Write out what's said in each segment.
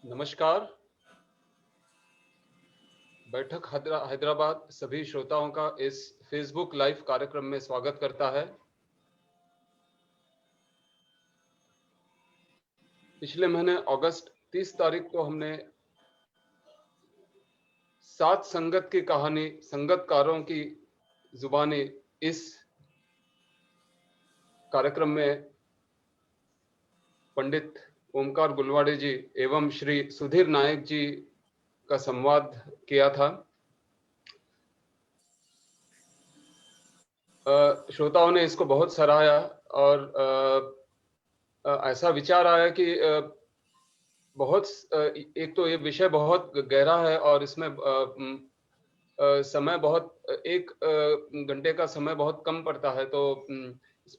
नमस्कार। बैठक हैदराबाद सभी श्रोताओं का इस फेसबुक लाइव कार्यक्रम में स्वागत करता है। पिछले महीने अगस्त 30 तारीख को हमने सात संगत की कहानी, संगतकारों की जुबानी इस कार्यक्रम में पंडित ओमकार गुलवाड़ी जी एवं श्री सुधीर नायक जी का संवाद किया था। श्रोताओं ने इसको बहुत सराहा और ऐसा विचार आया कि बहुत एक तो ये विषय बहुत गहरा है और इसमें समय बहुत 1 घंटे का समय बहुत कम पड़ता है, तो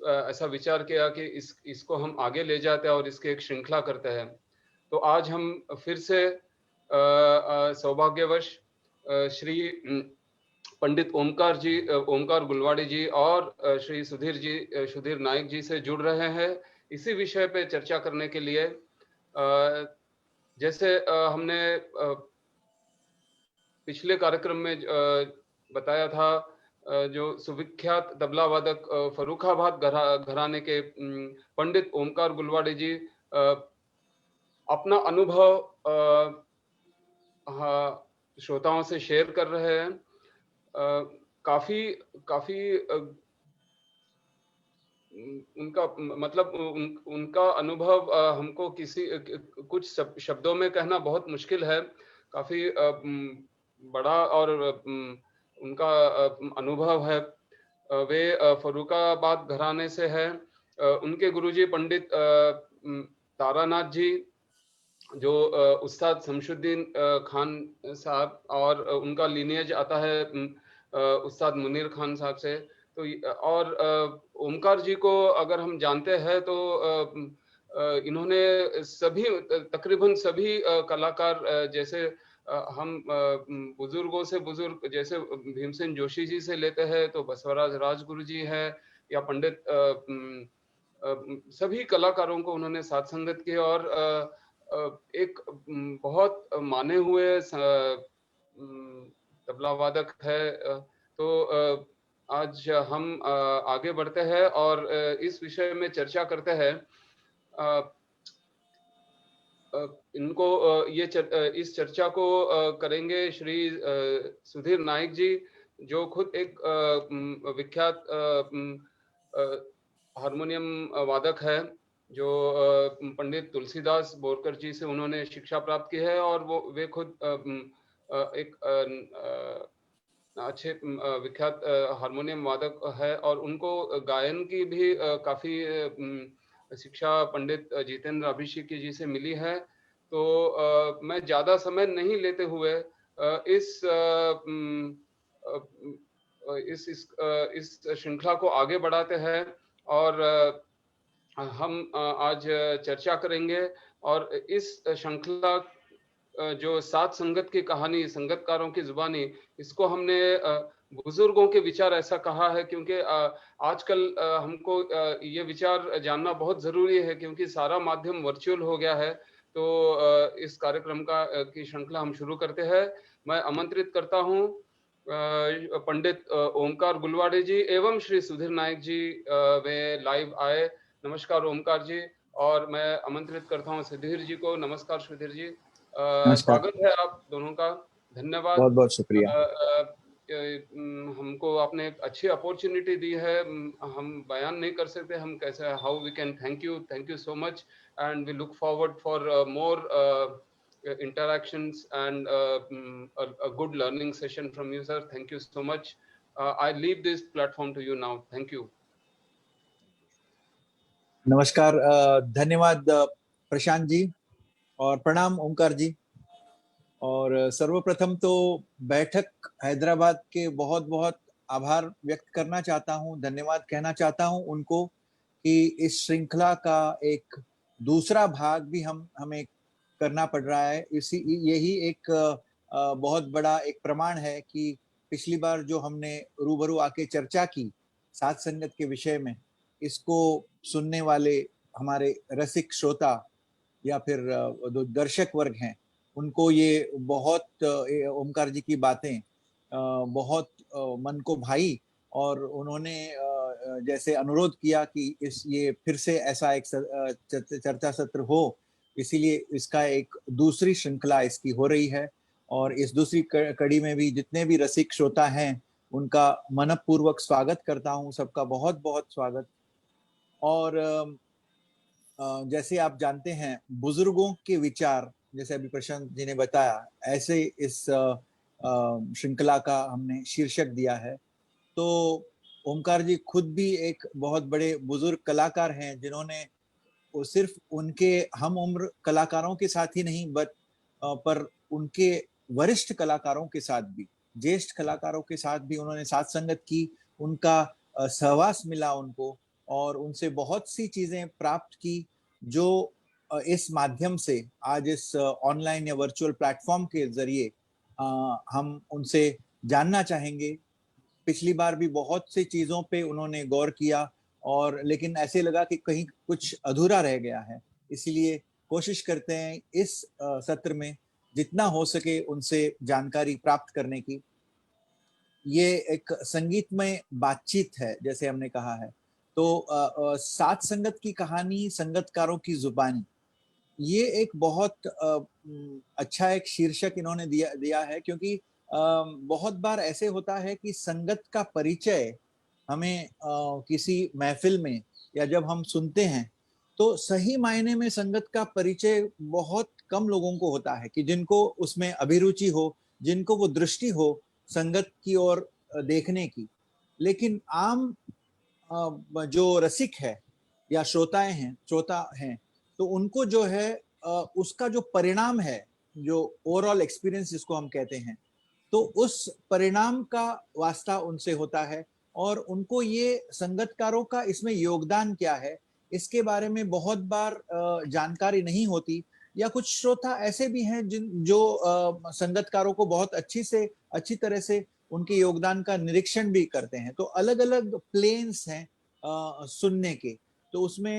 ऐसा विचार किया कि इसको हम आगे ले जाते हैं और इसकी एक श्रृंखला करते हैं। तो आज हम फिर से सौभाग्यवश श्री पंडित ओमकार गुलवाड़ी जी और श्री सुधीर नायक जी से जुड़ रहे हैं इसी विषय पे चर्चा करने के लिए। जैसे हमने पिछले कार्यक्रम में बताया था, जो सुविख्यात तबला वादक फर्रुखाबाद घराने के पंडित ओमकार गुलवाड़ी जी अपना अनुभव श्रोताओं से शेयर कर रहे हैं। काफी उनका मतलब उनका अनुभव हमको कुछ शब्दों में कहना बहुत मुश्किल है। काफी बड़ा और उनका अनुभव है। वे फर्रुखाबाद घराने से है। उनके गुरुजी पंडित तारानाथ जी, जो उस्ताद शमशुद्दीन खान साहब, और उनका लीनियज आता है उस्ताद मुनीर खान साहब से। तो और ओमकार जी को अगर हम जानते हैं तो इन्होंने तकरीबन सभी कलाकार, जैसे हम बुजुर्गों से बुजुर्ग जैसे भीमसेन जोशी जी से लेते हैं तो बसवराज राजगुरु जी है, या पंडित सभी कलाकारों को उन्होंने साथ संगत की और एक बहुत माने हुए तबला वादक है। तो आज हम आगे बढ़ते हैं और इस विषय में चर्चा करते हैं। इस चर्चा को करेंगे श्री सुधीर नायक जी, जो खुद एक विख्यात हारमोनियम वादक है, जो पंडित तुलसीदास बोरकर जी से उन्होंने शिक्षा प्राप्त की है, और वे खुद एक अच्छे विख्यात हारमोनियम वादक है, और उनको गायन की भी काफी शिक्षा पंडित जितेंद्र अभिषेकी जी से मिली है। तो मैं ज्यादा समय नहीं लेते हुए इस श्रृंखला को आगे बढ़ाते हैं और हम आज चर्चा करेंगे। और इस श्रृंखला जो सात संगत की कहानी, संगतकारों की जुबानी, इसको हमने बुजुर्गों के विचार ऐसा कहा है क्योंकि आजकल हमको ये विचार जानना बहुत जरूरी है, क्योंकि सारा माध्यम वर्चुअल हो गया है। तो इस कार्यक्रम की श्रृंखला हम शुरू करते हैं। मैं आमंत्रित करता हूँ पंडित ओमकार गुलवाड़ी जी एवं श्री सुधीर नायक जी वे लाइव आए। नमस्कार ओमकार जी, और मैं आमंत्रित करता हूँ सुधीर जी को। नमस्कार सुधीर जी, स्वागत है आप दोनों का। धन्यवाद, बहुत बहुत शुक्रिया। हमको आपने एक अच्छी अपॉर्चुनिटी दी है। हम बयान नहीं कर सकते हम कैसे, how we can thank you so much, and we look forward for more interactions and a good learning session from you, sir. Thank you so much. I leave this platform to you now. Thank you. नमस्कार, धन्यवाद प्रशांत जी, और प्रणाम ओमकार जी। और सर्वप्रथम तो बैठक हैदराबाद के बहुत बहुत आभार व्यक्त करना चाहता हूं, धन्यवाद कहना चाहता हूं उनको कि इस श्रृंखला का एक दूसरा भाग भी हमें करना पड़ रहा है। यही एक बहुत बड़ा एक प्रमाण है कि पिछली बार जो हमने रूबरू आके चर्चा की सात संगत के विषय में, इसको सुनने वाले हमारे रसिक श्रोता या फिर जो दर्शक वर्ग हैं उनको ये बहुत ओमकार जी की बातें बहुत मन को भाई, और उन्होंने जैसे अनुरोध किया कि ये फिर से ऐसा एक चर्चा सत्र हो, इसीलिए इसका एक दूसरी श्रृंखला इसकी हो रही है। और इस दूसरी कड़ी में भी जितने भी रसिक श्रोता हैं उनका मनपूर्वक स्वागत करता हूं, सबका बहुत बहुत स्वागत। और जैसे आप जानते हैं बुजुर्गों के विचार, जैसे अभी प्रशांत जी ने बताया, ऐसे इस श्रृंखला का हमने शीर्षक दिया है। तो ओमकार जी खुद भी एक बहुत बड़े बुजुर्ग कलाकार हैं, जिन्होंने वो सिर्फ उनके हम उम्र कलाकारों के साथ ही नहीं पर उनके वरिष्ठ कलाकारों के साथ भी, ज्येष्ठ कलाकारों के साथ भी उन्होंने साथ संगत की, उनका सहवास मिला उनको, और उनसे बहुत सी चीजें प्राप्त की जो इस माध्यम से आज इस ऑनलाइन या वर्चुअल प्लेटफॉर्म के जरिए हम उनसे जानना चाहेंगे। पिछली बार भी बहुत सी चीजों पे उन्होंने गौर किया, और लेकिन ऐसे लगा कि कहीं कुछ अधूरा रह गया है, इसीलिए कोशिश करते हैं इस सत्र में जितना हो सके उनसे जानकारी प्राप्त करने की। ये एक संगीतमय बातचीत है, जैसे हमने कहा है। तो साथ संगत की कहानी, संगतकारों की जुबानी, ये एक बहुत अच्छा एक शीर्षक इन्होंने दिया है, क्योंकि बहुत बार ऐसे होता है कि संगत का परिचय हमें किसी महफिल में या जब हम सुनते हैं, तो सही मायने में संगत का परिचय बहुत कम लोगों को होता है, कि जिनको उसमें अभिरुचि हो, जिनको वो दृष्टि हो संगत की ओर देखने की। लेकिन आम जो रसिक है या श्रोता हैं, तो उनको जो है उसका जो परिणाम है, जो ओवरऑल एक्सपीरियंस जिसको हम कहते हैं, तो उस परिणाम का वास्ता उनसे होता है, और उनको ये संगतकारों का इसमें योगदान क्या है, इसके बारे में बहुत बार जानकारी नहीं होती। या कुछ श्रोता ऐसे भी हैं जो संगतकारों को बहुत अच्छी तरह से उनके योगदान का निरीक्षण भी करते हैं। तो अलग अलग प्लेन्स हैं सुनने के, तो उसमें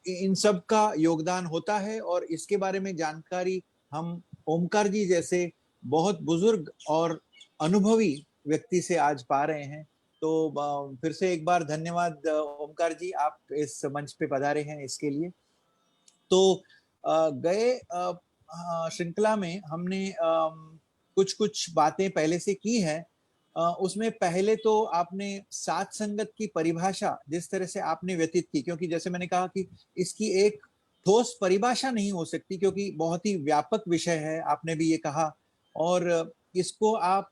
इन सब का योगदान होता है, और इसके बारे में जानकारी हम ओमकार जी जैसे बहुत बुजुर्ग और अनुभवी व्यक्ति से आज पा रहे हैं। तो फिर से एक बार धन्यवाद ओमकार जी, आप इस मंच पे पधारे हैं इसके लिए। तो गए श्रृंखला में हमने कुछ कुछ बातें पहले से की हैं। उसमें पहले तो आपने साथ संगत की परिभाषा जिस तरह से आपने व्यतीत की, क्योंकि जैसे मैंने कहा कि इसकी एक ठोस परिभाषा नहीं हो सकती, क्योंकि बहुत ही व्यापक विषय है, आपने भी ये कहा, और इसको आप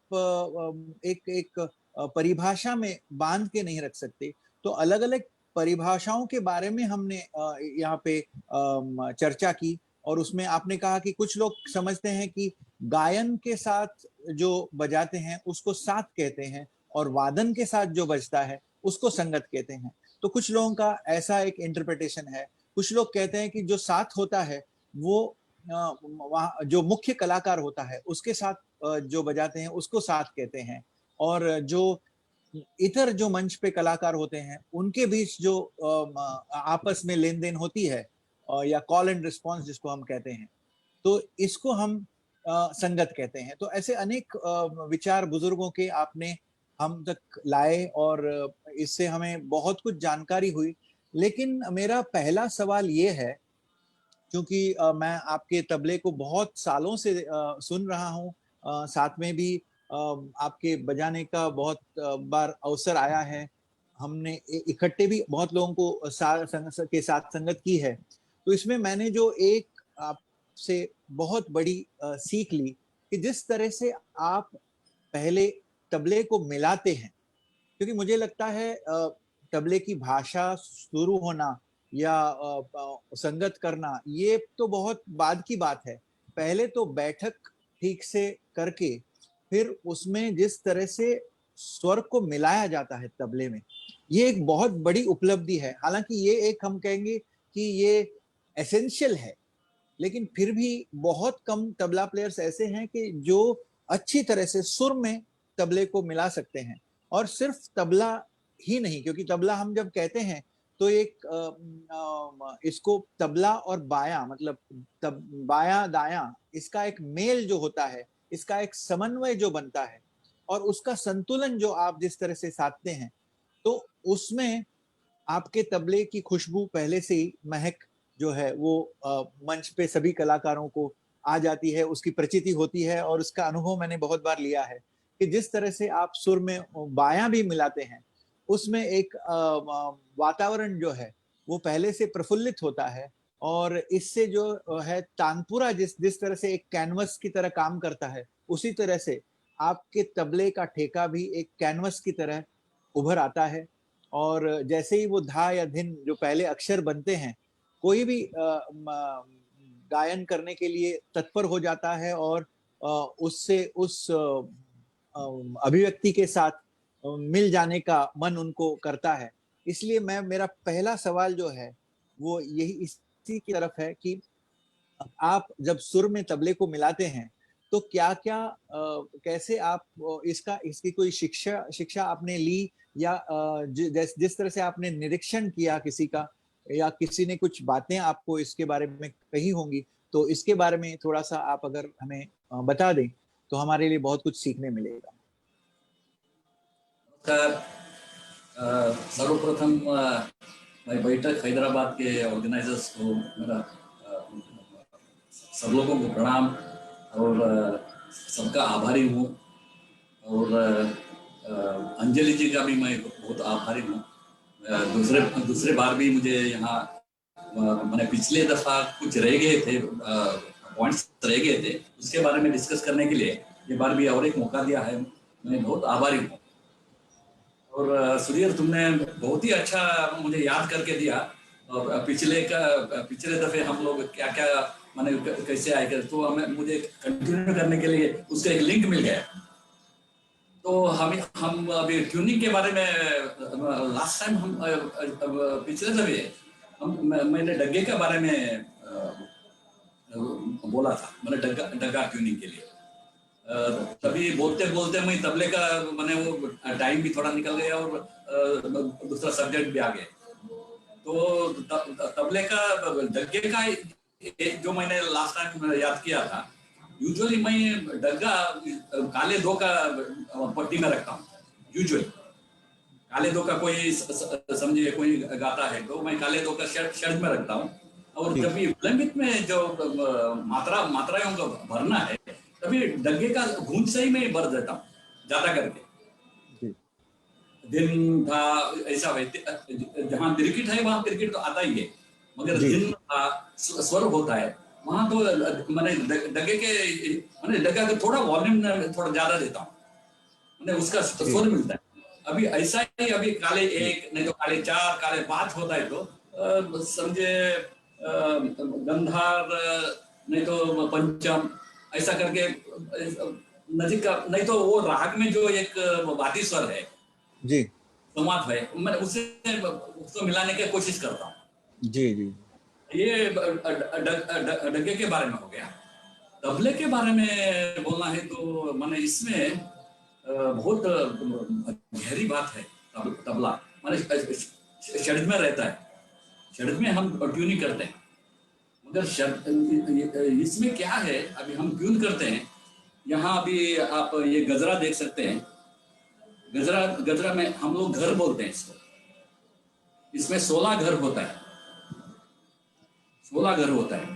एक एक परिभाषा में बांध के नहीं रख सकते। तो अलग अलग परिभाषाओं के बारे में हमने यहाँ पे चर्चा की, और उसमें आपने कहा कि कुछ लोग समझते हैं कि गायन के साथ जो बजाते हैं उसको साथ कहते हैं, और वादन के साथ जो बजता है उसको संगत कहते हैं। तो कुछ लोगों का ऐसा एक इंटरप्रिटेशन है। कुछ लोग कहते हैं कि जो साथ होता है वो वहाँ जो मुख्य कलाकार होता है उसके साथ जो बजाते हैं उसको साथ कहते हैं, और जो इतर जो मंच पे कलाकार होते हैं उनके बीच जो आपस में लेन देन होती है, या कॉल एंड रिस्पॉन्स जिसको हम कहते हैं, तो इसको हम संगत कहते हैं। तो ऐसे अनेक विचार बुजुर्गों के आपने हम तक लाए, और इससे हमें बहुत कुछ जानकारी हुई। लेकिन मेरा पहला सवाल ये है, क्योंकि मैं आपके तबले को बहुत सालों से सुन रहा हूँ, साथ में भी आपके बजाने का बहुत बार अवसर आया है, हमने इकट्ठे भी बहुत लोगों को के साथ संगत की है। तो इसमें मैंने जो एक आपसे बहुत बड़ी सीख ली, कि जिस तरह से आप पहले तबले को मिलाते हैं, क्योंकि मुझे लगता है तबले की भाषा शुरू होना या संगत करना ये तो बहुत बाद की बात है। पहले तो बैठक ठीक से करके फिर उसमें जिस तरह से स्वर को मिलाया जाता है तबले में, ये एक बहुत बड़ी उपलब्धि है। हालांकि ये एक हम कहेंगे कि ये एसेंशियल है, लेकिन फिर भी बहुत कम तबला प्लेयर्स ऐसे हैं कि जो अच्छी तरह से सुर में तबले को मिला सकते हैं। और सिर्फ तबला ही नहीं, क्योंकि तबला हम जब कहते हैं तो एक इसको तबला और बाया मतलब बाया दाया, इसका एक मेल जो होता है, इसका एक समन्वय जो बनता है और उसका संतुलन जो आप जिस तरह से साधते हैं, तो उसमें आपके तबले की खुशबू पहले से ही महक जो है वो मंच पे सभी कलाकारों को आ जाती है, उसकी प्रचिति होती है और उसका अनुभव मैंने बहुत बार लिया है कि जिस तरह से आप सुर में बायां भी मिलाते हैं, उसमें एक वातावरण जो है वो पहले से प्रफुल्लित होता है और इससे जो है तानपुरा जिस तरह से एक कैनवस की तरह काम करता है, उसी तरह से आपके तबले का ठेका भी एक कैनवस की तरह उभर आता है और जैसे ही वो धा या धिन जो पहले अक्षर बनते हैं, कोई भी गायन करने के लिए तत्पर हो जाता है और उससे उस अभिव्यक्ति के साथ मिल जाने का मन उनको करता है। इसलिए मेरा पहला सवाल जो है वो यही इसी की तरफ है कि आप जब सुर में तबले को मिलाते हैं तो क्या-क्या कैसे आप इसकी कोई शिक्षा आपने ली या जिस तरह से आपने निरीक्षण किया किसी का या किसी ने कुछ बातें आपको इसके बारे में कही होंगी, तो इसके बारे में थोड़ा-सा आप अगर हमें बता दें, तो हमारे लिए बहुत कुछ सीखने मिलेगा। सर्वप्रथम मैं बैठक हैदराबाद के ऑर्गेनाइजर्स को मेरा सब लोगों को प्रणाम और सबका आभारी हूँ और अंजलि जी का भी मैं बहुत आभारी हूँ। दूसरे बार भी मुझे यहाँ मैंने पिछले दफा कुछ रह गए थे पॉइंट्स रह गए थे, उसके बारे में डिस्कस करने के लिए ये बार भी और एक मौका दिया है, मैं बहुत आभारी हूँ। और सुधीर, तुमने बहुत ही अच्छा मुझे याद करके दिया और पिछले दफे हम लोग क्या क्या माने कैसे आए कर, तो मुझे कंटिन्यू करने के लिए उसका एक लिंक मिल गया। तो हम अभी ट्यूनिंग के बारे में लास्ट टाइम हम पिछले दफे मैंने डग्गे के बारे में बोला था, मैंने डग्गा ट्यूनिंग के लिए तभी बोलते बोलते मैं तबले का मैंने वो टाइम भी थोड़ा निकल गया और दूसरा सब्जेक्ट भी आ गया। तो तबले का डग्गे का जो मैंने लास्ट टाइम याद किया था, यूजुअली मैं डग्गा काले दो का पट्टी में रखता हूँ। यूजुअली काले दो का कोई समझिए कोई गाता है तो मैं काले दो का शर्ट में रखता हूँ और जब ये विलंबित में जो मात्राओं का भरना है तभी डग्गे का गूंज से ही मैं भर देता हूँ ज्यादा करके। दिन था ऐसा जहाँ तिरकिट है वहाँ तिरकिट तो आता ही है, मगर दिन था स्वर होता है वहाँ तो मैंने डग्गा का थोड़ा वॉल्यूम थोड़ा ज्यादा देता हूँ, मैंने उसका स्वर मिलता है। अभी ऐसा ही अभी काले एक नहीं तो काले चार काले पांच होता है तो समझे गंधार नहीं तो पंचम ऐसा करके नजीक का, नहीं तो वो राग में जो एक वादी स्वर है जी संवाद है, मैं उसको मिलाने की कोशिश करता हूँ। जी जी ये डग्गे के बारे में हो गया। तबले के बारे में बोलना है तो मैंने इसमें बहुत गहरी बात है। तबला माने षड्ज में रहता है, षड्ज में हम ट्यूनिंग करते हैं, मगर इसमें क्या है अभी हम ट्यून करते हैं। यहाँ अभी आप ये गजरा देख सकते हैं, गजरा में हम लोग घर बोलते हैं इसको, इसमें 16 घर होता है, 16 घर होता है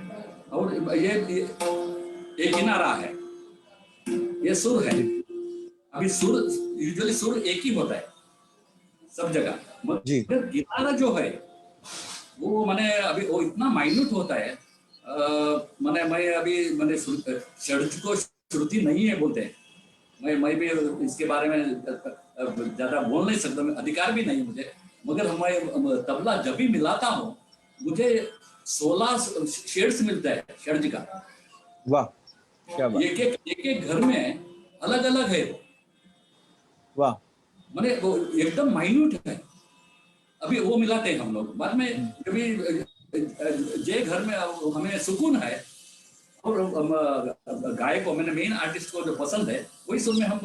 और ये एक किनारा है, ये सुर है। अभी सुर यूजुअली सुर एक ही होता है सब जगह, मगर किनारा जो है वो मैंने अभी वो इतना माइन्यूट होता है। मैंने मैं अभी मैंने षड्ज को श्रुति नहीं है बोलते हैं, मैं भी इसके बारे में ज्यादा बोल नहीं सकता, अधिकार भी नहीं मुझे, मगर मैं तबला जब भी मिलाता हूँ मुझे 16 शेड्स मिलता है षड्ज का। वाह क्या बात। एक घर में अलग अलग है, वाह मैंने वो एकदम माइन्यूट है। अभी वो मिलाते हैं हम लोग बाद में, कभी जे घर में हमें सुकून है और गायक को मैंने मेन आर्टिस्ट को जो पसंद है वही सुर में हम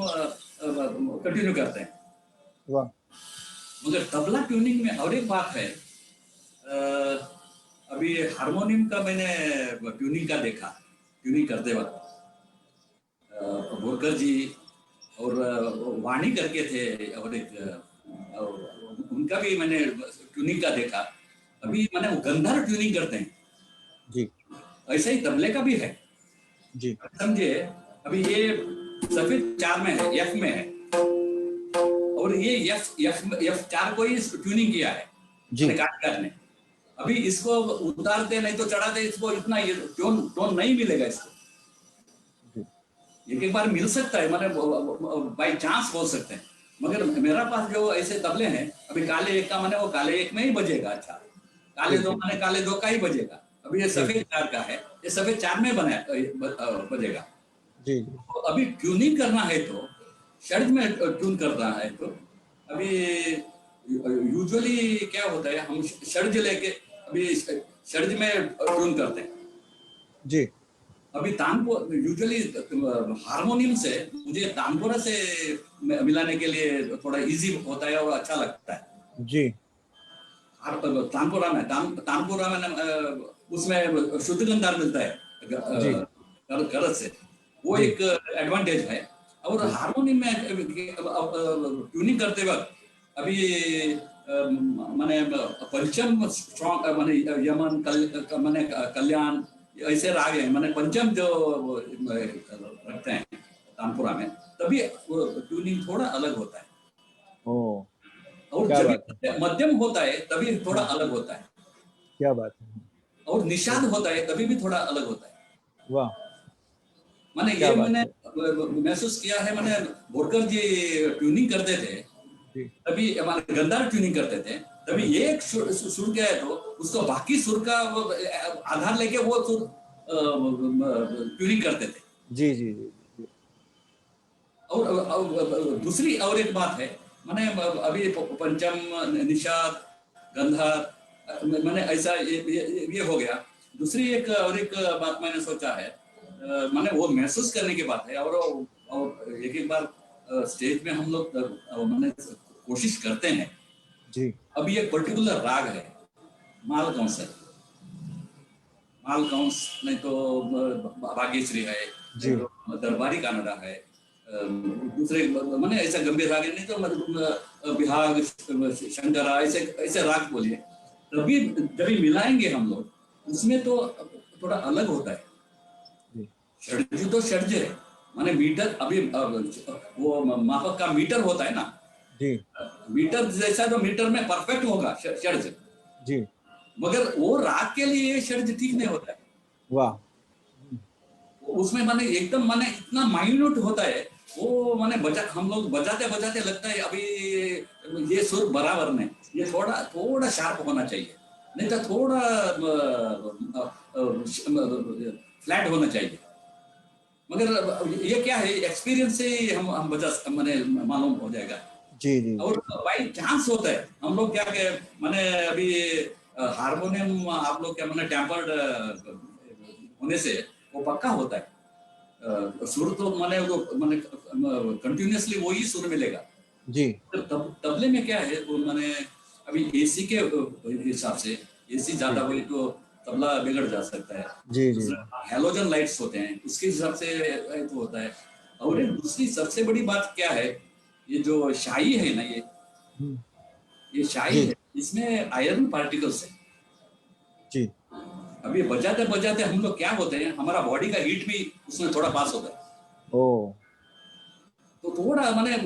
कंटिन्यू करते हैं। वाह। मगर तबला ट्यूनिंग में और एक बात है, अभी हारमोनियम का मैंने ट्यूनिंग का देखा, ट्यूनिंग करते वक्त बोरकर जी और वाणी करके थे और एक उनका भी मैंने ट्यूनिंग का देखा। अभी मैंने वो गंधार ट्यूनिंग करते हैं जी, ऐसे ही तबले का भी है जी, समझे। अभी ये सफेद 4 में है, एफ में है, और ये एफ 4 को ही ट्यूनिंग किया है जी, कार ने। अभी इसको उतारते नहीं तो चढ़ाते, इसको इतना टोन नहीं मिलेगा इसको। एक बार मिल सकता है, मैंने बाई चांस बोल सकते हैं, मगर मेरा पास जो ऐसे तबले हैं, अभी काले एक का मैंने वो काले एक में ही बजेगा। अच्छा, काले दो मैंने काले दो का ही बजेगा। अभी ये सफेद 4 का है, ये सफेद 4 में बजेगा। जी, तो अभी ट्यूनिंग करना है तो षड्ज में ट्यून करना है तो अभी यूजुअली क्या होता है, हम षड्ज लेके अभी षड्ज में ट्यून करते हैं जी। अभी तानपुर यूजुअली हारमोनियम से मुझे तानपुरा से मिलाने के लिए थोड़ा इजी होता है और अच्छा लगता है जी। तानपुरा में उसमें शुद्ध गंधार मिलता है गरज से, वो एक एडवांटेज है। और हारमोनियम में ट्यूनिंग करते वक्त अभी माने पंचम स्ट्रॉन्ग माने यमन माने कल्याण ऐसे राग है, माने पंचम जो रखते हैं तानपुरा में, तभी ट्यूनिंग थोड़ा अलग होता है। और जब मध्यम होता है तभी थोड़ा अलग होता है। क्या बात है। और निषाद होता है तभी भी थोड़ा अलग होता है। वाह। मैंने ये मैंने महसूस किया है। मैंने बोरकर जी ट्यूनिंग करते थे तभी हमारे गंधार ट्यूनिंग करते थे, तभी एक सुर गया तो उसको बाकी सुर का आधार लेके वो सुर ट्यूनिंग करते थे। जी जी जी। और दूसरी और एक बात है, मैंने अभी पंचम निषाद गंधार मैंने ऐसा ये हो गया। दूसरी एक और एक बात मैंने सोचा है, मैंने वो महसूस करने की बात है। और एक बार स्टेज में हम लोग मैंने कोशिश करते हैं जी। अभी एक पर्टिकुलर राग है मालकंस है, मालकंस नहीं तो भाग्यश्री है, नहीं तो दरबारी कानड़ा है, दूसरे मैंने ऐसा गंभीर राग है, नहीं तो बिहाग शंकरा ऐसे राग बोलिए। तभी जब मिलाएंगे हम लोग उसमें तो थोड़ा अलग होता है। षड्ज तो षड्ज है, माने मीटर अभी वो मापक का मीटर होता है ना जी, मीटर जैसा तो मीटर में परफेक्ट होगा षड्ज जी, मगर वो राग के लिए षड्ज ठीक नहीं होता है। वाह। उसमें माने एकदम माने इतना माइन्यूट होता है वो, माने हम लोग बजाते बजाते लगता है अभी ये सुर बराबर नहीं, ये थोड़ा शार्प होना चाहिए, नहीं तो थोड़ा फ्लैट होना चाहिए। मगर ये क्या है, एक्सपीरियंस से हम बजा माने मालूम हो जाएगा। जी जी। और बाई चांस होता है हम लोग क्या के माने अभी हारमोनियम आप लोग क्या माने टेम्पर्ड होने से वो पक्का होता है। सुर तो माने वो माने कंटिन्यूअसली वो ही सुर मिलेगा जी। तबले में क्या है वो माने अभी एसी के हिसाब से एसी ज्यादा हुई तो तबला बिगड़ जा सकता है। जी जी। हैलोजन लाइट्स होते हैं उसके हिसाब से तो होता है। और एक दूसरी सबसे बड़ी बात क्या है, ये जो शाही है ना ये शाही है, इसमें आयरन पार्टिकल्स है जी। अभी बजाते बजाते हम लोग क्या होते हैं, हमारा बॉडी का हीट भी उसमें थोड़ा पास होता है। ओ, तो थोड़ा माने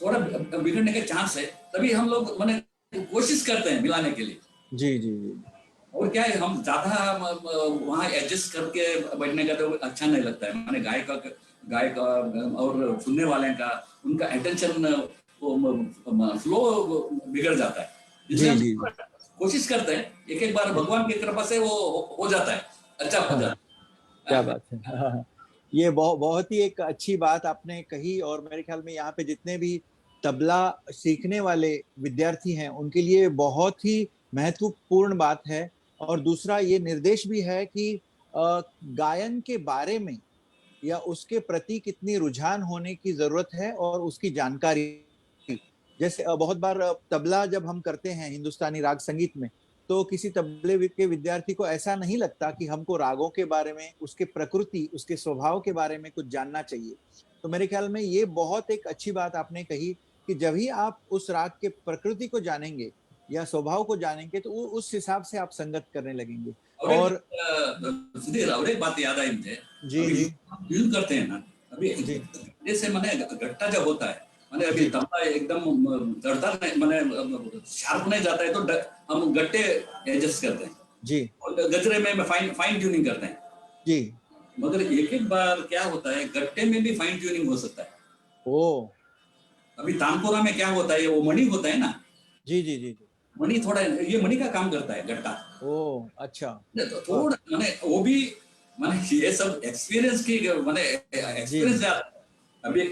थोड़ा बिगड़ने के चांस है, तभी हम लोग माने कोशिश करते हैं मिलाने के लिए। जी जी जी। और क्या है, हम ज्यादा वहाँ एडजस्ट करके बैठने का तो अच्छा नहीं लगता है। माने गायक और सुनने वाले का उनका अटेंशन फ्लो बिगड़ जाता है। इसलिए जी, हम कोशिश करते हैं एक बार भगवान की कृपा से वो हो जाता है, अच्छा हो जाता है। क्या बात है। हाँ, ये बहुत ही एक अच्छी बात आपने कही। और मेरे ख्याल में यहाँ पे जितने भी तबला सीखने वाले विद्यार्थी हैं उनके लिए बहुत ही महत्वपूर्ण बात है। और दूसरा ये निर्देश भी है कि गायन के बारे में या उसके प्रति कितनी रुझान होने की जरूरत है और उसकी जानकारी। जैसे बहुत बार तबला जब हम करते हैं हिंदुस्तानी राग संगीत में, तो तो किसी तबले के विद्यार्थी को ऐसा नहीं लगता कि हमको रागों के बारे में, उसके प्रकृति, उसके स्वभाव के बारे में कुछ जानना चाहिए। तो मेरे ख्याल में ये बहुत एक अच्छी बात आपने कही कि जब ही आप उस राग के प्रकृति को जानेंगे या स्वभाव को जानेंगे तो वो उस हिसाब से आप संगत करने लगेंगे। और सुधीर, और एक बात याद आई मुझे, जी अभी जी हम ट्यून करते हैं ना, अभी जी जैसे मैंने गट्टा जब होता है, मैंने अभी जी तबला एकदम चढ़ता नहीं, मैंने शार्प नहीं जाता है, तो हम गट्टे एडजस्ट करते हैं, जी और गजरे में फाइन ट्यूनिंग करते हैं। जी। मगर एक एक बार क्या होता है, गट्टे में भी फाइन ट्यूनिंग हो सकता है। ओ अभी तानपुरा में क्या होता है, वो मणि होता है ना, जी जी जी जी। मणि थोड़ा, ये मणि का काम करता है गट्टा। ओ अच्छा। तो वाह। थोड़ा मैंने वो भी, मैंने ये सब एक्सपीरियंस की, मैंने जी एक्सपीरियंस अभी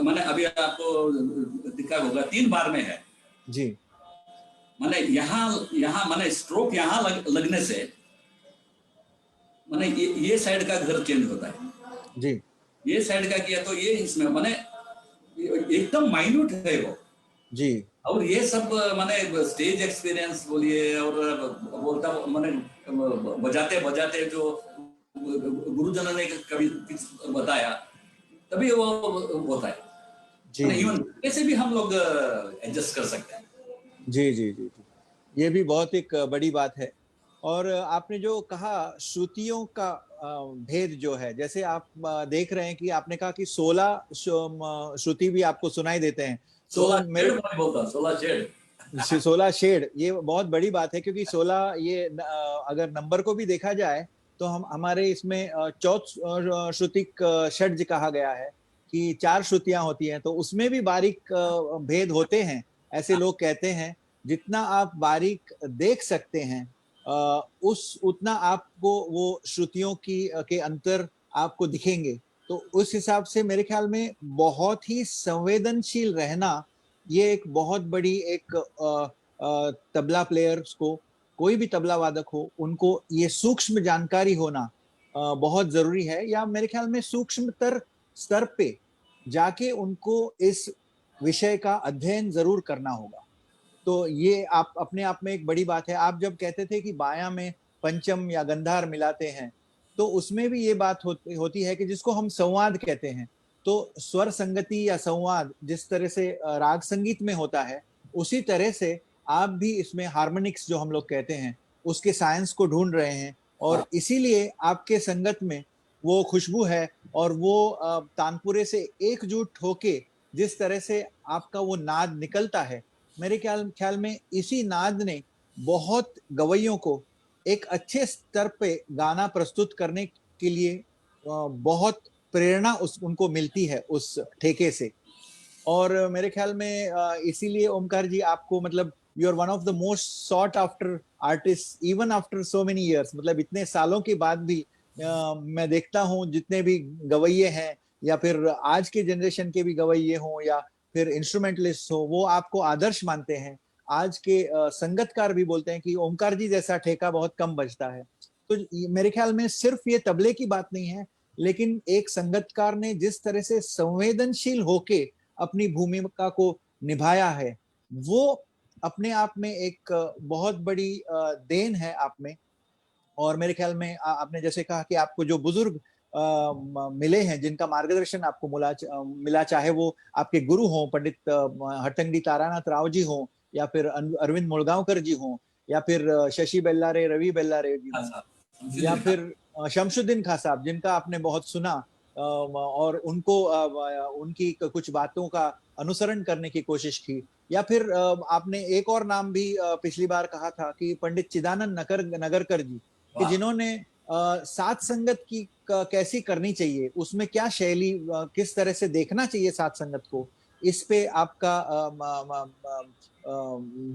मैंने अभी आपको दिखा होगा 3 बार में है। जी मैंने यहाँ यहाँ मैंने स्ट्रोक यहाँ लगने से मैंने ये साइड का घर चेंज होता है, जी ये साइड का किया तो ये इसमें मैंने एकदम माइन्यूट है वो। जी और ये सब मैंने स्टेज एक्सपीरियंस बोलिए, और बोलता मैंने बजाते बजाते जो गुरुजनों ने कभी बताया, तभी वो होता है। जी मैंने जी इवन कैसे भी हम लोग एडजस्ट कर सकते हैं। जी जी जी जी। ये भी बहुत एक बड़ी बात है। और आपने जो कहा श्रुतियों का भेद जो है, जैसे आप देख रहे हैं कि आपने कहा कि 16 श्रुति भी आपको सुनाई देते हैं। तो 16 मेरे शेड मैं बोलता, 16 शेड। 16 शेड, ये बहुत बड़ी बात है क्योंकि 16 ये अगर नंबर को भी देखा जाए तो हम हमारे इसमें श्रुतिक षड्ज कहा गया है कि 4 श्रुतियां होती हैं, तो उसमें भी बारीक भेद होते हैं, ऐसे लोग कहते हैं। जितना आप बारीक देख सकते हैं उस उतना आपको वो श्रुतियों की के अंतर आपको दिखेंगे। तो उस हिसाब से मेरे ख्याल में बहुत ही संवेदनशील रहना ये एक बहुत बड़ी एक तबला प्लेयर्स को, कोई भी तबला वादक हो, उनको ये सूक्ष्म जानकारी होना बहुत जरूरी है, या मेरे ख्याल में सूक्ष्मतर स्तर पे जाके उनको इस विषय का अध्ययन जरूर करना होगा। तो ये आप अपने आप में एक बड़ी बात है। आप जब कहते थे कि बायां में पंचम या गंधार मिलाते हैं, तो उसमें भी ये बात होती है कि जिसको हम संवाद कहते हैं। तो स्वर संगति या संवाद जिस तरह से राग संगीत में होता है, उसी तरह से आप भी इसमें हार्मोनिक्स जो हम लोग कहते हैं उसके साइंस को ढूंढ रहे हैं, और इसीलिए आपके संगत में वो खुशबू है, और वो तानपुरे से एकजुट होके जिस तरह से आपका वो नाद निकलता है, मेरे ख्याल में इसी नाद ने बहुत गवैयों को एक अच्छे स्तर पे गाना प्रस्तुत करने के लिए बहुत प्रेरणा उनको मिलती है उस ठेके से। और मेरे ख्याल में इसीलिए ओमकार जी आपको, मतलब you are one of the most sought after artist even after so many years, मतलब इतने सालों के बाद भी मैं देखता हूँ जितने भी गवैये हैं, या फिर आज के जनरेशन के भी गवैये हों या फिर इंस्ट्रूमेंटलिस्ट हो, वो आपको आदर्श मानते हैं। आज के संगतकार भी बोलते हैं कि ओमकार जी जैसा ठेका बहुत कम बजता है। तो मेरे ख्याल में सिर्फ ये तबले की बात नहीं है, लेकिन एक संगतकार ने जिस तरह से संवेदनशील होके अपनी भूमिका को निभाया है, वो अपने आप में एक बहुत बड़ी देन है आप में। और मेरे ख्याल में आपने जैसे कहा कि आपको जो बुजुर्ग मिले हैं, जिनका मार्गदर्शन आपको मिला, चाहे वो आपके गुरु हों, पंडित हट्टंगडी तारानाथ राव जी हों, या फिर अरविंद मुलगांवकर जी हों, या फिर शशि बेल्लारे, रवि बेल्लारे जी हों, या फिर शमशुद्दीन खां साहब जिनका आपने बहुत सुना और उनको उनकी कुछ बातों का अनुसरण करने की कोशिश की, या फिर आपने एक और नाम भी पिछली बार कहा था कि पंडित चिदानंद नगरकर जी, कि जिन्होंने साथ संगत की कैसी करनी चाहिए, उसमें क्या शैली, किस तरह से देखना चाहिए साथ संगत को, इस पे आपका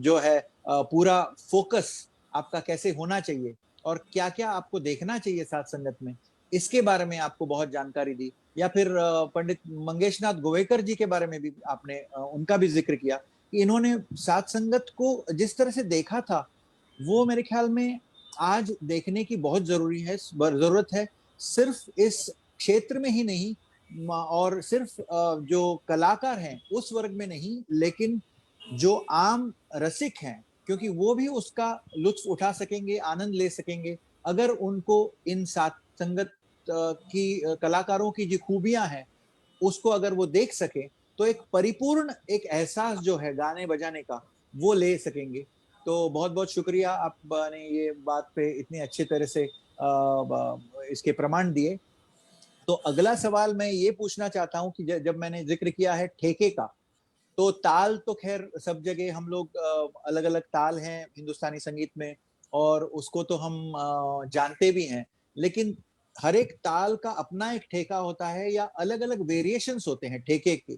जो है पूरा फोकस आपका कैसे होना चाहिए और क्या क्या आपको देखना चाहिए साथ संगत में, इसके बारे में आपको बहुत जानकारी दी। या फिर पंडित मंगेशनाथ गोवेकर जी के बारे में भी आपने उनका भी जिक्र किया कि इन्होंने साथ संगत को जिस तरह से देखा था, वो मेरे ख्याल में आज देखने की बहुत जरूरत है। सिर्फ इस क्षेत्र में ही नहीं, और सिर्फ जो कलाकार हैं उस वर्ग में नहीं, लेकिन जो आम रसिक हैं, क्योंकि वो भी उसका लुत्फ उठा सकेंगे, आनंद ले सकेंगे अगर उनको इन साथ संगत की कलाकारों की जो खूबियां हैं उसको अगर वो देख सके तो एक परिपूर्ण एक एहसास जो है गाने बजाने का वो ले सकेंगे। तो बहुत बहुत शुक्रिया आपने ये बात पे इतनी अच्छी तरह से इसके प्रमाण दिए। तो अगला सवाल मैं ये पूछना चाहता हूँ कि जब मैंने जिक्र किया है ठेके का, तो ताल तो खैर सब जगह हम लोग अलग अलग ताल हैं हिंदुस्तानी संगीत में और उसको तो हम जानते भी हैं, लेकिन हर एक ताल का अपना एक ठेका होता है या अलग अलग वेरिएशंस होते हैं ठेके के।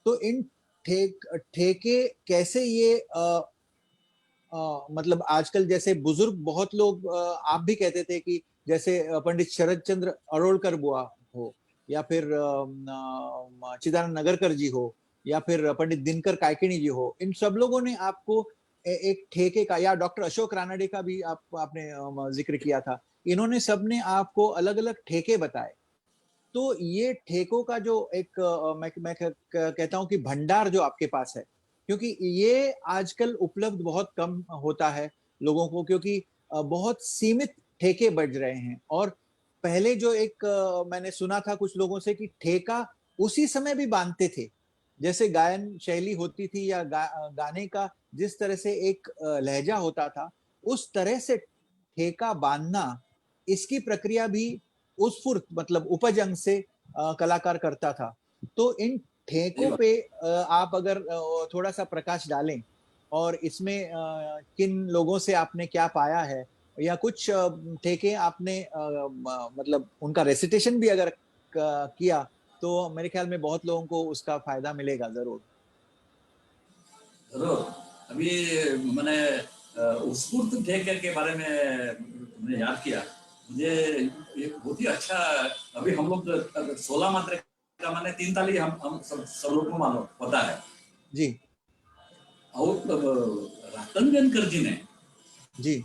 तो इन ठेके कैसे ये मतलब आजकल जैसे बुजुर्ग बहुत लोग आप भी कहते थे कि जैसे पंडित शरद चंद्र अरोड़कर बुआ हो या फिर चिदानंद नगरकर जी हो या फिर पंडित दिनकर कायकिणी जी हो, इन सब लोगों ने आपको एक ठेके का, या डॉक्टर अशोक रानडे का भी आपने जिक्र किया था, इन्होंने सबने आपको अलग अलग ठेके बताए। तो ये ठेकों का जो एक मैं कहता हूं कि भंडार जो आपके पास है, क्योंकि ये आजकल उपलब्ध बहुत कम होता है लोगों को, क्योंकि बहुत सीमित ठेके बढ़ रहे हैं। और पहले जो एक मैंने सुना था कुछ लोगों से कि ठेका उसी समय भी बांधते थे, जैसे गायन शैली होती थी या गाने का जिस तरह से एक लहजा होता था उस तरह से ठेका बांधना, इसकी प्रक्रिया भी उत्स्फूर्त मतलब उपज अंग से कलाकार करता था। तो इन ठेकों पे आप अगर थोड़ा सा प्रकाश डालें और इसमें किन लोगों से आपने क्या पाया है, या कुछ ठेके आपने मतलब उनका रेसिटेशन भी अगर किया तो मेरे ख्याल में बहुत लोगों को उसका फायदा मिलेगा जरूर। जरूर। अभी मैंने उत्स्फूर्त ठेके के बारे में मैंने याद किया, मुझे एक बहुत ही अच्छा, अभी हम लोग 16 मात्रा का माने 3 ताली हम सब लोग को मालूम पता है जी। और रतनगनकर जी ने, जी,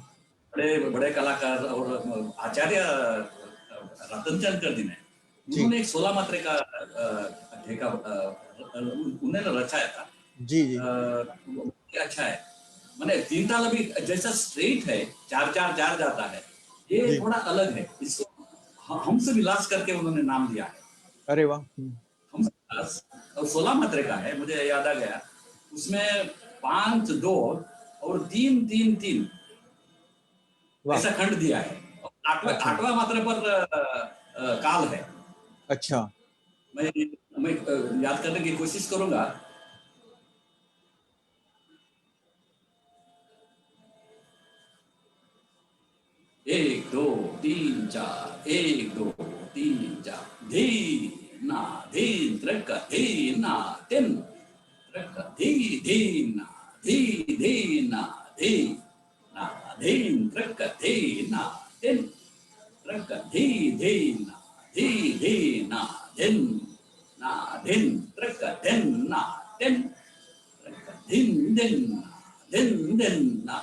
बड़े बड़े कलाकार और आचार्य रतनचंद्र जी ने, उन्होंने एक 16 मात्रे का ठेका उन्होंने रचाया था। जी जी। अच्छा है, मैंने 3 ताल अभी जैसा स्ट्रेट है 4-4-4 जाता है, ये थोड़ा अलग है, इसको हमसे विलास करके उन्होंने नाम दिया है। अरे वाह। हमसे विलास और 16 मात्रे का है, मुझे याद आ गया, उसमें 5-2 और 3-3-3 ऐसा खंड दिया है। आठवां मात्रा पर काल है। अच्छा। मैं याद करने की कोशिश करूंगा। एक दो तीन चार, एक दो तीन चार, धी ना धीन त्रक धी ना तिन त्रक धी धी ना धी धी ना धी ना धीन त्रक धी ना तिन त्रक धी धी ना धी धी ना धिन ना धिन त्रक धिन ना तिन त्रक धिन धिन ना धिन धिन ना।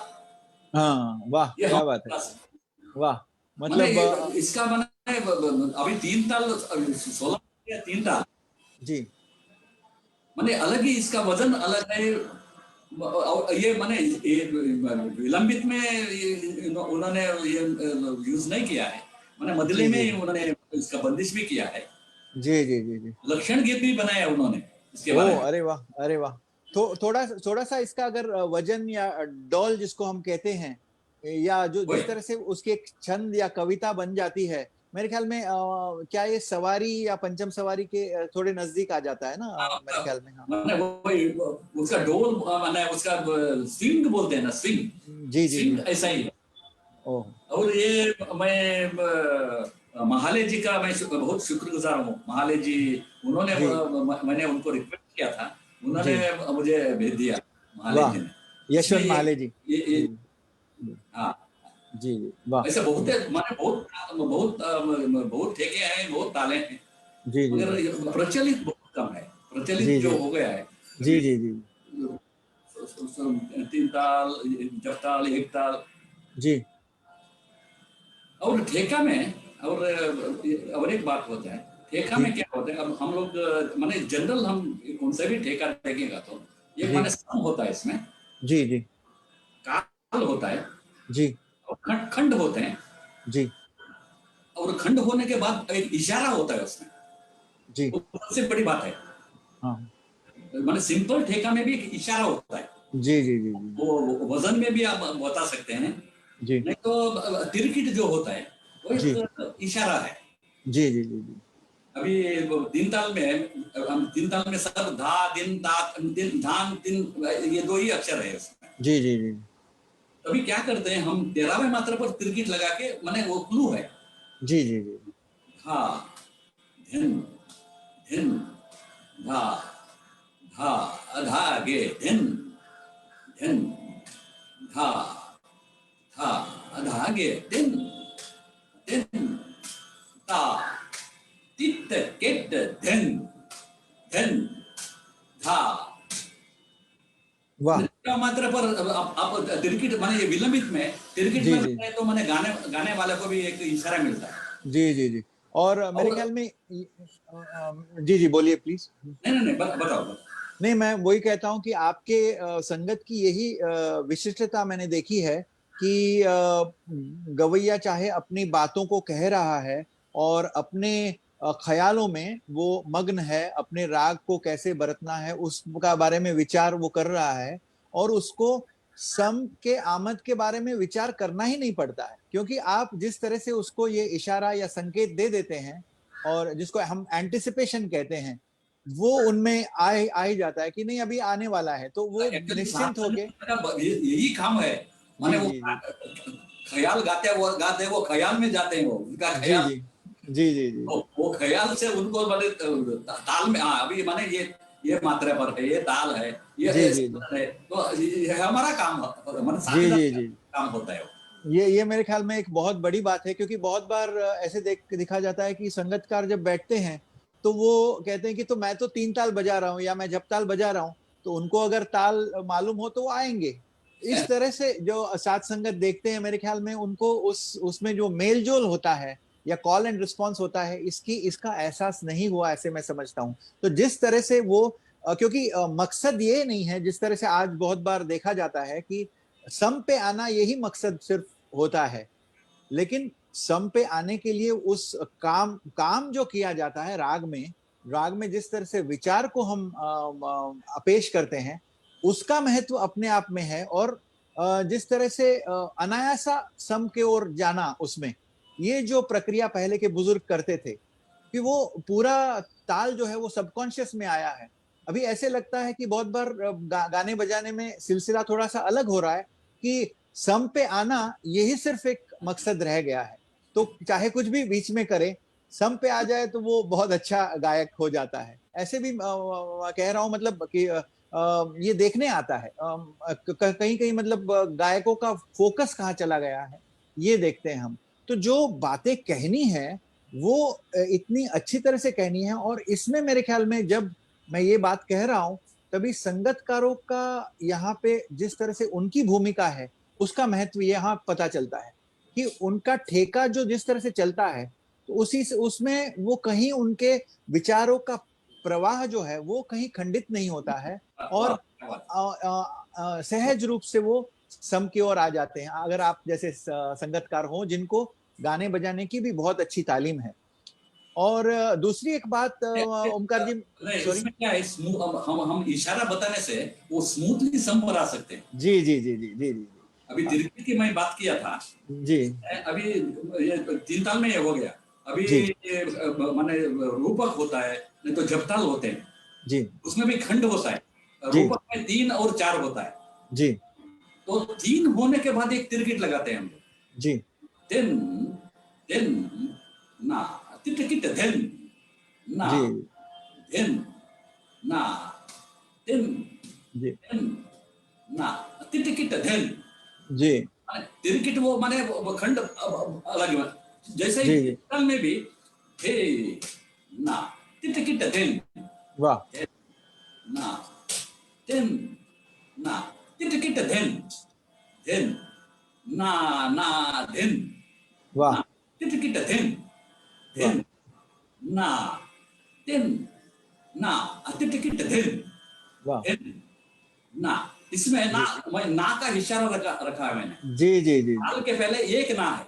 हाँ वाह, क्या बात है, वाह। मतलब इसका मैंने अभी 3 ताल 16 या 3 ताल जी, मैंने अलग ही, इसका वजन अलग है। ये मैंने विलंबित में उन्होंने ये यूज नहीं किया है, मैंने मदले में उन्होंने इसका बंदिश भी किया है। जी जी जी जी। लक्षण गीत भी बनाया उन्होंने इसके बारे में। अरे वाह, अरे वाह। तो थोड़ा सा इसका अगर वजन या डॉल जिसको हम कहते हैं, या जो जिस तरह से उसकी एक छंद या कविता बन जाती है, मेरे ख्याल में क्या ये सवारी या पंचम सवारी के थोड़े नजदीक आ जाता है ना, मेरे ख्याल में। हाँ, मैंने उसका डोल मैंने उसका स्विंग बोलते हैं ना, स्विंग। जी जी स्विंग जी। ऐसा ही है। ओह। और ये मैं महाले जी का मैं बहुत शुक्रगुजार हूँ। महाले जी, उन्होंने मैंने उनको रिक्वेस्ट किया था, उन्होंने मुझे भेज दिया, महाले जी ने, यशवंत महाले जी। हाँ जी जी, वाह। ऐसे बहुत माने बहुत बहुत बहुत ठेके हैं, बहुत ताले हैं, जी जी, मगर प्रचलित बहुत कम है। प्रचलित जो हो गया है जी जी जी, 3 ताल, जपताल, एक ताल। जी। और ठेका में और एक बात होता है, ठेका में क्या होता है, अब हम लोग माने जनरल हम कौन सा भी ठेका देखेगा तो एक माने सम होता है इसमें। जी जी। काल होता है जी और खंड होते हैं, जी और खंड होने के बाद एक इशारा होता है उसमें, जी वो सबसे बड़ी बात है। हाँ माने सिंपल ठेका में भी एक इशारा होता है, जी जी जी वो वजन में भी आप बता सकते हैं। जी नहीं तो तिरकिट जो होता है वो जी एक इशारा है। जी जी जी जी अभी तीन ताल में, हम तीन ताल में सब धा दिन दा दिन धान दिन, ये दो ही अक्षर है उसमें। जी जी जी अभी क्या करते हैं हम 13वें मात्रा पर तिरकिट लगा के, माने वो क्लू है। जी जी जी धा धिन धिन धा धा अधा गे धिन धिन धा धा अधा गे दिन दिन ता तित केट धिन धिन धा। वाह क्या मात्रा पर आप तिरकिट माने ये विलंबित में तिरकिट जी में जी तो माने गाने गाने वाले को भी एक इशारा मिलता है। जी जी जी और मेरे और ख्याल में जी जी बोलिए प्लीज। नहीं बताओ। नहीं मैं वही कहता हूँ कि आपके संगत की यही विशिष्टता मैंने देखी है कि गवैया चाहे अपनी बातों को कह रहा है और अपने ख्यालों में वो मग्न है, अपने राग को कैसे बरतना है उसका बारे में विचार वो कर रहा है, और उसको सम के आमद के बारे में विचार करना ही नहीं पड़ता है, क्योंकि आप जिस तरह से उसको ये इशारा या संकेत दे देते हैं और जिसको हम एंटिसिपेशन कहते हैं, वो उनमें आ ही जाता है कि नहीं अभी आने वाला है, तो वो निश्चिंत होके यही काम है। माने जी वो जी जी ख्याल गाते वो ख्याल में जाते हैं, वो उनका जी ख्याल, जी जी जी जी वो ख्याल से उनको माने ताल में, हाँ अभी माने ये मात्रा पर है, ये ताल है, जी ये जी जी है, तो ये हमारा काम माने जी साझेदार जी जी काम होता है। ये मेरे ख्याल में एक बहुत बड़ी बात है, क्योंकि बहुत बार ऐसे दिखा जाता है कि संगतकार जब बैठते हैं तो वो कहते हैं कि तो मैं तो 3 ताल बजा रहा हूँ या मैं जपताल बजा रहा हूँ, तो उनको अगर ताल मालूम हो तो वो आएंगे। इस तरह से जो साथ संगत देखते हैं मेरे ख्याल में उनको उसमें जो मेल जोल होता है या कॉल एंड रिस्पॉन्स होता है इसका एहसास नहीं हुआ, ऐसे मैं समझता हूँ। तो जिस तरह से वो क्योंकि मकसद ये नहीं है, जिस तरह से आज बहुत बार देखा जाता है कि सम पे आना यही मकसद सिर्फ होता है, लेकिन सम पे आने के लिए उस काम जो किया जाता है राग में जिस तरह से विचार को हम पेश करते हैं उसका महत्व अपने आप में है। और जिस तरह से अनायासा सम के ओर जाना, उसमें ये जो प्रक्रिया पहले के बुजुर्ग करते थे कि वो पूरा ताल जो है वो सबकॉन्शियस में आया है। अभी ऐसे लगता है कि बहुत बार गाने बजाने में सिलसिला थोड़ा सा अलग हो रहा है कि सम पे आना यही सिर्फ एक मकसद रह गया है, तो चाहे कुछ भी बीच में करे सम पे आ जाए तो वो बहुत अच्छा गायक हो जाता है। ऐसे भी कह रहा हूं, मतलब कि ये देखने आता है कहीं कहीं, मतलब गायकों का फोकस कहाँ चला गया है ये देखते हैं हम। तो जो बातें कहनी है वो इतनी अच्छी तरह से कहनी है, और इसमें मेरे ख्याल में जब मैं ये बात कह रहा हूं तभी संगतकारों का यहाँ पे जिस तरह से उनकी भूमिका है उसका महत्व यहाँ पता चलता है कि उनका ठेका जो जिस तरह से चलता है तो उसी से उसमें वो कहीं उनके विचारों का प्रवाह जो है वो कहीं खंडित नहीं होता है, और सहज रूप से वो सम की ओर आ जाते हैं। अगर आप जैसे संगतकार हो जिनको गाने बजाने की भी बहुत अच्छी तालीम है। और दूसरी एक बात ओमकार जी, नहीं सॉरी, इसमें क्या है, हम इशारा बताने से वो स्मूथली सम पर आ सकते हैं। जी जी जी जी जी जी अभी तिरकिट की मैं बात किया था, जी अभी ये तीन ताल में ये हो गया। अभी जी माने रूपक होता है, नहीं तो जपताल होते हैं, जी उसमें भी खंड होता है। जी रूपक में 3 और 4 होता है, जी तो 3 होने के बाद एक तिरकिट लगाते हैं हम लोग। जी दिन दिन ना तिरकिट दिन ना जी दिन ना दिन जी दिन ना तिरकिट दिन। जी तिरकिट वो माने वो खंड अलग है। जैसे जी ही जी ताल में भी हे ना तिरकिट दिन वाह ना दिन ना तिरकिट दिन दिन ना ना दिन वाह ना तिरकिट दिन वाह दिन ना दिन ना तिरकिट दिन वाह दिन ना इसमें ना का इशारा रखा है मैंने। जी जी जी ताल के पहले एक ना है।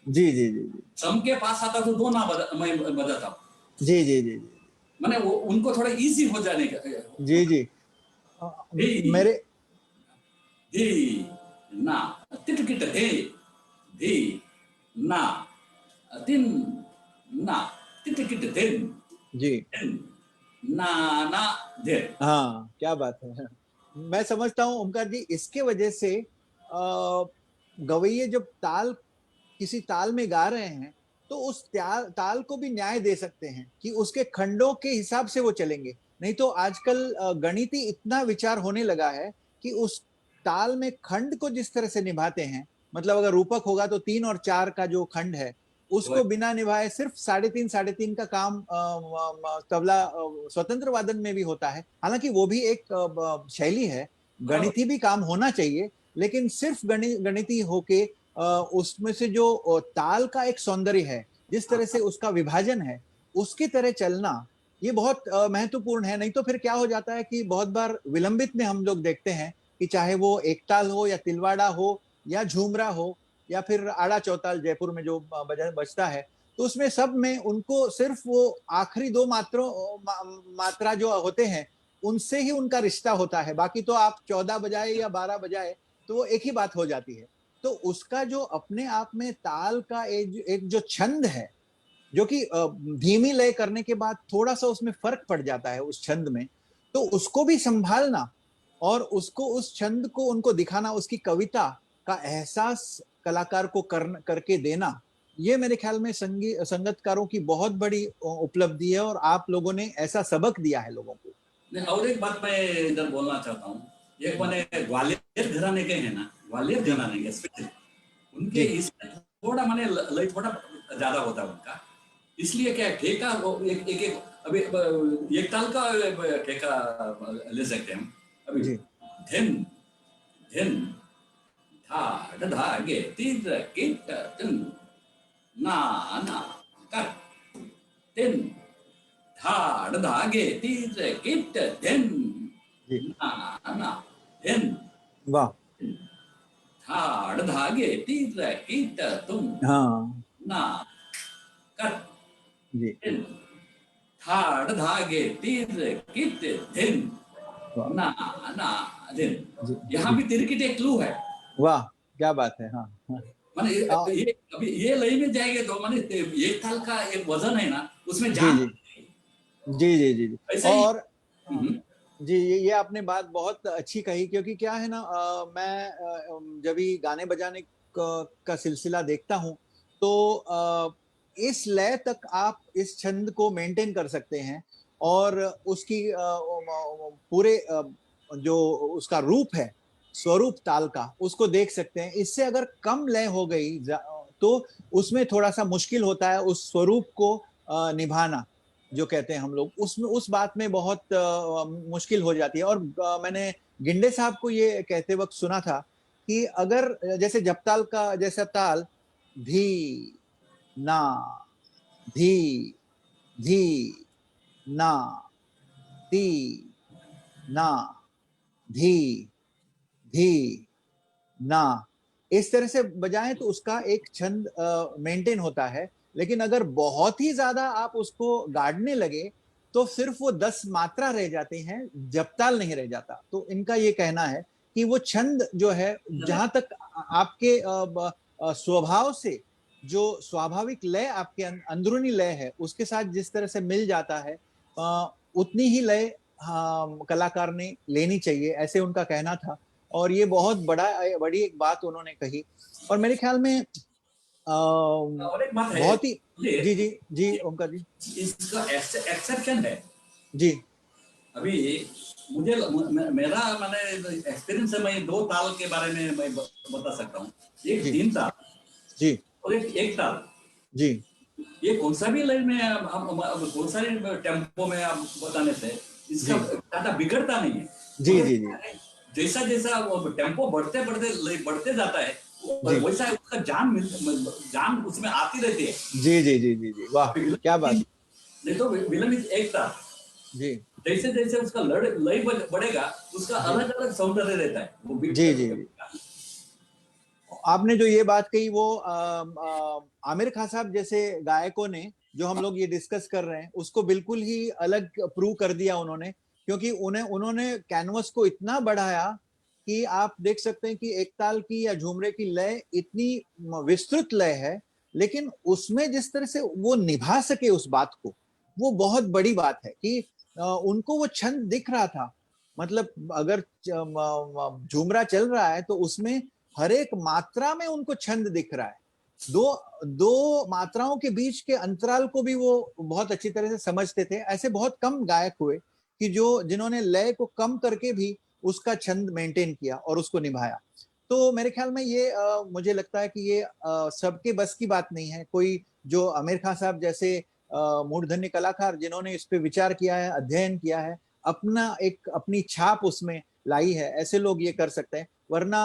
जी जी जी जी सम के पास आता तो दो ना मैं बजाता हूँ। जी जी जी जी मैंने वो उनको थोड़ा इजी हो जाने का। जी जी मेरे धी ना तिटकिट हे धी ना तिन ना तिटकिट दिन जी ना ना दे। हाँ, क्या बात है। मैं समझता हूँ ओमकार जी, इसके वजह से गवैये जब ताल किसी ताल में गा रहे हैं तो उस ताल को भी न्याय दे सकते हैं कि उसके खंडों के हिसाब से वो चलेंगे। नहीं तो आजकल गणिती इतना विचार होने लगा है कि उस ताल में खंड को जिस तरह से निभाते हैं, मतलब अगर रूपक होगा तो 3 और 4 का जो खंड है उसको बिना निभाए सिर्फ 3.5 का काम तबला स्वतंत्र वादन में भी होता है। हालांकि वो भी एक शैली है, गणिती भी काम होना चाहिए, लेकिन सिर्फ गणिती होके उसमें से जो ताल का एक सौंदर्य है, जिस तरह से उसका विभाजन है, उसकी तरह चलना ये बहुत महत्वपूर्ण है। नहीं तो फिर क्या हो जाता है कि बहुत बार विलंबित में हम लोग देखते हैं कि चाहे वो एकताल हो या तिलवाड़ा हो या झूमरा हो या फिर आड़ा चौताल जयपुर में जो बजता है, तो उसमें सब में उनको सिर्फ वो आखिरी 2 मात्रा जो होते हैं उनसे ही उनका रिश्ता होता है। बाकी तो आप 14 बजाए या 12 बजाए तो वो एक ही बात हो जाती है। तो उसका जो अपने आप में ताल का एक जो छंद है, जो कि धीमी लय करने के बाद थोड़ा सा उसमें फर्क पड़ जाता है उस छंद में, तो उसको भी संभालना और उसको उस छंद को उनको दिखाना, उसकी कविता का एहसास कलाकार को करके देना, ये मेरे ख्याल में संगीतकारों की बहुत बड़ी उपलब्धि है और आप लोगों ने ऐसा सबक दिया है लोगों को। और एक बात मैं इधर बोलना चाहता हूँ, एक मैंने ग्वालियर घराने के हैं ना, ग्वालियर घराने के स्पेशल उनके इसमें थोड़ा मैंने लय थोड़ा ज्यादा होता है उनका, इसलिए क्या ठेका एक एक एक अभी एक ताल का ठेका ले सकते हैं हम अभी। धिन धिन धा धागे तीर किट तिन ना ना कर तिन धाड़ धागे तीर किट धिन ना ना धिन। वाह, धाड़ धागे तीर किट तुम हाँ ना कर जी, दिन धाड़ धागे तीर किट दिन ना ना दिन। यहाँ भी तिरकिट एक क्लू है। वाह, क्या बात है। हाँ, हाँ। माने ये अभी ये लय में जाएंगे तो माने एक ताल का एक वजन है ना उसमें जी जान। जी जी जी जी ऐसा ही। और जी, ये आपने बात बहुत अच्छी कही, क्योंकि क्या है ना, मैं जब भी गाने बजाने का सिलसिला देखता हूँ तो इस लय तक आप इस छंद को मेंटेन कर सकते हैं और उसकी पूरे जो उसका रूप है, स्वरूप ताल का, उसको देख सकते हैं। इससे अगर कम लय हो गई तो उसमें थोड़ा सा मुश्किल होता है उस स्वरूप को निभाना, जो कहते हैं हम लोग, उसमें उस बात में बहुत मुश्किल हो जाती है। और मैंने गिंडे साहब को ये कहते वक्त सुना था कि अगर जैसे जपताल का जैसा ताल, धी ना धी धी ना ती ना धी धी ना, इस तरह से बजाएं तो उसका एक छंद मेंटेन होता है। लेकिन अगर बहुत ही ज्यादा आप उसको गाड़ने लगे तो सिर्फ वो 10 मात्रा रह जाती हैं, जपताल नहीं रह जाता। तो इनका ये कहना है कि वो छंद जो है, जहां तक आपके स्वभाव से जो स्वाभाविक लय, आपके अंदरूनी लय है, उसके साथ जिस तरह से मिल जाता है, उतनी ही लय कलाकार ने लेनी चाहिए, ऐसे उनका कहना था। और ये बहुत बड़ी एक बात उन्होंने कही। और मेरे ख्याल में और एक बात है, बहुत ही जी जी जी ओमकार जी, इसका एक्सेप्शन है जी। अभी मुझे मेरा मैंने एक्सपीरियंस है, मैं 2 ताल के बारे में मैं बता सकता हूँ। एक 3 ताल जी और एक ताल जी। ये कौन सा भी लाइन में हम कौन सा टेम्पो में आप बताने से इसका ज्यादा बिगड़ता नहीं है। जी जी जी जैसा जैसा टेम्पो बढ़ते जाता है वैसा उसका जान उसमें आती रहती है। जी जी जी जी जी, वाह क्या बात। नहीं तो विलंबित एक था जी जैसे जैसे उसका लय बढ़ेगा, उसका अलग अलग सौंदर्य रहता है वो बीट जी जी। आपने जो ये बात कही वो आमिर खान साहब जैसे गायकों ने, जो हम लोग ये डिस्कस कर रहे हैं, उसको बिल्कुल ही अलग प्रूव कर दिया उन्होंने, क्योंकि उन्होंने कैनवस को इतना बढ़ाया कि आप देख सकते हैं कि एक ताल की या झूमरे की लय इतनी विस्तृत लय है, लेकिन उसमें जिस तरह से वो निभा सके उस बात को, वो बहुत बड़ी बात है कि उनको वो छंद दिख रहा था। मतलब अगर झूमरा चल रहा है तो उसमें हर एक मात्रा में उनको छंद दिख रहा है। दो मात्राओं के बीच के अंतराल को भी वो बहुत अच्छी तरह से समझते थे। ऐसे बहुत कम गायक हुए कि जिन्होंने लय को कम करके भी उसका छंद मेंटेन किया और उसको निभाया। तो मेरे ख्याल में ये मुझे लगता है कि ये सबके बस की बात नहीं है। कोई जो आमिर खान साहब जैसे मूर्धन्य कलाकार जिन्होंने इस पे विचार किया है, अध्ययन किया है, अपनी छाप उसमें लाई है, ऐसे लोग ये कर सकते हैं। वरना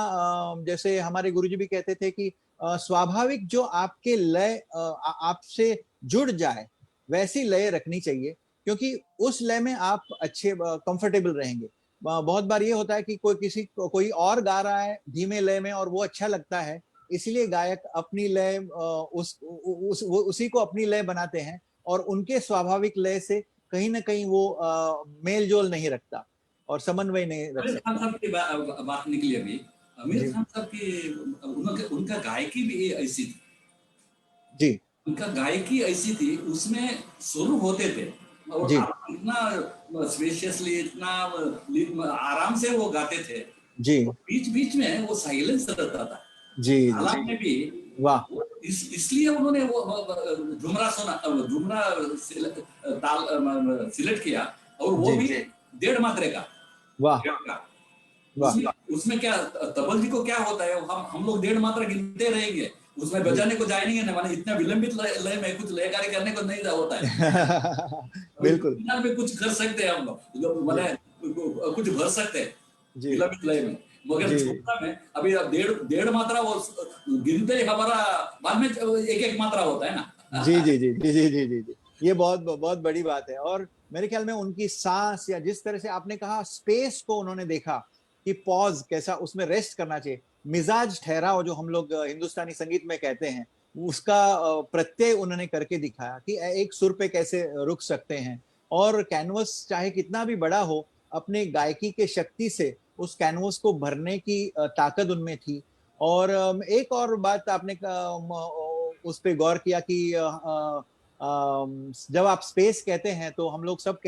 जैसे हमारे गुरुजी भी कहते थे कि स्वाभाविक जो आपके लय आपसे जुड़ जाए वैसी लय रखनी चाहिए, क्योंकि उस लय में आप अच्छे कंफर्टेबल रहेंगे। बहुत बार ये होता है कि कोई और गा रहा है धीमे लय में और वो अच्छा लगता है, इसलिए गायक अपनी लय उसी को अपनी लय बनाते हैं और उनके स्वाभाविक लय से कहीं ना कहीं वो मेल जोल नहीं रखता और समन्वय नहीं रख आमिर खान सकता। साहब की बात निकली अभी। आमिर जी खान साहब की उनका गायकी भी ऐसी थी। जी उनका गायकी ऐसी थी, उसमें सुर होते थे और जी आप इतना स्पेशियसली, इतना आराम से वो गाते थे। जी बीच बीच में वो साइलेंस रहता था जी जी। तालाब में भी। वाह इसलिए उन्होंने वो झुमरा सिलेक्ट किया, और वो जी भी 1.5 मात्रे का। वाह का वाह उसमें क्या, तबल जी को क्या होता है, हम लोग 1.5 मात्रा गिनते रहेंगे, उसमें बजाने को जाएंगे ना, माने इतना विलंबित लय में कुछ लयकारी करने को नहीं होता है। बिल्कुल में कुछ कर सकते हैं हम लोग, जी माने कुछ भर सकते हैं जी विलंबित लय में, मगर जी झुमरा में अभी अब 1.5 मात्रा वो गिनते ही हमारा बाद में एक एक मात्रा होता है ना। जी जी जी जी जी जी जी जी। ये बहुत बहुत बड़ी बात है। और मेरे ख्याल में उनकी सांस, या जिस तरह से आपने कहा स्पेस को उन्होंने देखा कि पॉज कैसा, उसमें रेस्ट करना चाहिए, मिजाज ठहराव जो हम लोग हिंदुस्तानी संगीत में कहते हैं, उसका प्रत्यय उन्होंने करके दिखाया कि एक सुर पे कैसे रुक सकते हैं। और कैनवस चाहे कितना भी बड़ा हो, अपने गायकी के शक्ति से उस कैनवस को भरने की ताकत उनमें थी। और एक और बात आपने उस पे गौर किया कि जब आप स्पेस कहते हैं तो हम लोग सब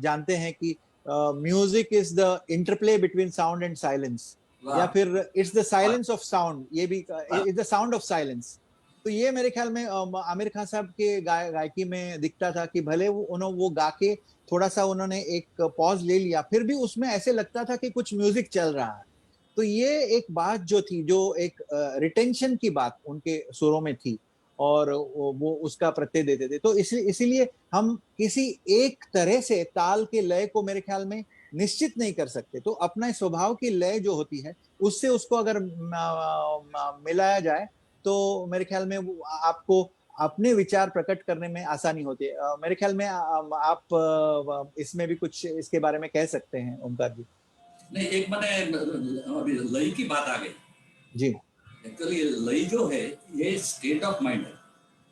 जानते हैं कि music is the interplay between sound and silence, या फिर it's the silence of sound, ये भी is the sound of silence. तो ये मेरे ख्याल में आमिर खान साहब के गायकी में दिखता था कि भले वो गा के थोड़ा सा उन्होंने एक पॉज ले लिया, फिर भी उसमें ऐसे लगता था कि कुछ म्यूजिक चल रहा है। तो ये एक बात जो थी, जो एक रिटेंशन की बात उनके सुरों में थी, और वो उसका प्रत्यय देते थे। तो इसीलिए हम किसी एक तरह से ताल के लय को मेरे ख्याल में निश्चित नहीं कर सकते। तो अपना स्वभाव की लय जो होती है, उससे उसको अगर मिलाया जाए तो मेरे ख्याल में आपको अपने विचार प्रकट करने में आसानी होती है। मेरे ख्याल में आप इसमें भी कुछ इसके बारे में कह सकते हैं ओमकार जी। नहीं, एक मैंने अभी लय की बात आ गई। जी एक्चुअली लय जो है, ये स्टेट ऑफ माइंड है।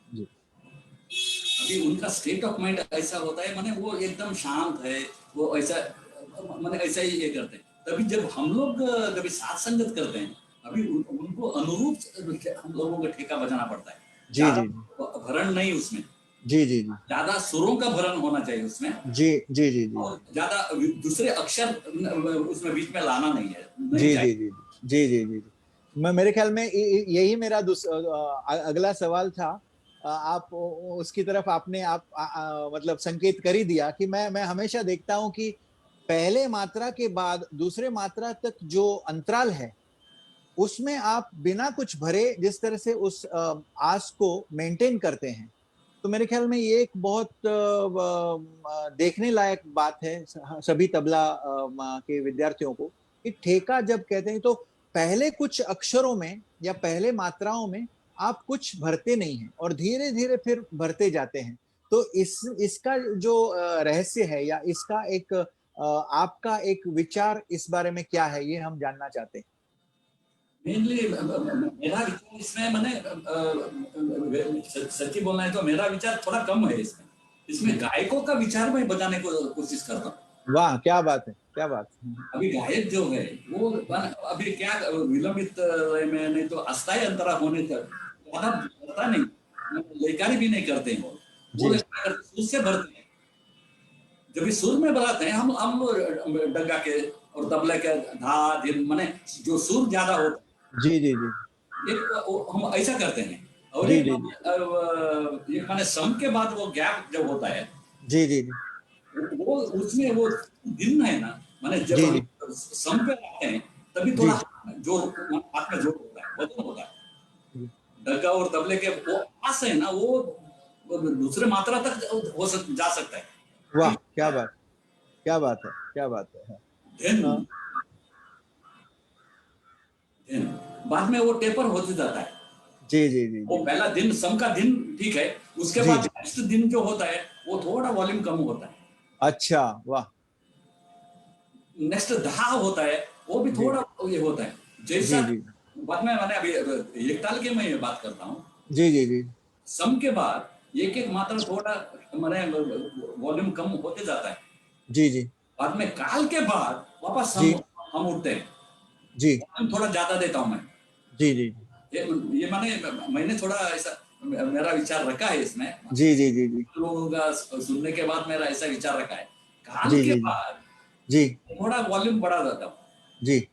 जी अभी उनका स्टेट ऑफ माइंड ऐसा होता है, माने वो एकदम शांत है, वो ऐसा, माने ऐसा ही ये करते हैं। तभी जब हम लोग कभी साथ संगत करते हैं, अभी उनको अनुरूप हम लोगों को ठेका बजाना पड़ता है। जी ज्यादा जी भरण नहीं उसमें, जी जी जी ज्यादा सुरों का भरण होना चाहिए उसमें, जी जी जी जी और ज्यादा दूसरे अक्षर उसमें बीच में लाना नहीं है, नहीं जी जी चाहिए। जी जी जी जी। मैं मेरे ख्याल में यही मेरा अगला सवाल था। आप उसकी तरफ आपने मतलब संकेत कर ही दिया कि मैं हमेशा देखता हूं कि पहले मात्रा के बाद दूसरे मात्रा तक जो अंतराल है, उसमें आप बिना कुछ भरे जिस तरह से उस आस को मेंटेन करते हैं, तो मेरे ख्याल में ये एक बहुत देखने लायक बात है सभी तबला के विद्यार्थियों को, कि ठेका जब कहते हैं तो पहले कुछ अक्षरों में या पहले मात्राओं में आप कुछ भरते नहीं हैं और धीरे धीरे फिर भरते जाते हैं। तो इसका जो रहस्य है या इसका एक आपका एक विचार इस बारे में क्या है, ये हम जानना चाहते हैं। मेनली मेरा विचार इसमें मैंने सच्ची बोलना है तो मेरा विचार थोड़ा कम है इसमें गायकों का विचार मैं बताने को कोशिश कर रहा हूँ। वाह, क्या बात है, क्या बात है। अभी गायक जो है वो अभी क्या विलंबित में नहीं तो अस्थायी अंतरा होने तक ज्यादा पता नहीं, लयकारी भी नहीं करते हैं वो सुर से भरते हैं। जब सुर में बनाते हैं हम लोग डग्गा के और तबले के धा धिन माने जो सुर ज्यादा होता है, जी जी जी, एक हम ऐसा करते हैं। और जी एक जी ये माने सम के बाद वो गैप जब होता है, जी जी जी, वो उसमें वो दिन है ना, माने जब जी हम जी सम पे आते हैं तभी जी थोड़ा जोर हाथ में जोर होता है, वजन होता है। जी। डग्गा और तबले के वो आस है ना, वो दूसरे मात्रा तक जा सकता है। वाह, क्या बात, क्या बात है, क्या बात है। दिन हाँ, दिन बाद में वो टेपर होते जाता है। जी जी जी वो जी पहला दिन सम का दिन ठीक है, उसके जी बाद जी, नेक्स्ट दिन जो होता है वो थोड़ा वॉल्यूम कम होता है। अच्छा, वाह, नेक्स्ट धा होता है वो भी जी थोड़ा ये होता है जी जैसा। जी बाद में मैंने अभी एक ताल के मैं बात करता हूँ, जी जी जी सम के बाद एक एक मात्रा थोड़ा मैंने वॉल्यूम कम होते जाता है। जी जी बाद में काल के बाद वापस जी हम उठते हैं, जी वॉल्यूम थोड़ा ज्यादा देता हूँ मैं। जी जी ये मैंने थोड़ा ऐसा मेरा विचार रखा है इसमें, जी जी जी जी लोगों का सुनने के बाद मेरा ऐसा विचार रखा है। काल जी के जी बाद जी थोड़ा वॉल्यूम बढ़ा देता हूँ, जी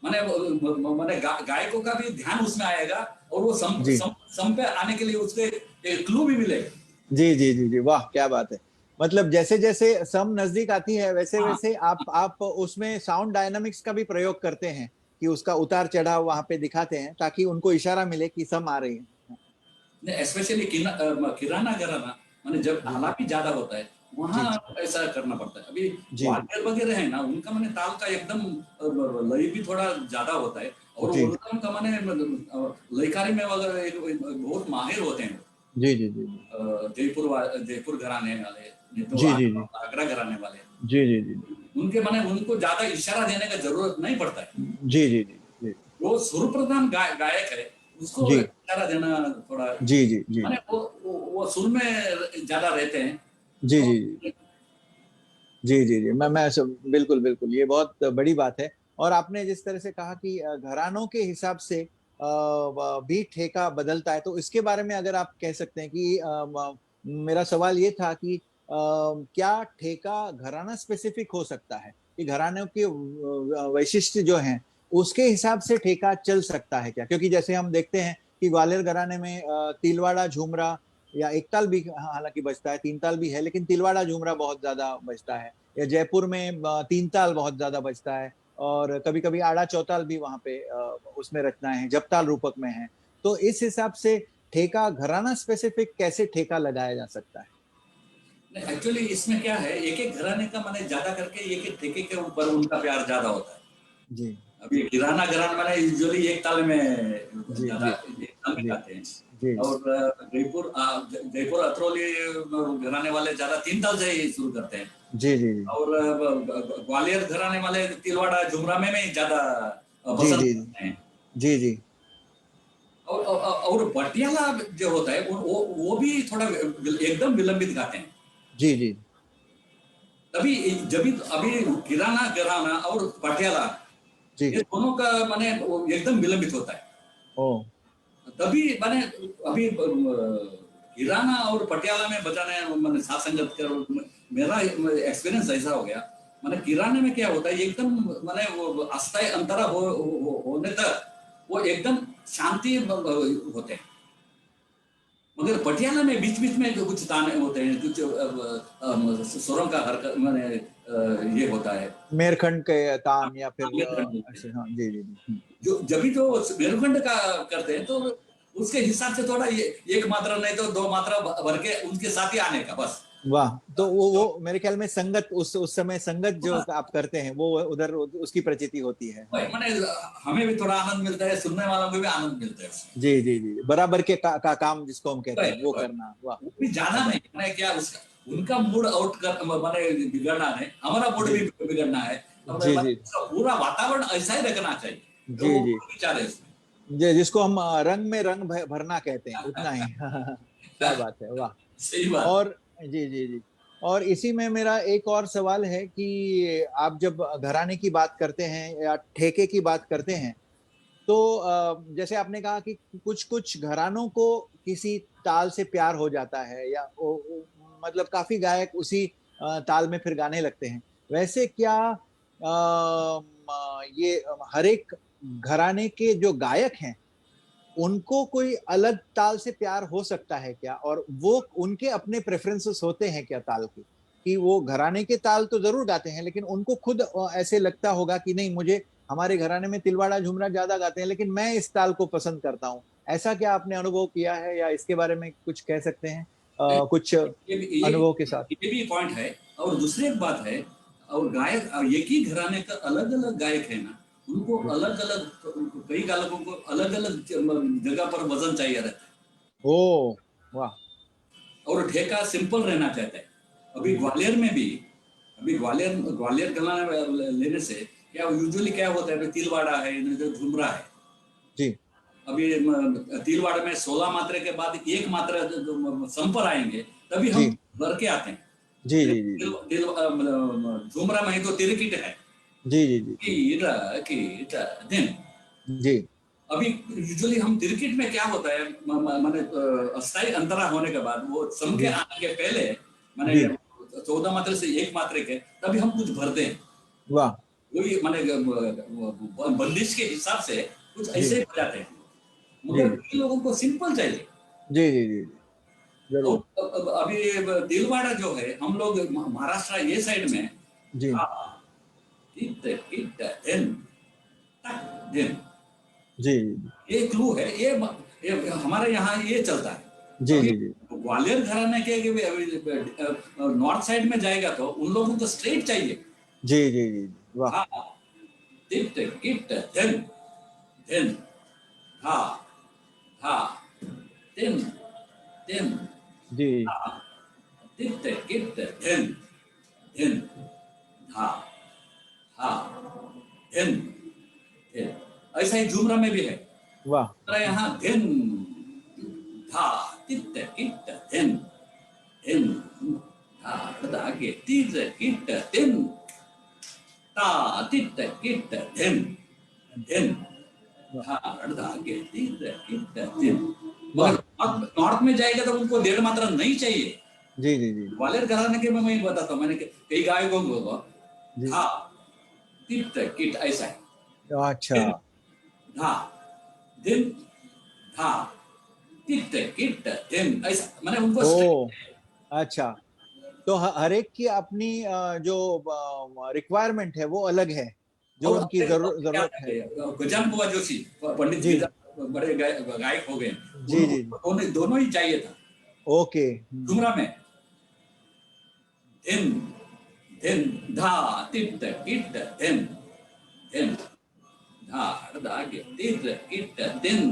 मैंने गायकों का भी ध्यान उसमें आएगा और वो जी सम पे आने के लिए उसके एक क्लू भी मिलेगा। जी जी जी जी, वाह, क्या बात है। मतलब जैसे जैसे सम नजदीक आती है वैसे हाँ, वैसे आप उसमें साउंड डायनामिक्स का भी प्रयोग करते हैं कि उसका उतार चढ़ाव वहां पे दिखाते हैं ताकि उनको इशारा मिले कि सम आ रही है। स्पेशली किराना घराना मैंने जब जी आलापी ज्यादा होता है वहाँ जी ऐसा करना पड़ता है। अभी जी ग्वालियर वगैरह है ना, उनका मैंने ताल का एकदम लय भी थोड़ा ज्यादा होता है और जी उनका मैंने लयकारी में वगैरह बहुत माहिर होते हैं। जी जी जी जयपुर घराने वाले, नहीं तो जी जी जी आगरा घराने वाले, जी जी जी उनके माने उनको ज्यादा इशारा देने का जरूरत नहीं पड़ता है। जी जी जी वो सुर प्रधान गायक है, उसको जी इशारा देना थोड़ा जी जी जी माने वो सुर में ज्यादा रहते हैं। जी तो जी जी जी जी, मैं बिल्कुल बिल्कुल, ये बहुत बड़ी बात है। और आपने जिस तरह से कहा कि घरानों के हिसाब से भी ठेका बदलता है, तो इसके बारे में अगर आप कह सकते हैं कि मेरा सवाल ये था कि क्या ठेका घराना स्पेसिफिक हो सकता है कि घरानों के वैशिष्ट्य जो हैं उसके हिसाब से ठेका चल सकता है क्या? क्योंकि जैसे हम देखते हैं कि ग्वालियर घराने में तिलवाड़ा झूमरा या एक ताल भी हालांकि बजता है, तीन ताल भी है, लेकिन तिलवाड़ा झूमरा बहुत ज्यादा बजता है। या जयपुर में तीन ताल बहुत ज्यादा बजता है और कभी कभी आड़ा चौताल भी वहां पे उसमें रचनाएं हैं, जपताल रूपक में है। तो इस हिसाब से ठेका घराना स्पेसिफिक कैसे ठेका लगाया जा सकता है? एक्चुअली इसमें क्या है, एक एक घराने का माने ज्यादा करके एक एक ठेके के ऊपर उनका प्यार ज्यादा होता है। जी अभी किराना घराना माने यूजुअली एक ताल में जी ज्यादा जी एक ताल में जी गाते हैं। जी और जयपुर अतरौली घराने वाले ज्यादा तीन ताल से ही शुरू करते हैं। जी जी और ग्वालियर घराने वाले तिलवाड़ा झुमरा में ज्यादा जी पसंद जी करते हैं। जी जी और पटियाला जो होता है वो भी थोड़ा एकदम विलंबित गाते हैं। जी जी तभी जब अभी किराना घराना और पटियाला जी ये दोनों का माने एकदम विलंबित होता है। ओ तभी माने अभी किराना और पटियाला में बजाने मैंने साथ संगत कर मेरा एक्सपीरियंस ऐसा हो गया। माने किराने में क्या होता है एकदम माने वो अस्थायी अंतरा होने तक वो एकदम शांति होते हैं। मगर पटियाला में बीच बीच में जो कुछ ताने होते हैं, कुछ स्वरों का हरकत मैंने ये होता है। मेरखंड के तान या फिर मेरुखंड ऐसे, हाँ, जी जी जी जो जब भी जो मेरुखंड का करते हैं तो उसके हिसाब से थोड़ा ये एक मात्रा नहीं तो दो मात्रा भर के उनके साथ ही आने का बस। वाह, तो वो मेरे ख्याल में संगत, उस समय संगत जो आप करते हैं वो उधर उसकी प्रचिति होती है। माने हमें भी थोड़ा आनंद मिलता है, सुनने वालों को भी आनंद मिलता है उसमें। जी जी जी, बराबर के का काम जिसको हम कहते हैं वो करना। वाह, वो भी ज्यादा नहीं, मैंने क्या उसका उनका मूड आउट कर माने बिगड़ना है, हमारा मूड भी बिगड़ना है। जी जी पूरा वातावरण ऐसा ही रखना चाहिए, तो जी वो जी विचार है इसमें। जी, जिसको हम रंग में रंग भरना कहते हैं, उतना ही। क्या बात है, वाह। सही बात। और जी जी जी, और इसी में मेरा एक और सवाल है कि आप जब घराने की बात करते हैं या ठेके की बात करते हैं, तो जैसे आपने कहा कि कुछ कुछ घरानों को किसी ताल से प्यार हो जाता है, या मतलब काफी गायक उसी ताल में फिर गाने लगते हैं। वैसे क्या ये हर एक घराने के जो गायक हैं उनको कोई अलग ताल से प्यार हो सकता है क्या, और वो उनके अपने प्रेफरेंसेस होते हैं क्या ताल के, कि वो घराने के ताल तो जरूर गाते हैं लेकिन उनको खुद ऐसे लगता होगा कि नहीं, मुझे हमारे घराने में तिलवाड़ा झुमरा ज्यादा गाते हैं लेकिन मैं इस ताल को पसंद करता हूँ। ऐसा क्या आपने अनुभव किया है, या इसके बारे में कुछ कह सकते हैं कुछ अनुभव के साथ? ये भी पॉइंट है। और दूसरी एक बात है, और गायक एक ही घराने का अलग अलग गायक है ना, उनको अलग अलग, कई गायकों को अलग अलग जगह पर वजन चाहिए रहता है। ओ वाह। और ठेका सिंपल रहना चाहता है। अभी ग्वालियर में भी, अभी ग्वालियर ग्वालियर घराना लेने से क्या यूजुअली क्या होता है, तिलवाड़ा है, जो झुमरा है। जी अभी तिलवाड़ा में 16 मात्रे के बाद एक मात्रा संपर आएंगे, तभी हम जी भर के आते हैं। जी जी जी झुमरा में तो तिरकिट है, जी जी जी कीरा कीरा दिन। जी अभी यूजुअली हम तिरकिट में क्या होता है, माने अस्थायी अंतरा होने के बाद वो सम के जी आने के पहले माने जी 14 मात्रे से एक मात्रे के, तभी हम कुछ भरते हैं। वाह। वही माने बंदिश के हिसाब से कुछ जी ऐसे ही बजाते हैं। जी मगर इन लोगों को सिंपल चाहिए। जी जी जी जी, जरूर। और अभी दिलवाड़ा जो है, हम लोग महाराष्ट्र ये साइड में जी धा किट किट दिन तक दिन, जी ये क्लू है। ये हमारे यहाँ ये चलता है। जी अभी जी जी ग्वालियर घराने के नॉर्थ साइड में जाएगा तो उन लोगों को स्ट्रेट चाहिए। जी जी जी जी, वाह। धा किट किट दिन दिन, धा धा दिन दिन, जी धा किट किट दिन दिन, धा धा दिन दिन। ऐसा ही झुमरा में भी है। वाह। हमारे यहाँ दिन धा तिट किट दिन दिन, धा धा के तीर किट दिन, ता तिट किट दिन दिन, धा धा के तीर किट दिन। वाह। मगर नॉर्थ में जाएगा तो उनको 1.5 मात्रा नहीं चाहिए। जी जी जी ग्वालियर घराने के में मैं बताता हूँ, मैंने कई गायकों को जी, धा तिट किट ऐसा है, अच्छा। धा दिन धा किट किट दिन ऐसा, मैंने उनको ओ अच्छा, तो हर एक की अपनी जो रिक्वायरमेंट है वो अलग है, जो और उनकी जरूरत है। गजान बुआ जोशी, पंडित जी गजान बड़े गायक हो गए, जी जी जी, उनको दोनों ही चाहिए था। ओके। झुमरा में दिन दिन धा तिट किट दिन दिन, धा धा के तिट किट दिन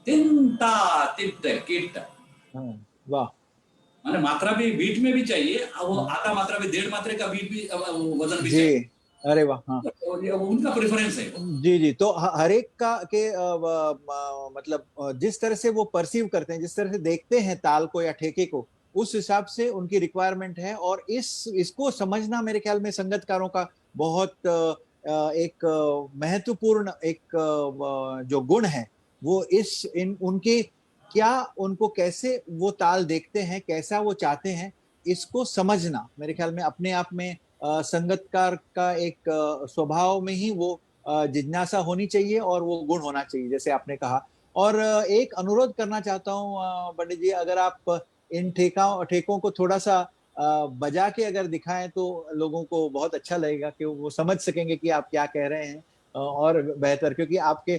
दिन, ता तिट किट। हाँ, वाह। माने मात्रा भी बीट में भी चाहिए, वो हाँ, आधा मात्रा भी, 1.5 मात्रे का बीट भी वजन भी जी, चाहिए। अरे वाह, हाँ। और ये उनका प्रेफरेंस है वो। जी जी, तो हर एक का के मतलब जिस तरह से वो परसीव करते हैं, जिस तरह से देखते हैं ताल को या ठेके को, उस हिसाब से उनकी रिक्वायरमेंट है। और इसको समझना मेरे ख्याल में संगतकारों का बहुत एक महत्वपूर्ण एक जो गुण है, वो इस इन उनके क्या, उनको कैसे वो ताल देखते हैं, कैसा वो चाहते हैं, इसको समझना मेरे ख्याल में अपने आप में संगतकार का एक स्वभाव में ही वो जिज्ञासा होनी चाहिए और वो गुण होना चाहिए, जैसे आपने कहा। और एक अनुरोध करना चाहता हूँ पंडित जी, अगर आप इन ठेकों को थोड़ा सा बजा के अगर दिखाएं तो लोगों को बहुत अच्छा लगेगा, कि वो समझ सकेंगे कि आप क्या कह रहे हैं। और बेहतर, क्योंकि आपके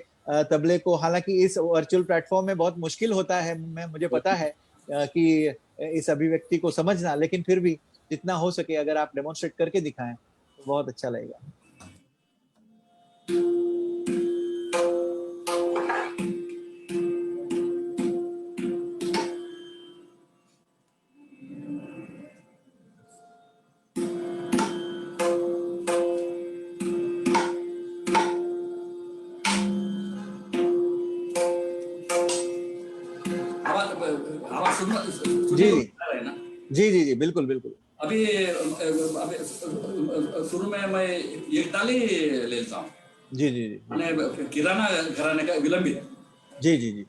तबले को हालांकि इस वर्चुअल प्लेटफॉर्म में बहुत मुश्किल होता है, मुझे पता है कि इस अभिव्यक्ति को समझना, लेकिन फिर भी जितना हो सके अगर आप डेमोन्स्ट्रेट करके दिखाएं तो बहुत अच्छा लगेगा। जी जी जी जी बिल्कुल बिल्कुल। अभी शुरू में मैं एक ताली लेता हूँ। जी जी जी मैंने किराना घराने का विलंबित। जी जी जी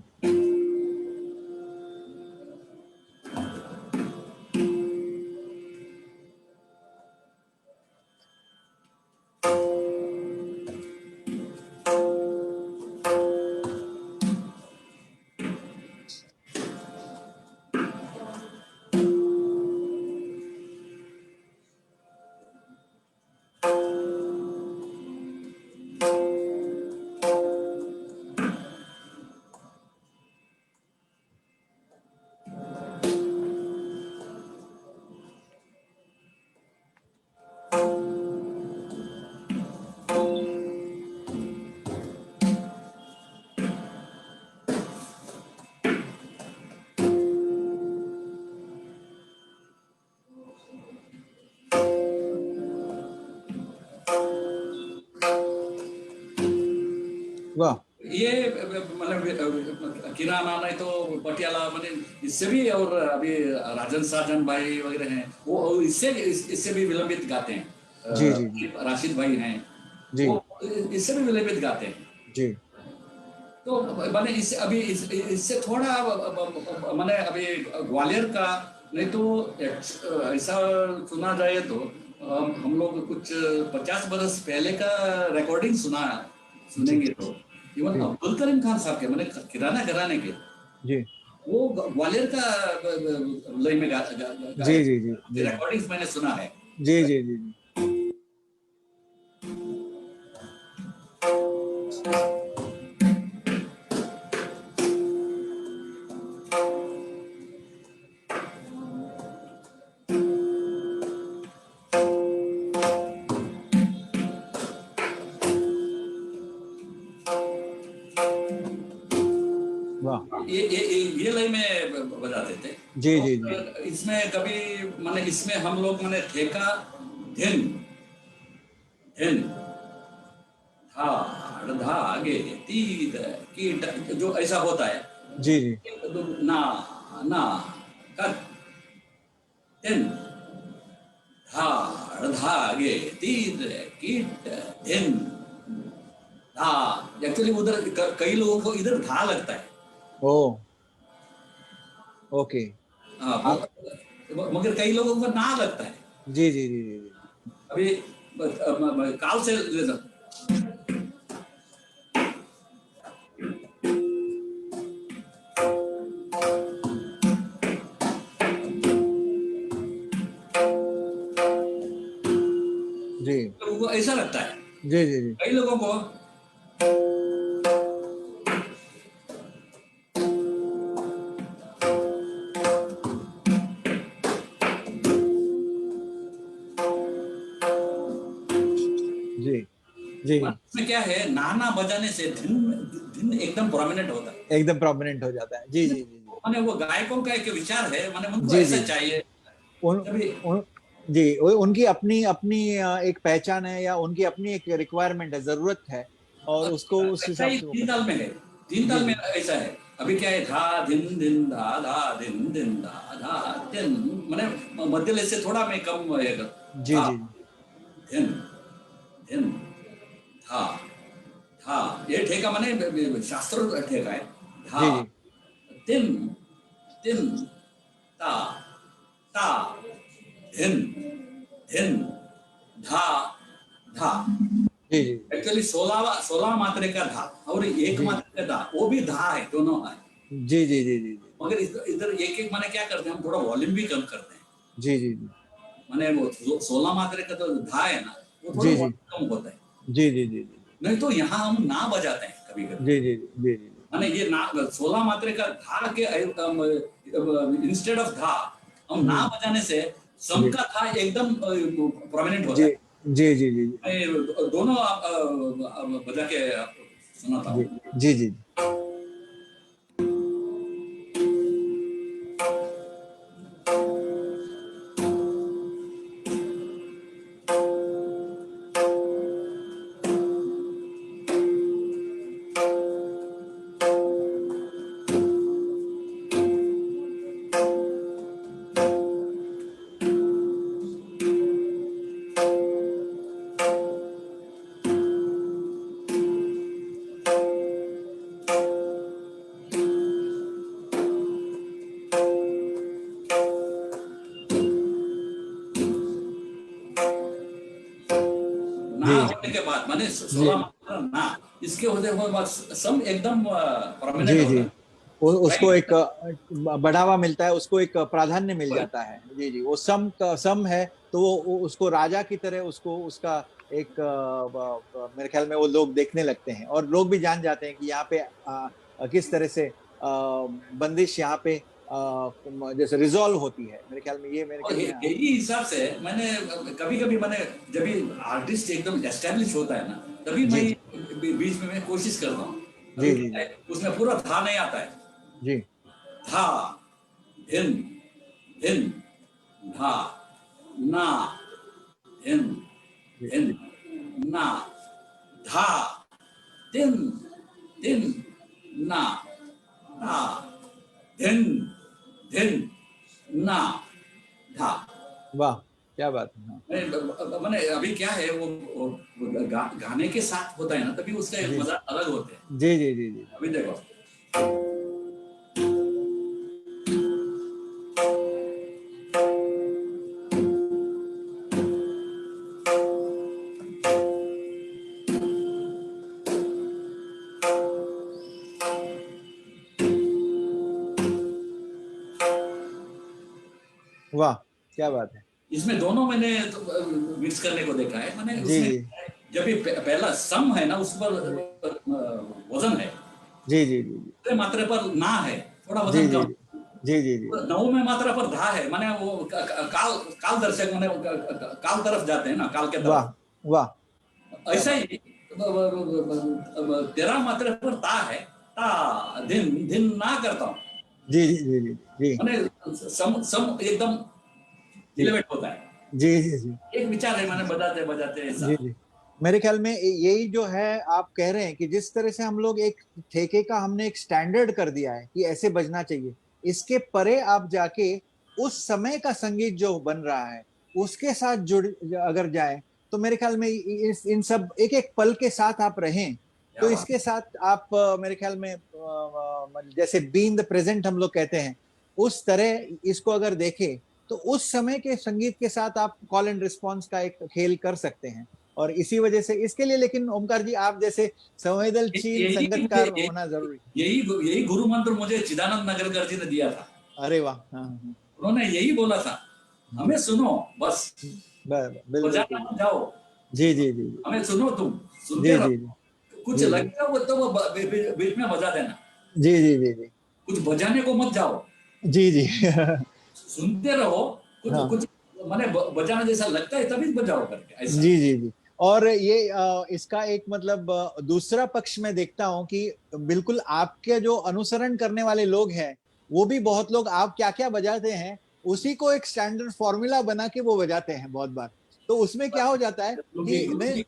वाह। ये मतलब किराना नहीं तो पटियाला, मैंने इससे भी, और अभी राजन साजन भाई वगैरह हैं, वो इससे भी विलंबित गाते हैं। जी जी जी राशिद भाई हैं, जी वो इससे भी विलंबित गाते हैं। जी तो मैंने इससे थोड़ा मैंने अभी ग्वालियर का, नहीं तो ऐसा सुना जाए तो हम लोग कुछ 50 बरस पहले का रिकॉर्डिंग सुनेंगे तो इवन अब्दुल करीम खान साहब के, मैंने किराना घराने के, जी वो ग्वालियर का लय में जी जी जी रिकॉर्डिंग्स मैंने सुना है। जी जी जी जी ये लय में बजाते थे। जी जी जी इसमें कभी माने इसमें हम लोग माने ठेका धिन धिन धाड़ धागे तीद कीट, जो ऐसा होता है। जी जी ना ना कर धिन धाड़ धागे तीद कीट धिन धा। एक्चुअली उधर कई लोगों को इधर धा लगता है। ओ ओके। मगर कई लोगों को ना लगता है। जी जी जी जी अभी काल से जी लोगों को ऐसा लगता है। जी जी जी कई लोगों को जी जी इसमें क्या है, नाना बजाने से धुन एकदम प्रोमिनेंट होता है, एकदम प्रोमिनेंट हो जाता है। जी जी जी माने वो गायकों का एक विचार है, माने उनको जी ऐसा जी चाहिए। जी उनकी अपनी अपनी एक पहचान है, या उनकी अपनी एक रिक्वायरमेंट है, जरूरत है, और उसको उस हिसाब से वो तीन ताल में है, तीन ताल में ऐसा है। अभी क्या है, धा धिन धिन धा धा धिन धिन धा धा धिन, माने मध्य लय से थोड़ा मैं कम जी जी धिन धिन धा धा। ये ठेका माने शास्त्र ठेका है। धा जी तिन तिन ता ता धिन धिन धा धा। जी जी एक्चुअली 16 मात्रे का धा और एक मात्रे का धा, वो भी धा है, दोनों है। जी जी जी जी मगर इधर एक एक माने क्या करते हैं, हम थोड़ा वॉल्यूम भी कम करते हैं। जी जी जी माने वो 16 मात्रे का तो धा है ना, वो थोड़ा वॉल्यूम कम होता है। जी जी जी नहीं तो यहाँ हम ना बजाते हैं कभी कभी। जी जी जी माने ये ना 16 मात्रे का धा के इंस्टेड ऑफ धा हम ना बजाने से सम का था एकदम प्रोमिनेंट होता है। जी जी जी मैं दोनों बजा के सुनाता हूँ। जी जी। ना होने के बाद माने 16 मात्रा ना, इसके होने के बाद सम एकदम परमानेंट जी होता जी, है। उसको एक बढ़ावा मिलता है, उसको एक प्राधान्य मिल जाता है। जी जी, वो सम है तो वो उसको राजा की तरह उसको उसका एक मेरे ख्याल में वो लोग देखने लगते हैं, और लोग भी जान जाते हैं कि यहाँ पे किस तरह से बंदिश यहाँ पे जैसे रिजॉल्व होती है। मेरे ख्याल में ये मेरे और ख्याल में यही हिसाब से मैंने कभी-कभी मैंने जब भी आर्टिस्ट एकदम एस्टेब्लिश होता है ना, तभी मैं जी बीच में मैं कोशिश करता हूँ। जी अभी जी जी उसमें पूरा था नहीं आता है। जी था, धिन, धिन, धा, ना, धिन, जी धिन, ना, धा, धिन, धिन, ना, धा, धिन, धिन, ना, धा। वाह, क्या बात है। हाँ, मैंने अभी क्या है वो गाने के साथ होता है ना, तभी उसका एक जी मजा अलग होते हैं। जी जी जी जी, अभी देखो, वाह, क्या बात है। इसमें दोनों मैंने मिक्स करने को देखा है। मैंने जी उसमें जी जब भी पहला सम है ना, उस पर वजन है, जी जी जी दूसरे मात्रा पर ना है, थोड़ा जी वजन जी कम। जी जी जी, नवमी मात्रा पर धा है, माने वो काल काल दर्शक, माने काल तरफ जाते हैं ना, काल के वाह तरफ। वाह, क्या ऐसा बात। ही 13 मात्रा पर ता है, ता दिन दिन ना करता हूँ, जी जी जी जी जी माने सम सम एकदम जी इलेवेट होता है। जी जी जी एक विचार है, मैंने बजाते बजाते ऐसा। जी जी, मेरे ख्याल में यही जो है आप कह रहे हैं कि जिस तरह से हम लोग एक ठेके का हमने एक स्टैंडर्ड कर दिया है कि ऐसे बजना चाहिए, इसके परे आप जाके उस समय का संगीत जो बन रहा है उसके साथ जुड़ अगर जाए, तो मेरे ख्याल में इन सब एक एक पल के साथ आप रहें, क्या तो बात। इसके साथ आप मेरे ख्याल में जैसे बीइंग द प्रेजेंट हम लोग कहते हैं, उस तरह इसको अगर देखें तो उस समय के संगीत के साथ आप कॉल एंड रिस्पॉन्स का एक खेल कर सकते हैं। और इसी वजह से इसके लिए लेकिन ओमकार जी आप जैसे संवेदनशील यही मुझे संगतकार होना जरूरी। यही यही गुरु मंत्र मुझे चिदानंद नगरकर जी ने दिया था। अरे वाह, हाँ हाँ, उन्होंने यही बोला था, हमें सुनो बस, बजाना बिल्कुल, मत जाओ, जी जी जी हमें सुनो, तुम सुनते जी रहो, जी कुछ जी लगता हो तो वो बीच में बजा देना, जी जी जी जी कुछ बजाने को मत जाओ, जी जी सुनते रहो, कुछ हाँ, कुछ माने बजाना जैसा लगता है तभी बजाओ करके ऐसा। जी जी जी। और ये इसका एक मतलब दूसरा पक्ष में देखता हूँ कि बिल्कुल आपके जो अनुसरण करने वाले लोग हैं, वो भी बहुत लोग आप क्या क्या बजाते हैं उसी को एक स्टैंडर्ड फॉर्मूला बना के वो बजाते हैं बहुत बार। तो उसमें क्या हो जाता है कि नहीं,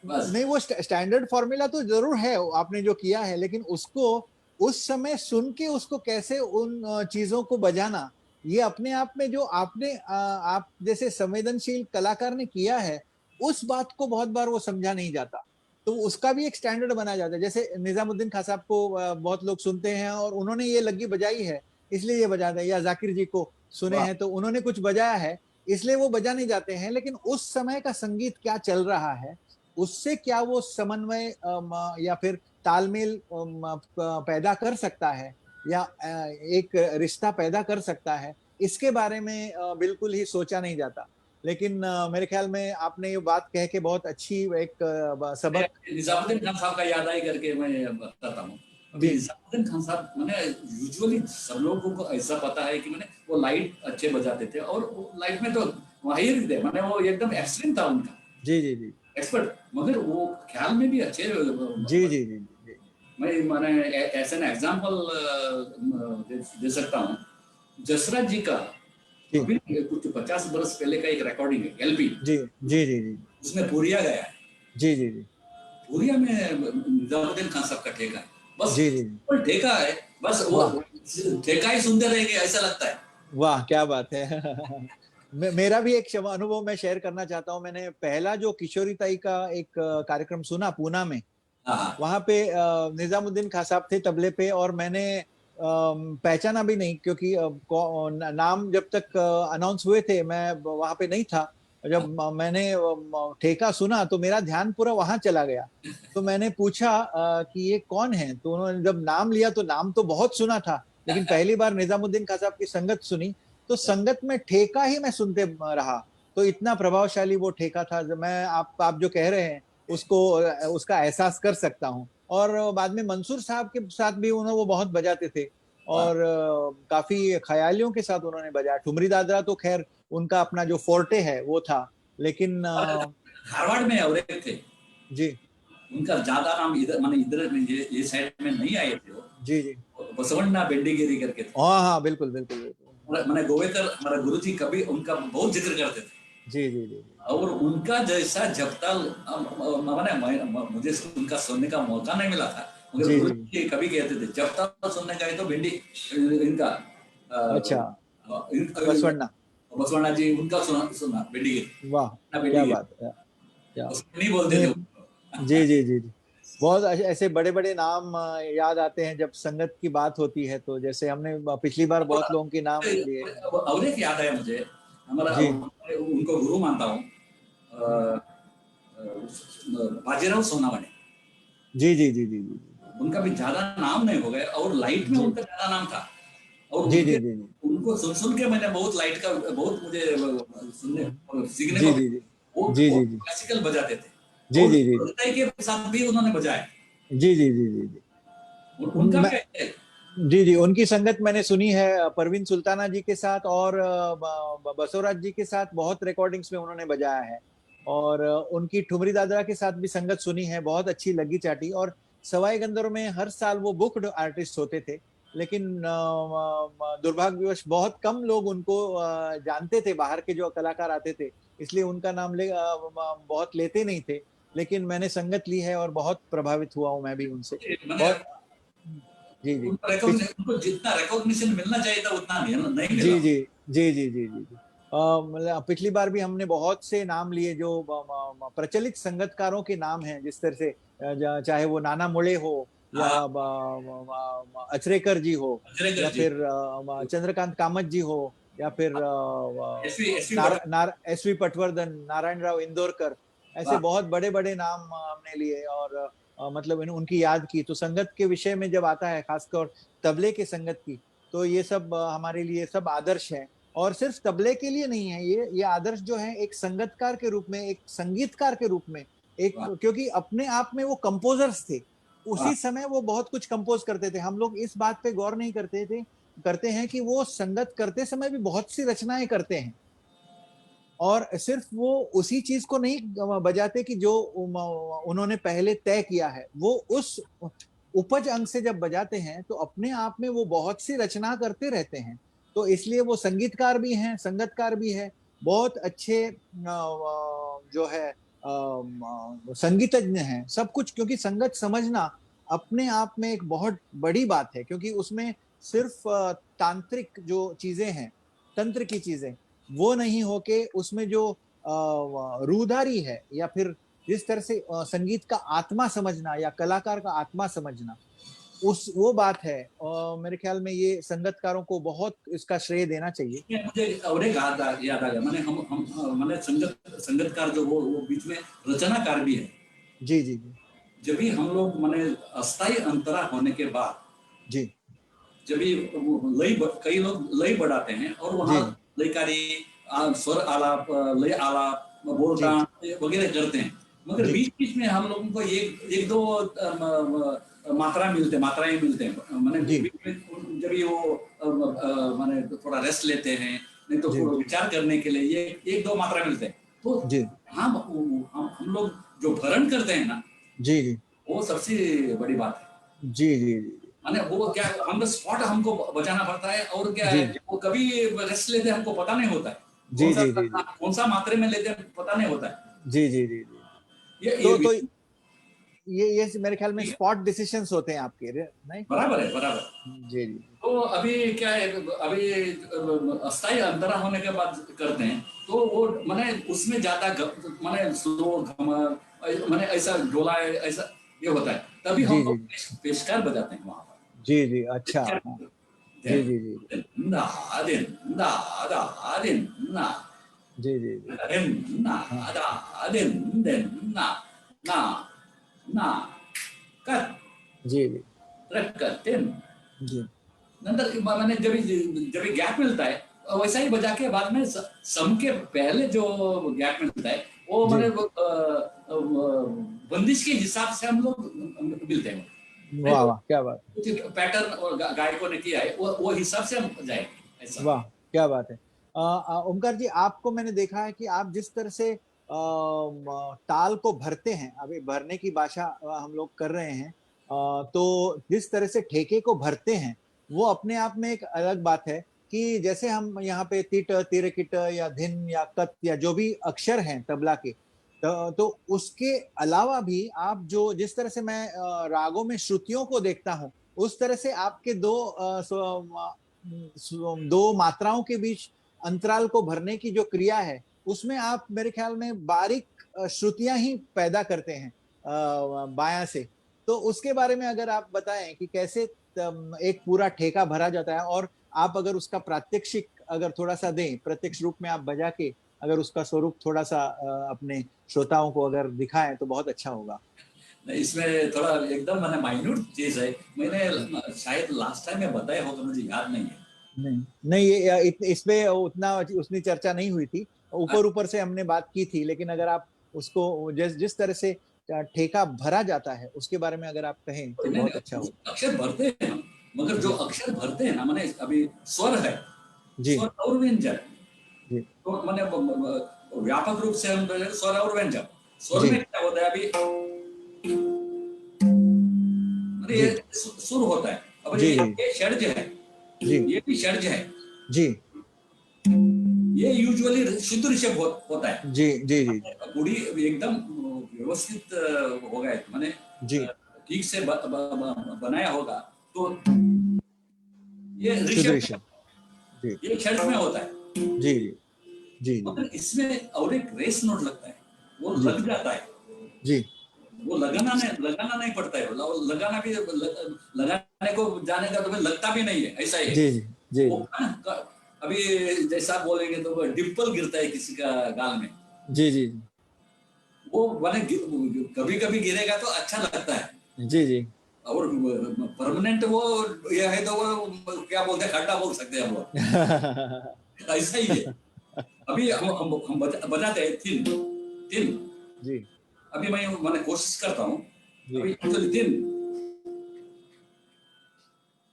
बस नहीं वो स्टैंडर्ड फॉर्मूला तो जरूर है आपने जो किया है, लेकिन उसको उस समय सुन के उसको कैसे उन चीजों को बजाना, ये अपने आप में जो आपने आप जैसे संवेदनशील कलाकार ने किया है, उस बात को बहुत बार वो समझा नहीं जाता। तो उसका भी एक स्टैंडर्ड बना जाता है। जैसे निजामुद्दीन खान साहब को बहुत लोग सुनते हैं और उन्होंने ये लग्गी बजाई है इसलिए ये बजाते हैं, या जाकिर जी को सुने हैं तो उन्होंने कुछ बजाया है इसलिए वो बजा नहीं जाते हैं। लेकिन उस समय का संगीत क्या चल रहा है, उससे क्या वो समन्वय या फिर तालमेल पैदा कर सकता है, या एक रिश्ता पैदा कर सकता है, इसके बारे में बिल्कुल ही सोचा नहीं जाता। लेकिन मेरे ख्याल में आपने ये बात कह के बहुत अच्छी एक सबक। निजामुद्दीन खान साहब का याद आई करके मैं बताता हूँ। अभी निजामुद्दीन खान साहब मैंने यूजुअली सब लोगों को ऐसा पता है कि मैंने वो लाइट अच्छे बजाते थे और लाइट में तो माहिर थे, मैंने वो एकदम एक्सट्रीम था उनका, जी जी जी एक्सपर्ट, मगर वो ख्याल में भी अच्छे। जी जी जी जी मैंने ऐसे ना एग्जाम्पल दे सकता हूँ। जसराज जी का जी अभी कुछ 50 बरस पहले का एक रिकॉर्डिंग है, एलपी, जी जी जी जी उसमें पूरिया गया है। जी जी जी पूरिया में निजामुद्दीन खान साहब का ठेका है, बस जी जी वो ठेका है, बस वो वाह ठेका ही सुनते रहेंगे ऐसा लगता है। वाह क्या बात है। मेरा भी एक अनुभव मैं शेयर करना चाहता हूँ। मैंने पहला जो किशोरी ताई का एक कार्यक्रम सुना पूना में, हाँ वहां पे निजामुद्दीन खान साहब थे तबले पे, और मैंने पहचाना भी नहीं क्योंकि नाम जब तक अनाउंस हुए थे मैं वहां पे नहीं था। जब मैंने ठेका सुना तो मेरा ध्यान पूरा वहां चला गया। तो मैंने पूछा कि ये कौन है, तो उन्होंने जब नाम लिया तो नाम तो बहुत सुना था, लेकिन पहली बार निजामुद्दीन खान साहब की संगत सुनी तो संगत में ठेका ही मैं सुनते रहा। तो इतना प्रभावशाली वो ठेका था। जब मैं आप जो कह रहे हैं उसको उसका एहसास कर सकता हूँ। और बाद में मंसूर साहब के साथ भी उन्होंने वो बहुत बजाते थे, और काफी ख्यालियों के साथ उन्होंने बजाया। ठुमरी दादरा तो खैर उनका अपना जो फोर्टे है वो था, लेकिन हार्वर्ड में और एक थे, जी उनका ज्यादा नाम इधर माने इधर ये साइड में नहीं आए थे वो, जी जी बसवण्णा बेंडीगिरी करके थे। हाँ हाँ बिल्कुल बिल्कुल बिल्कुल। मैंने गोवेकर हमारा गुरु जी कभी उनका बहुत जिक्र करते थे, जी जी जी और उनका जैसा जपताल मैंने मुझे उनका सुनने का मौका नहीं मिला था, मगर जी गुरु जी जी कभी कहते थे जपताल सुनने का है तो भिंडी इनका अच्छा बसवन्ना, बसवण्णा जी उनका सुना सुना वाह क्या बेंडीगिरी बात है, क्या नहीं बोलते नहीं। थे जी जी जी जी बहुत ऐसे बड़े बड़े नाम याद आते हैं जब संगत की बात होती है। तो जैसे हमने पिछली बार बहुत लोगों के नाम लिए हैं। और एक याद है मुझे, हमारा जी उनको गुरु मानता हूँ, बाजीराव सोनावणे। जी जी जी जी जी उनका भी ज्यादा नाम नहीं हो गया और लाइट में जी उनका ज्यादा नाम था, और जी जी उनके जी जी उनको सुन सुन के मैंने बहुत लाइट का बहुत मुझे सुनने और सीखने जी को, जी जी जी वो जी जी क्लासिकल बजाते थे जी और जी जी हृदय के साथ भी उन्होंने बजाया। जी जी जी जी जी उनका मैं क्या है? जी जी उनकी संगत मैंने सुनी है परवीन सुल्ताना जी के साथ, और बसवराज जी के साथ बहुत रिकॉर्डिंग्स में उन्होंने बजाया है। और उनकी ठुमरी दादरा के साथ भी संगत सुनी है, बहुत अच्छी लगी चाटी। और सवाई गंधर्व में हर साल वो बुक्ड आर्टिस्ट होते थे, लेकिन दुर्भाग्यवश बहुत कम लोग उनको जानते थे, बाहर के जो कलाकार आते थे, इसलिए उनका नाम बहुत लेते नहीं थे। लेकिन मैंने संगत ली है और बहुत प्रभावित हुआ हूँ मैं भी उनसे। मैंने और जी जी उनको जितना रिकॉग्निशन मिलना चाहिए था उतना नहीं जी मिला। जी जी जी जी जी जी मतलब पिछली बार भी हमने बहुत से नाम लिए जो प्रचलित संगतकारों के नाम हैं, जिस तरह से चाहे वो नाना मुड़े हो, या हाँ अचरेकर जी हो, अजरेकर या जी, फिर चंद्रकांत कामत जी हो, या फिर S V Bhatt, S V Patwardhan, Narayan Rao Indorkar, ऐसे वाह, बहुत बड़े बड़े नाम हमने लिए। और मतलब उनकी याद की। तो संगत के विषय में जब आता है, खासकर तबले के संगत की, तो ये सब हमारे लिए सब आदर्श है। और सिर्फ तबले के लिए नहीं है, ये आदर्श जो है एक संगतकार के रूप में, एक संगीतकार के रूप में, एक, वाह, क्योंकि अपने आप में वो कंपोजर्स थे। वाह, उसी समय वो बहुत कुछ कंपोज करते थे। हम लोग इस बात पे गौर नहीं करते हैं कि वो संगत करते समय भी बहुत सी रचनाएं करते हैं, और सिर्फ वो उसी चीज को नहीं बजाते कि जो उन्होंने पहले तय किया है। वो उस उपज अंग से जब बजाते हैं तो अपने आप में वो बहुत सी रचना करते रहते हैं। तो इसलिए वो संगीतकार भी हैं, संगतकार भी है, बहुत अच्छे जो है संगीतज्ञ हैं, सब कुछ। क्योंकि संगत समझना अपने आप में एक बहुत बड़ी बात है, क्योंकि उसमें सिर्फ तांत्रिक जो चीजें हैं, तंत्र की चीजें, वो नहीं होके उसमें जो रूधारी है, या फिर जिस तरह से संगीत का आत्मा समझना या कलाकार का आत्मा समझना, उस वो बात है। और मेरे ख्याल में ये संगतकारों को बहुत इसका श्रेय देना चाहिए। मुझे और एक याद आ गया, मैंने हम मैंने संगतकार जो वो बीच में रचनाकार भी है। जी जी जी जब भी हम लोग मैंने अस्थायी अंतरा होने के बाद, जी जब भी कई लोग लय बढ़ाते हैं और वहाँ जी लयकारी स्वर आलाप, लय आलाप, बोलता जी वगैरह करते हैं, मगर जी बीच बीच में हम लोगों को एक दो मात्राएं मिलते हैं माने जी। जब ये वो माने थोड़ा रेस्ट लेते हैं, नहीं तो जी। विचार करने के लिए ये एक दो मात्रा मिलते हैं। तो जी हम लोग जो भरण करते हैं ना, जी जी वो सबसे बड़ी बात है। जी जी माने वो क्या ऑन द स्पॉट हमको बचाना पड़ता है, और क्या जी है वो कभी रेस्ट लेते हैं हमको पता नहीं होता है, जी जी जी कौन सा मात्रे में लेते हैं पता नहीं होता है। जी जी जी जी। ये तो ये मेरे ख्याल में स्पॉट डिसीजंस होते हैं आपके, नहीं? बराबर है, बराबर। जी जी तो अभी क्या है, अभी अस्थायी अंतरा होने के बाद करते हैं, तो वो माने उसमें ज्यादा माने स्लो माने ऐसा डोला ऐसा ये होता है, तभी जी हम जी लोग पेशकार बजाते हैं वहां पर। जी जी। अच्छा, हाँ। जी जी जी ना दिन ना आधा दिन ना जी जी जी। दिन ना हाँ आधा दिन दिन ना ना ना कर जी जी रख दिन। जी नंतर मैंने जब गैप मिलता है वैसा ही बजा के बाद में सम के पहले जो गैप मिलता है वो जी। मैंने बंदिश के हिसाब से हम लोग मिलते हैं, नहीं वाह तो वाह, क्या बात है। कुछ पैटर्न और गायकों ने किया है वो हिसाब से हम जाएंगे ऐसा। वाह, क्या बात है। ओमकार जी, आपको मैंने देखा है कि आप जिस तरह से ताल को भरते हैं, अभी भरने की भाषा हम लोग कर रहे हैं, तो जिस तरह से ठेके को भरते हैं वो अपने आप में एक अलग बात है। कि जैसे हम यहाँ पे तिट तिरकिट या धिन या कत या जो भी अक्षर हैं तबला के, तो उसके अलावा भी आप जो जिस तरह से मैं रागों में श्रुतियों को देखता हूँ, उस तरह से आपके दो मात्राओं के बीच अंतराल को भरने की जो क्रिया है, उसमें आप मेरे ख्याल में बारीक श्रुतियां ही पैदा करते हैं बायां से। तो उसके बारे में अगर आप बताएं कि कैसे एक पूरा ठेका भरा जाता है, और आप अगर उसका प्रात्यक्षिक अगर थोड़ा सा दें, प्रत्यक्ष रूप में आप बजा के अगर उसका स्वरूप थोड़ा सा अपने श्रोताओं को अगर दिखाएं तो बहुत अच्छा होगा। नहीं, इसमें थोड़ा एकदम मैंने माइन्यूट चीज है, मैंने शायद लास्ट टाइम में बताया हो तो मुझे याद नहीं है। नहीं नहीं, ये इसमें उतना उसने चर्चा नहीं हुई थी, ऊपर ऊपर से हमने बात की थी, लेकिन अगर आप उसको जिस तरह से ठेका भरा जाता है उसके बारे में अगर आप कहें तो नहीं बहुत अच्छा नहीं, होगा। अक्षर भरते हैं हम, मगर जो जी अक्षर भरते हैं ना, माने अभी स्वर है, जी स्वर और व्यंजन, जी तो माने व्यापक रूप से हम स्वर और व्यंजन, स्वर जी में क्या होता है अभी माने ये जी सुर होता है। अब जी जी ये षड्ज है, जी ये भी षड्ज है, जी ये यूजुअली शुद्ध ऋषभ होता है। जी जी जी गुड़ी एकदम व्यवस्थित हो गए माने जी। ठीक से बनाया होगा तो ये शुद्ध ऋषभ ऋषभ। जी ये षड्ज में होता है। जी जी जी मगर इसमें और एक रेस नोट लगता है, वो जी लग जाता है, जी वो लगाना नहीं पड़ता है, लगाना भी लगाने को जाने का तो फिर लगता भी नहीं है, ऐसा ही है। जी जी वो अभी जैसा बोलेंगे तो डिम्पल गिरता है किसी का गाल में, जी जी वो माने कभी कभी गिरेगा तो अच्छा लगता है, जी जी और परमानेंट वो ये है तो वो क्या बोलते हैं खड्डा बोल सकते हैं हम लोग, ऐसा ही है। अभी हम बजाते हैं तिल तिल। जी अभी मैंने कोशिश करता हूँ, जी अभी एक्चुअली तिल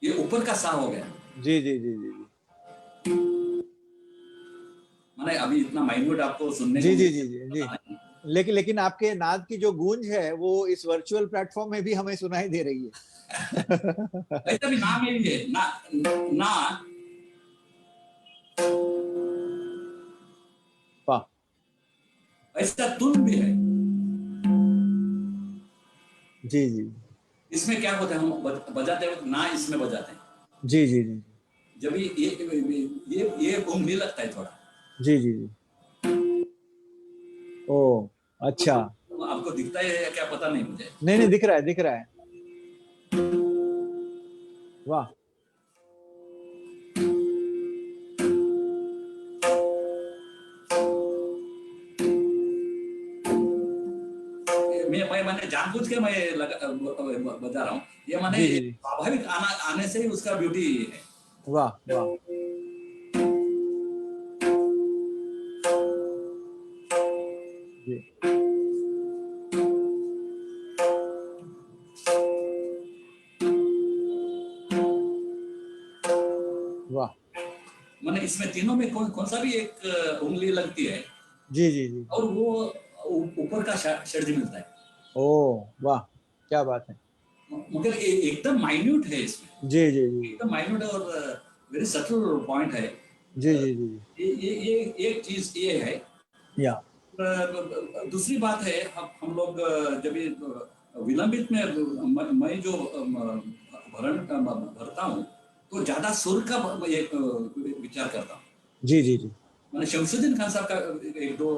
ये ऊपर का सा हो गया, जी जी जी जी माने अभी इतना माइन्यूट आपको सुनने को जी जी मुझे जी जी जी। पता नहीं। लेकिन आपके नाद की जो गूंज है वो इस वर्चुअल प्लेटफॉर्म में भी हमें सुनाई दे रही है। ऐसा भी नाम यही है ना, ना वाह। ऐसा तुन भी है। जी जी इसमें क्या होता है, हम बजाते वक्त ना इसमें बजाते हैं, जी जी जी जब ये उंगली लगता है थोड़ा, जी जी जी। ओ, अच्छा। आपको दिखता है या क्या पता नहीं मुझे। नहीं नहीं, दिख रहा है, दिख रहा है। वाह। मैंने जानबूझ के मैं बजा रहा हूँ, ये माने जी जी जी। स्वाभाविक आने से ही उसका ब्यूटी है। वाह वाह। जी वाह, मैंने इसमें तीनों में कौन कौन सा भी एक उंगली लगती है जी जी जी, और वो ऊपर का षड्ज मिलता है। ओ वाह, क्या बात है, मगर एकदम माइन्यूट है इसमें, जी जी जी एकदम माइन्यूट और वेरी सटल पॉइंट है। जी जी जी, ये एक चीज ये है। या दूसरी बात है, हम लोग जब ये विलंबित में मैं जो भरता हूँ तो ज्यादा सुर का एक विचार करता हूँ। जी जी जी मैंने शमसुद्दीन खान साहब का एक दो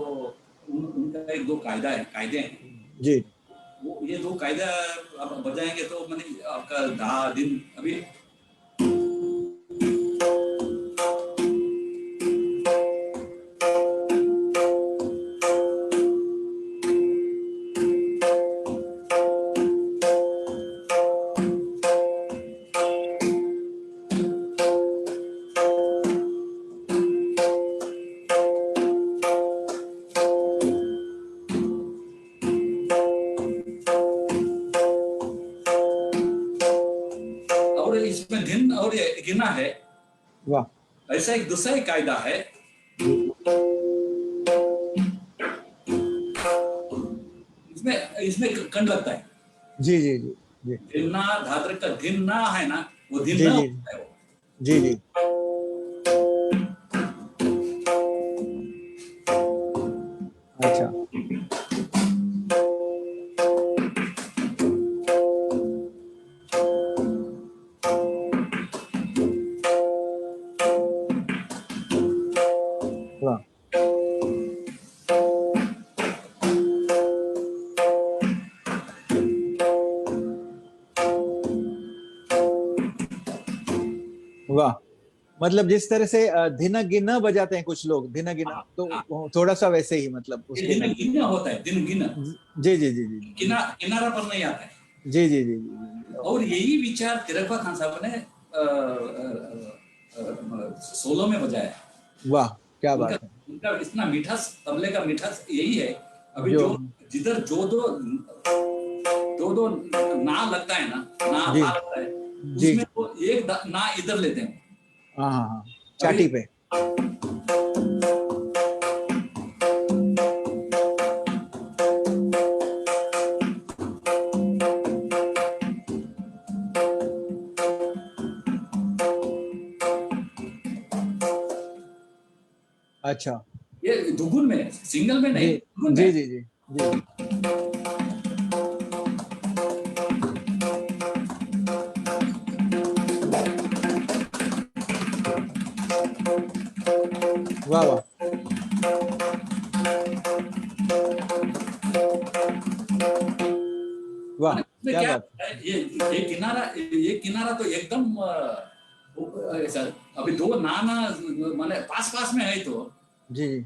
उनका एक दो कायदे हैं। जी, वो ये दो कायदा आप बजाएंगे तो मैंने आपका 10 दिन अभी और इसमें धिन और गिना है। वाह, ऐसा एक दूसरा ही कायदा है। इसमें इसमें कंड लगता है। जी जी जी जी धिन्ना धात्र का धिन्ना है ना, वो जी धिन्ना जी होता है वो। जी जी, अच्छा, वाह, वाह, मतलब जिस तरह से धिना गिना बजाते हैं कुछ लोग, धिना गिना, हाँ, तो हाँ। वो थोड़ा सा वैसे ही, मतलब ये उसके दिन नजदीक, गिना होता है, दिन गिना। जी जी जी जी किनारा पर नहीं आता है। जी जी जी जी, और यही विचार तिरकपा खान साहब ने सोलो में बजाया है। वाह, क्या उनका बात है, उनका इतना मीठास, तबले का मीठास यही है। अभी जो, जो जिधर जो दो ना लगता है ना, ना जी था लगता है, जी उसमें जी, वो एक ना इधर लेते हैं। हाँ हाँ हाँ, अभी चाटी पे, अच्छा, ये दुगुन में, सिंगल में जी नहीं, दुगुन जी में। जी जी जी, वाह वाह, वाह, माने उसमें क्या क्या बात, है, ये किनारा तो एकदम ऐसा। अभी दो नाना माने पास पास में है तो जी जी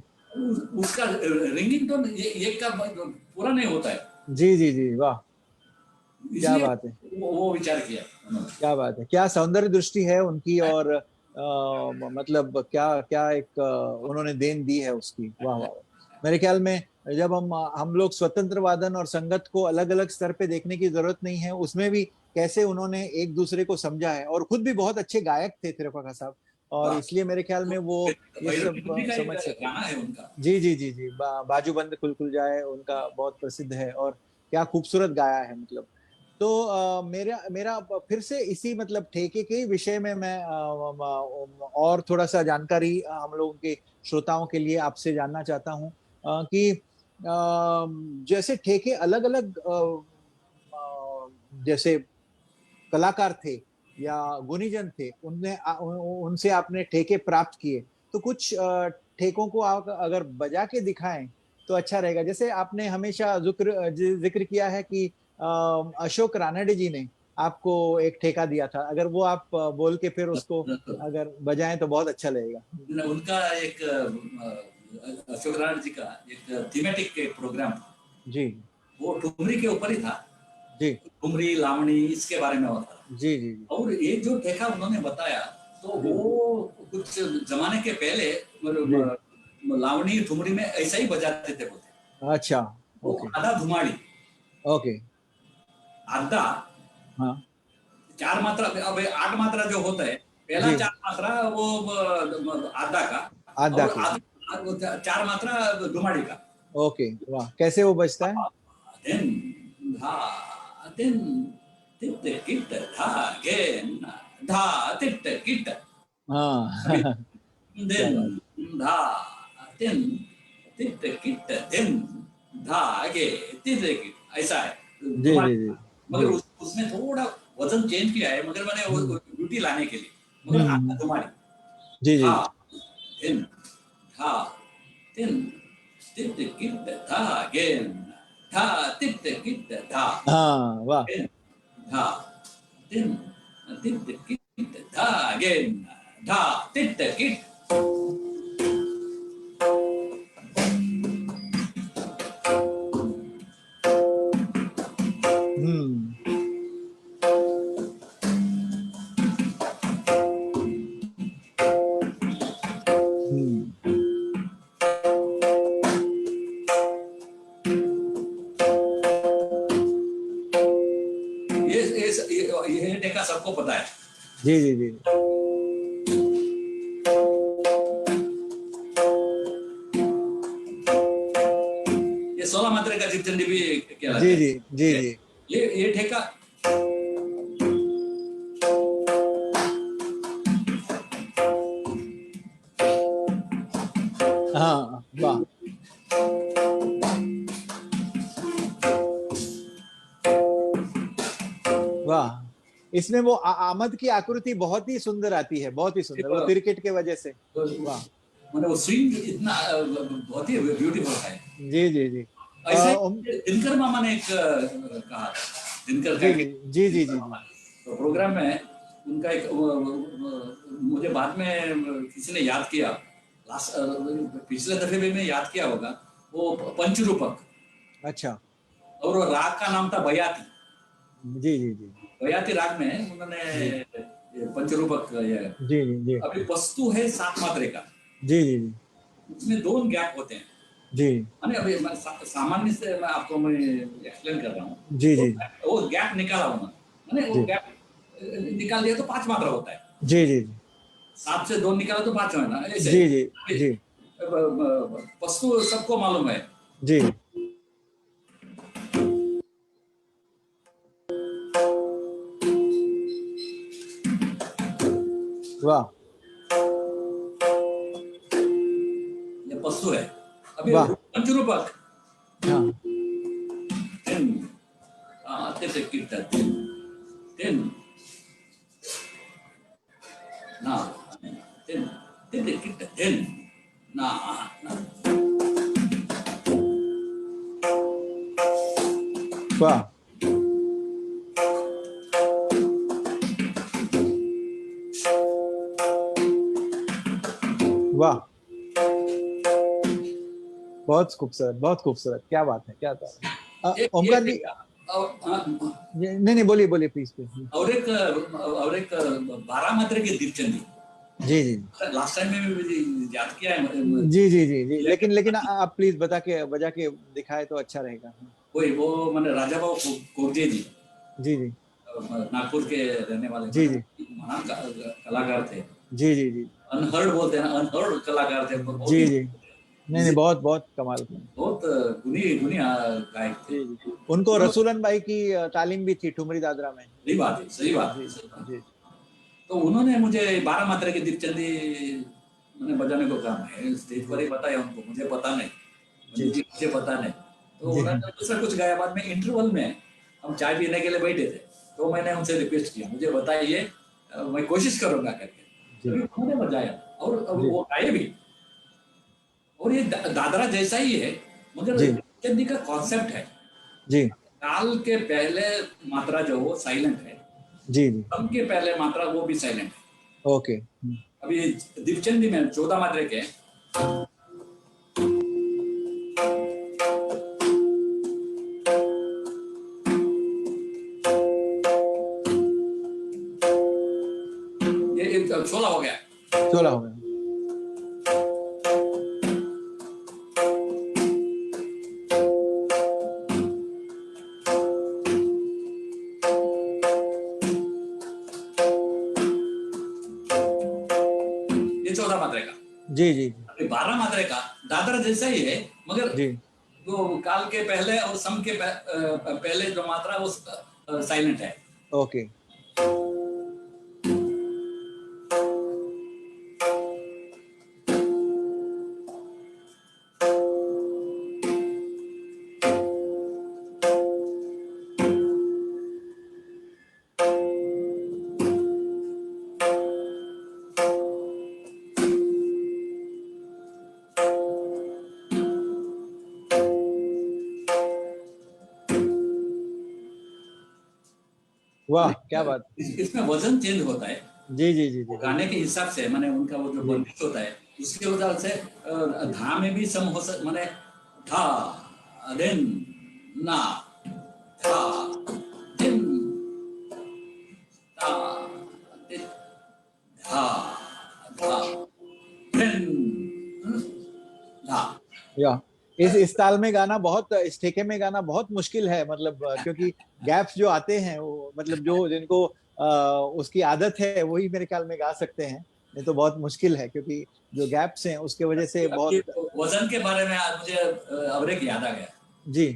उसका रिंगिंग टोन एक का पूरा नहीं होता है। जी जी जी, वाह, क्या इसलिए बात है, वो विचार किया उन्होंने। क्या बात है, क्या सौंदर्य दृष्टि है उनकी, और मतलब क्या क्या एक उन्होंने देन दी है उसकी, वाह वाह वाह। मेरे ख्याल में जब हम लोग स्वतंत्र वादन और संगत को अलग अलग स्तर पे देखने की जरूरत नहीं है, उसमें भी कैसे उन्होंने एक दूसरे को समझा है, और खुद भी बहुत अच्छे गायक थे तिरुपति साहब, और हाँ, इसलिए मेरे ख्याल में वो ये भैरव सब जी का एक समझ सके। गाना है उनका। जी जी जी जी, बाजू बंद खुल खुल जाए उनका बहुत प्रसिद्ध है, और क्या खूबसूरत गाया है, मतलब। तो मेरा मेरा फिर से इसी मतलब ठेके के ही विषय में मैं और थोड़ा सा जानकारी हम लोगों के श्रोताओं के लिए आपसे जानना चाहता हूँ, कि जैसे ठेके अलग अलग जैसे कलाकार थे या गुणीजन थे, उनसे आपने ठेके प्राप्त किए, तो कुछ ठेकों को आप अगर बजा के दिखाएं तो अच्छा रहेगा। जैसे आपने हमेशा जिक्र किया है कि अशोक रानडे जी ने आपको एक ठेका दिया था, अगर वो आप बोल के फिर उसको अगर बजाएं तो बहुत अच्छा लगेगा। उनका एक अशोक राज जी का एक थीमेटिक एक प्रोग्राम था। जी वो ठुमरी के ऊपर ही था। जी ठुमरी लावणी इसके बारे में होता। जी जी जी और ये जो ठेका उन्होंने बताया तो जी वो कुछ जमाने के पहले जी, लावणी ठुमरी में ऐसा ही बजाते थे बोलते। अच्छा, वो ओके आधा धुमाड़ी, ओके, आधा हाँ 4 मात्रा, अब 8 मात्रा जो होता है पहला जी 4 मात्रा वो आधा का, आधा और के। आधा 4 मात्रा दुमाड़ी का। ओके, वाह, कैसे वो बजता है? दिन धा दिन तिट किट धा गेन धा तिट किट। अभी हाँ क्या बात। दिन धा दिन तिट किट दिन धा गे तिट किट, ऐसा है जी दुमाड़ी। जी जी मगर जी। उसमें थोड़ा वजन चेंज किया है, मगर मैंने वो हम्म ब्यूटी लाने के लिए, मगर आधा हम्म, दुमाड़ी। जी जी धा दिन धा दिन तिट किट धा गेन धा तिट किट धा हाँ वाह। गेन धा दिन तिट किट धा गेन धा तिट किट। हम्म हम्म ये टेका सबको पता है। जी जी जी ये 16 मात्रा का जितने भी कहलाते जी हैं। जी जी जी। ये ठेका हाँ वाह वाह। इसमें वो आमद की आकृति बहुत ही सुंदर आती है, बहुत ही सुंदर, वो तिरकेट के वजह से। वाह। मतलब वो स्विंग इतना बहुत ही ब्यूटीफुल है। जी जी जी। ऐसे उम, दिनकर मामा ने एक कहा था, दिनकर का जी जी जी जी जी जी। तो प्रोग्राम में उनका एक मुझे बाद में किसी ने याद किया, लास्ट पिछले दफे भी मैं याद किया होगा, वो पंचरूपक, अच्छा। और वो राग का नाम था बयाती। जी जी जी बयाती राग में उन्होंने जी ये पंचरूपक ये, जी जी जी अभी वस्तु है 7 मात्रे का, जी जी जी उसमें 2 गैप होते हैं। जी मैंने अभी सामान्य से मैं आपको मैं एक्सप्लेन कर रहा हूँ। जी जी वो गैप निकाला उन्होंने, मैंने वो जी गैप निकाल दिया तो 5 मात्रा होता है। जी जी 7 से 2 निकाला तो 5 है ना, ऐसे जी जी जी वस्तु सबको मालूम है। जी। वाह ये वस्तु है। अभी वाह। पंचरूपक हाँ दिन दिन दिन ना दिन दिन ना वाह वाह, बहुत खूबसूरत, बहुत खूबसूरत, क्या बात है, क्या बात है। ओमकार जी, नहीं नहीं, बोलिए बोलिए प्लीज प्लीज। और एक 12 मात्रा की दीपचंदी, जी जी लास्ट टाइम में भी याद किया है। जी जी जी जी, लेकिन लेकिन आप प्लीज बजा के दिखाए तो अच्छा रहेगा। वही वो मैंने राजा बाबू कोरजे जी, जी जी नागपुर के रहने वाले जी जी महान कलाकार थे। जी जी जी अनहर्ड बोलते हैं ना, अनहर्ड कलाकार थे, बहुत जी ही जी। नहीं नहीं, बहुत बहुत कमाल का। बहुत गुनी गुनी गायक थे। जी जी, उनको रसूलन भाई की तालीम भी थी ठुमरी दादरा में। सही बात है, सही बात जी है, सही बात। जी तो उन्होंने मुझे 12 मात्रा की दीपचंदी मैंने बजाने को कहा, है स्टेज पर ही बताया उनको, मुझे पता नहीं, जी मुझे पता नहीं। तो जी उन्होंने दूसरा कुछ गाया। बाद में इंटरवल में हम चाय पीने के लिए बैठे थे, तो मैंने उनसे रिक्वेस्ट किया, मुझे बताइए, मैं कोशिश करूंगा करके। जी तभी उन्होंने बजाया, और जी वो गाए भी। और ये दादरा जैसा ही है, मगर जी दीपचंदी का कॉन्सेप्ट है, जी ताल के पहले मात्रा जो वो साइलेंट है, जी जी। तम के पहले मात्रा वो भी साइलेंट है। ओके। अभी दीपचंदी में 14 मात्रे के ये 16 हो गया। 16 हो गया। ये 14 मात्रे का। जी जी 12 मात्रे का दादरा जैसा ही है, मगर जी वो काल के पहले और सम के पहले जो मात्रा वो साइलेंट है। ओके। वाह क्या बात। इसमें वजन चेंज होता है जी जी जी जी गाने के हिसाब से, माने उनका वो जो जी। बंदिश होता है उसकी वजह से धा में भी सम हो सकता, माने धा देन ना धा देन धा दे धा धा देन धा। या इस ताल में गाना बहुत, इस ठेके में गाना बहुत मुश्किल है, मतलब क्योंकि गैप्स जो आते हैं वो, मतलब जो जिनको उसकी आदत है वही मेरे ख्याल में गा सकते हैं, नहीं तो बहुत मुश्किल है, क्योंकि जो गैप्स हैं उसके वजह से ये बहुत। वजन के बारे में आज मुझे और एक याद आ गया। जी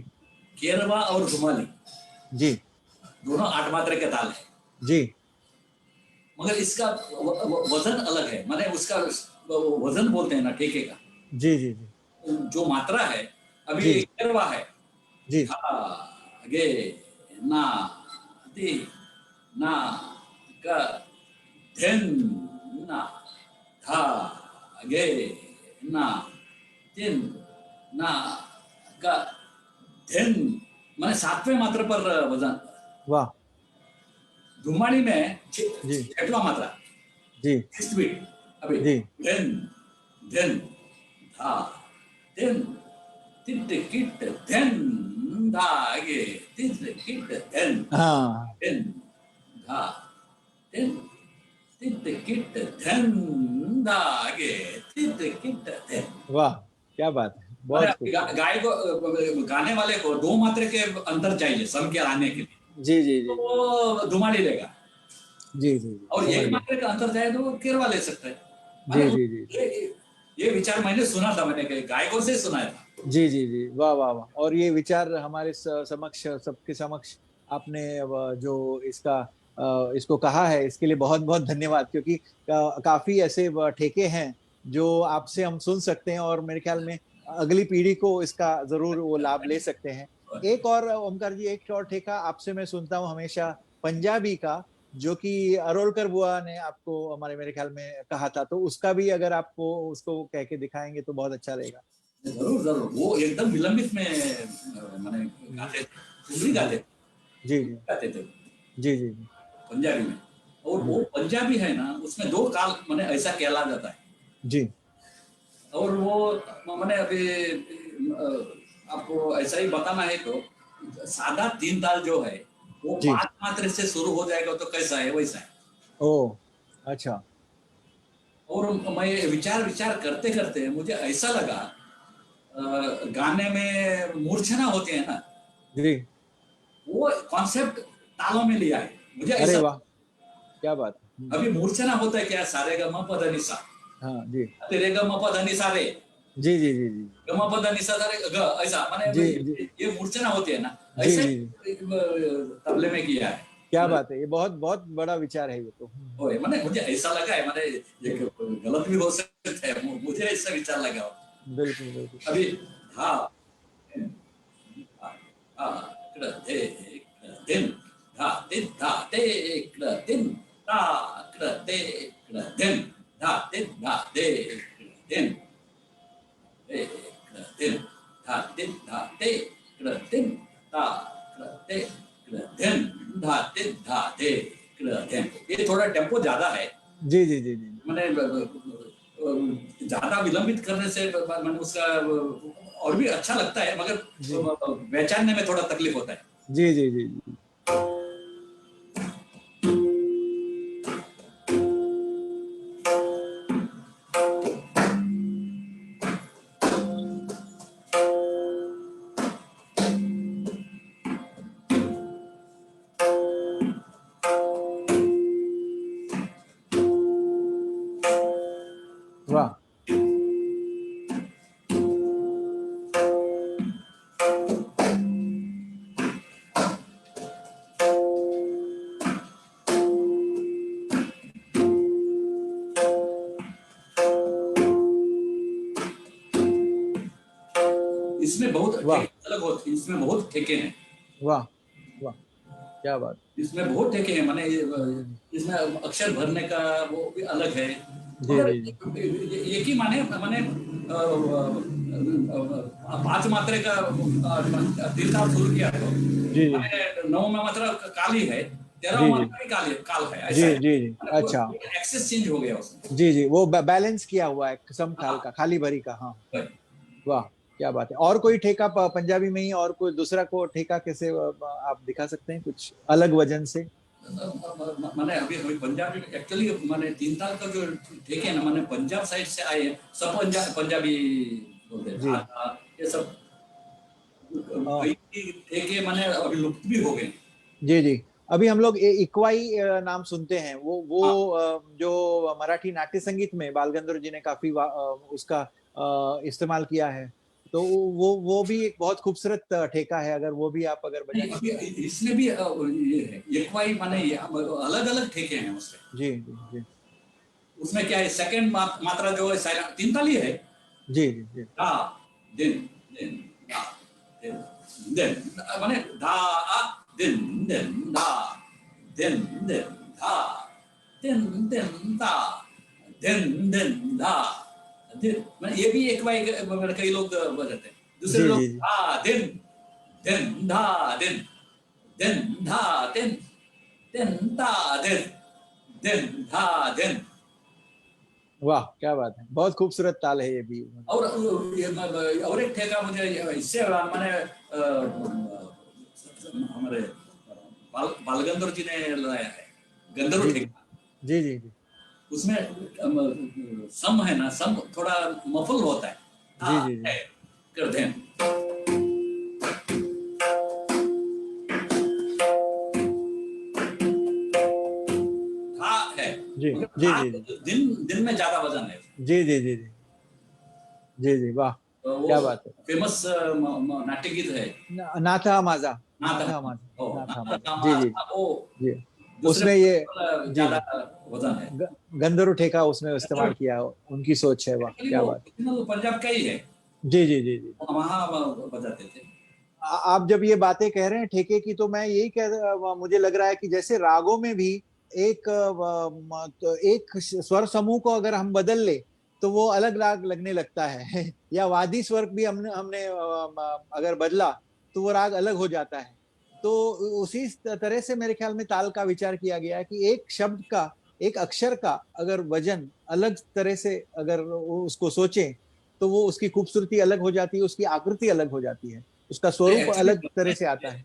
केरवा और धुमाली जी दोनों 8 मात्रा के ताल है, जी मगर इसका वजन अलग है, माने उसका वजन बोलते हैं ना ठेके का, जी जी जी जो मात्रा है अभी जी केरवा है जी धा गे ना दी ना का धेन ना धा गे ना दिन ना का धेन, माने 7वें मात्रा पर वजन। वाह धुमाड़ी में जी 6वां मात्रा जी स्पीड अभी जी देन देन धा देन तिट किट देन धागे तिट किट देन हाँ देन धा देन तिट किट देन धागे तिट किट देन। वाह क्या बात है, बहुत खूब। गाय को गाने वाले को 2 मात्रा के अंदर चाहिए सम के आने के लिए, जी जी जी तो वो धुमाड़ी लेगा, जी जी जी और समझ एक गया। मात्रा का अंतर जाए तो वो केरवा ले सकता है। जी माने जी जी ये विचार मैंने सुना था, मैंने गायकों से सुना था। जी जी जी वाह वाह वाह। और ये विचार हमारे समक्ष, सबके समक्ष आपने जो इसका इसको कहा है, इसके लिए बहुत बहुत धन्यवाद, क्योंकि काफी ऐसे ठेके हैं जो आपसे हम सुन सकते हैं, और मेरे ख्याल में अगली पीढ़ी को इसका जरूर वो लाभ ले सकते हैं। एक और ओमकार जी, एक और ठेका आपसे मैं सुनता हूँ हमेशा, पंजाबी का, जो कि अरोलकर बुआ ने आपको हमारे मेरे ख्याल में कहा था, तो उसका भी अगर आपको उसको कह के दिखाएंगे तो बहुत अच्छा रहेगा। जरूर जरूर, वो एकदम विलंबित में मैंने गाते थे, ठुमरी जी गाते थे, जी जी गाते थे जी जी पंजाबी में। और जी वो पंजाबी है ना, उसमें 2 काल मैंने ऐसा कहला जाता है। जी और वो मैंने अभी आपको ऐसा ही बताना है तो सादा 3 ताल जो है वो जी 5 मात्रा से शुरू हो जाएगा, तो कैसा है वैसा है। ओ अच्छा और मैं विचार विचार करते करते मुझे ऐसा लगा गाने में मूर्छना होती है ना, जी। वो कॉन्सेप्ट तालों में लिया है, मुझे अरे ऐसा। वाह क्या बात है। अभी मूर्छना होता है क्या, सारे ग म प ध नि सा, हाँ जी तेरे ग म प ध नि सा रे, जी जी जी जी ग म प ध नि सा रे ग, ऐसा माने जी जी ये मूर्छना होती है ना, जी ऐसे जी जी तबले में किया है। क्या बात है, ये बहुत बहुत बड़ा विचार है ये तो। ओए माने मुझे ऐसा लगा है, माने ये गलत भी हो सकता है, मुझे ऐसा विचार लगा। बिल्कुल बिल्कुल अभी हाँ हाँ दे दिन धा दिन धा दे दिन धा दे दिन धा दिन धा दे दिन दिन धा दिन धा दे दिन धा दे दिन धा दिन धा दे दिन। ये थोड़ा टेम्पो ज्यादा है, जी जी जी जी मैंने ज्यादा विलंबित करने से मैंने उसका और भी अच्छा लगता है, मगर जी पहचानने में थोड़ा तकलीफ होता है। जी जी जी जी वाह। इसमें बहुत वाह। अलग होते, इसमें बहुत ठेके हैं। वाह वाह, क्या बात। इसमें बहुत ठेके हैं, माने इसमें अक्षर भरने का वो भी अलग है। जी मगर जी जी एक ही माने माने 5 मात्रे का तीर्थाल शुरू किया तो जी जी माने 9 में मात्रा काली है, 13 जी जी मात्रा भी काली काल है, जी ऐसा है। जी जी, अच्छा। एक्सेस चेंज हो गया उसमें। जी जी, वो बैलेंस किया हुआ है सम खाल हाँ, का, खाली भरी का। हाँ, right। वाह, क्या बात है। और कोई ठेका पंजाबी में ही और कोई दूसरा को ठेका कैसे आप दिखा सकते हैं कुछ अलग वजन से? माने अभी अभी पंजाबी एक्चुअली माने 3 साल का जो ठेके हैं ना, माने पंजाब साइड से आए हैं, सब पंजाबी बोलते हैं। जी ये सब अ, कई ठेके माने अभी लुप्त भी हो गए। जी जी। अभी हम लोग इकवाई नाम सुनते हैं, वो हाँ, जो मराठी नाट्य संगीत में बालगंधर्व जी ने काफी उसका इस्तेमाल किया है, तो वो भी एक बहुत खूबसूरत ठेका है, अगर वो भी आप अगर नहीं बजाने की अभी कोशिश। इसमें भी ये है एकवाई माने अलग अलग ठेके हैं उसमें। जी जी जी उसमें क्या है, सेकंड मात्रा जो है साइलेंट 3 ताली है। जी जी जी धा दिन दिन धा दिन दिन माने धा आ दिन दिन धा दिन दिन धा दिन दिन धा दिन दिन धा दिन, माने ये भी एक बार कई लोग बजाते हैं। दूसरे जी लोग जी धा दिन दिन धा दिन दिन धा दिन दिन धा दिन दिन धा दिन। वाह, क्या बात है, बहुत खूबसूरत ताल है ये भी। और और एक ठेका मुझे इससे मैंने हमारे बालगंधर जी ने लाया है, गंधर्व जी जी ठेका। जी जी जी उसमें सम है ना, सम थोड़ा मफल होता है। जी हाँ जी जी है, कर दें। हाँ है, जी मगर जी हाँ जी जी दिन दिन में ज्यादा वजन है। जी जी जी जी जी जी, वाह, तो वो क्या बात है। फेमस नाट्य गीत है नाथा माजा, नाथ नाथा माजा, नाथा माजा, जी जी नाथ वो जी। दूसरे उसमें ये, जी ज्यादा जी, वजन है। गंधर्व ठेका उसमें इस्तेमाल किया, उनकी सोच है, वाह, एक्चुअली क्या वो बात। ओरिजिनल पंजाब का ही है, जी जी जी जी। वहाँ बजाते थे। आप जब ये बातें कह रहे हैं ठेके की, तो मैं यही मुझे लग रहा है कि जैसे रागों में भी एक तो एक स्वर समूह को अगर हम बदल ले तो वो अलग राग लगने लगता है या वादी स्वर भी हमने हमने अगर बदला तो वो राग अलग हो जाता है। तो उसी तरह से मेरे ख्याल में ताल का विचार किया गया है कि एक शब्द का, एक अक्षर का अगर वजन अलग तरह से अगर उसको सोचें तो वो उसकी खूबसूरती अलग हो जाती है, उसकी आकृति अलग हो जाती है, उसका स्वरूप एक्चुअली अलग तरह से आता है।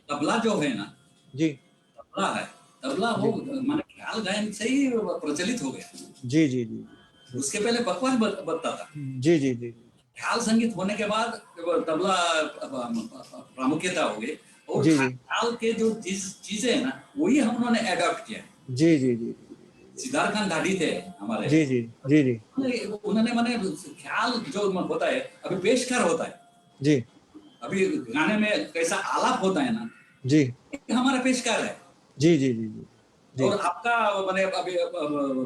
तबला जो है ना, जी तबला है, तबला वो जी माने ख्याल गायन से ही प्रचलित हो गया। जी जी जी जी उसके पहले पकवान बनता था। जी जी जी ख्याल संगीत होने के बाद तबला प्रामुख्यता हो गई, और जी जी ख्याल के जो चीजें है ना, वही हम लोगों ने अडॉप्ट किया। जी जी जी सिद्धार्थ खान ढाडी थे हमारे, जी जी जी जी उन्होंने माने ख्याल जो होता है, अभी पेशकार होता है, जी अभी गाने में कैसा आलाप होता है ना, जी ये हमारा पेशकार है। जी जी जी जी और आपका माने अभी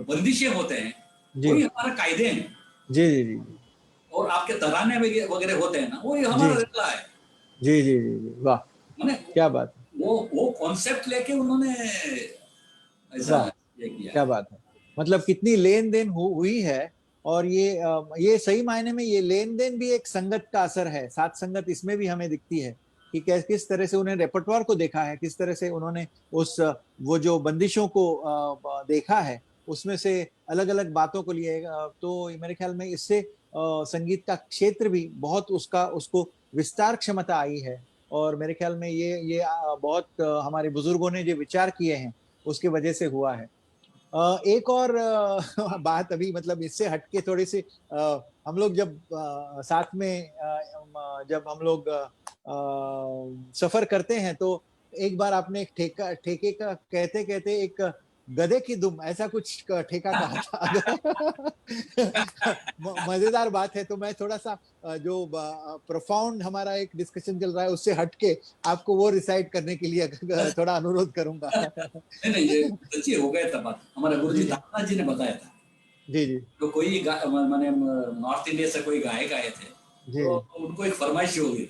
बंदिशें होते हैं, जी वही हमारे कायदे हैं। जी जी जी और आपके तराने वगैरह होते हैं ना, वही जी हमारा रेला है। जी जी जी जी, वाह, माने क्या बात है, वो कॉन्सेप्ट लेके उन्होंने ऐसा वाह, ये किया क्या है। बात है। मतलब कितनी लेन देन हुई है। और ये सही मायने में ये लेन देन भी एक संगत का असर है, साथ संगत इसमें भी हमें दिखती है कि किस तरह से उन्हें रेपर्टवार को देखा है, किस तरह से उन्होंने उस वो जो बंदिशों को देखा है, उसमें से अलग अलग बातों को लिए। तो मेरे ख्याल में इससे संगीत का क्षेत्र भी बहुत उसका उसको विस्तार क्षमता आई है। और मेरे ख्याल में ये बहुत हमारे बुजुर्गों ने जो विचार किए हैं उसकी वजह से हुआ है। एक और बात अभी, मतलब इससे हटके थोड़ी सी, हम लोग जब साथ में जब हम लोग सफर करते हैं तो एक बार आपने एक ठेके का कहते कहते एक गधे की दुम ऐसा कुछ ठेका कहा था। मजेदार बात है। तो मैं थोड़ा सा जो प्रोफाउंड हमारा एक डिस्कशन चल रहा है उससे हटके आपको वो रिसाइट करने के लिए थोड़ा अनुरोध करूंगा। नहीं नहीं, ये सच्ची हो गया था बात। हमारे गुरुजी जी दादा जी ने बताया था। जी जी तो कोई माने नॉर्थ इंडिया से कोई गायक आए थे, जी तो उनको एक फरमाइश हो गई,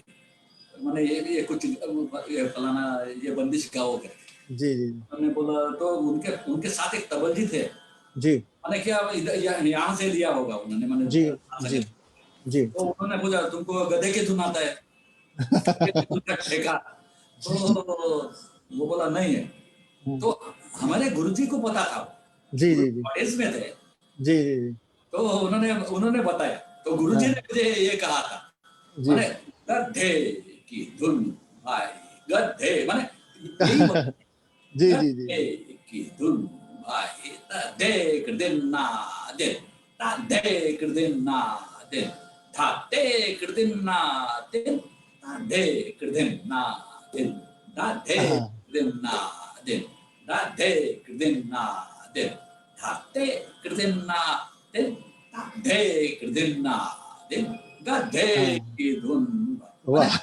माने ये कुछ ये फलाना ये बंदिश गाओ करके। जी जी उन्होंने बोला, तो उनके उनके साथ एक तबलजी थे, जी मैंने क्या यहाँ से लिया होगा उन्होंने, जी मैंने जी जी। तो उन्होंने पूछा तुमको गधे की धुन आता है? गधे की धुन का ठेका? तो वो बोला नहीं है। तो हमारे गुरुजी को पता था, जी जी जी कॉलेज में थे, जी जी तो उन्होंने उन्होंने बताया। तो गुरुजी हाँ ने मुझे ये कहा था, जी। माने गधे की धुन भाई, गधे माने यही बोला, जी जी जी गधे की धुन भाई, गधे कर देना दे, गधे कर देना दे, धाते कर देना दे, गधे कर देना दे, गधे हाँ कर देना दे, गधे कर देना दे, धाते कर देना दे, गधे कर देना दे, गधे हाँ की धुन माने। वाह।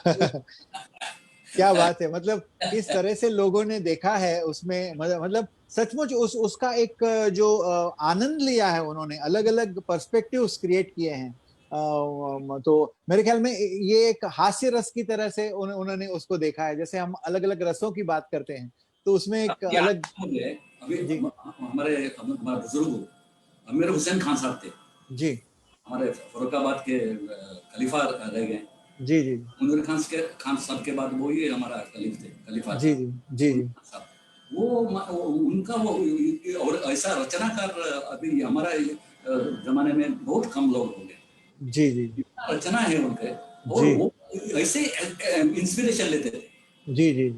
क्या बात है। मतलब इस तरह से लोगों ने देखा है उसमें, मतलब सचमुच उसका एक जो आनंद लिया है उन्होंने, अलग अलग पर्सपेक्टिव्स क्रिएट किए हैं। तो मेरे ख्याल में ये एक हास्य रस की तरह से उन्होंने उसको देखा है। जैसे हम अलग अलग रसों की बात करते हैं तो उसमें एक अलग। अभी जी हमारे बुजुर्ग अमीर हुसैन खान साहब थे, जी हमारे फरुखाबाद के खलीफा रह गए। जी जी मुनीर खान साहब के बाद वो ही हमारा खलीफा जी थे, जी जी जी मुनीर खान साहब। उनका वो और ऐसा रचनाकार अभी हमारा जमाने में बहुत कम लोग होंगे, जी जी इतना रचना है उनके। और जी वो ऐसे इंस्पिरेशन लेते थे। जी जी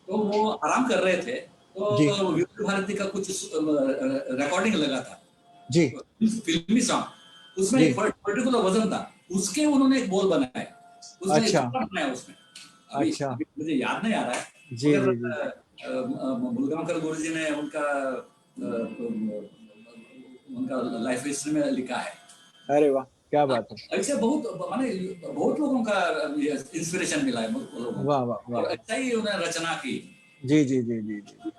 तो वो आराम कर रहे थे, जी तो विवेक भारती का कुछ रिकॉर्डिंग लगा था, जी फिल्मी सॉन्ग। उसमें जी एक पर्टिकुलर वजन था, उसके उन्होंने एक बोल बनाया, उसमें एक अच्छा टुकड़ा बनाया उसमें। अभी अच्छा अभी मुझे याद नहीं आ रहा है, जी मगर जी जी मुलगांवकर गुरु जी ने उनका लाइफ हिस्ट्री में लिखा है। अरे वाह क्या बात है। ऐसे बहुत माने बहुत लोगों का इंस्पिरेशन मिला है लोगों को, वाह वाह वाह और वाह। ऐसा ही उन्हें रचना की। जी जी जी जी जी।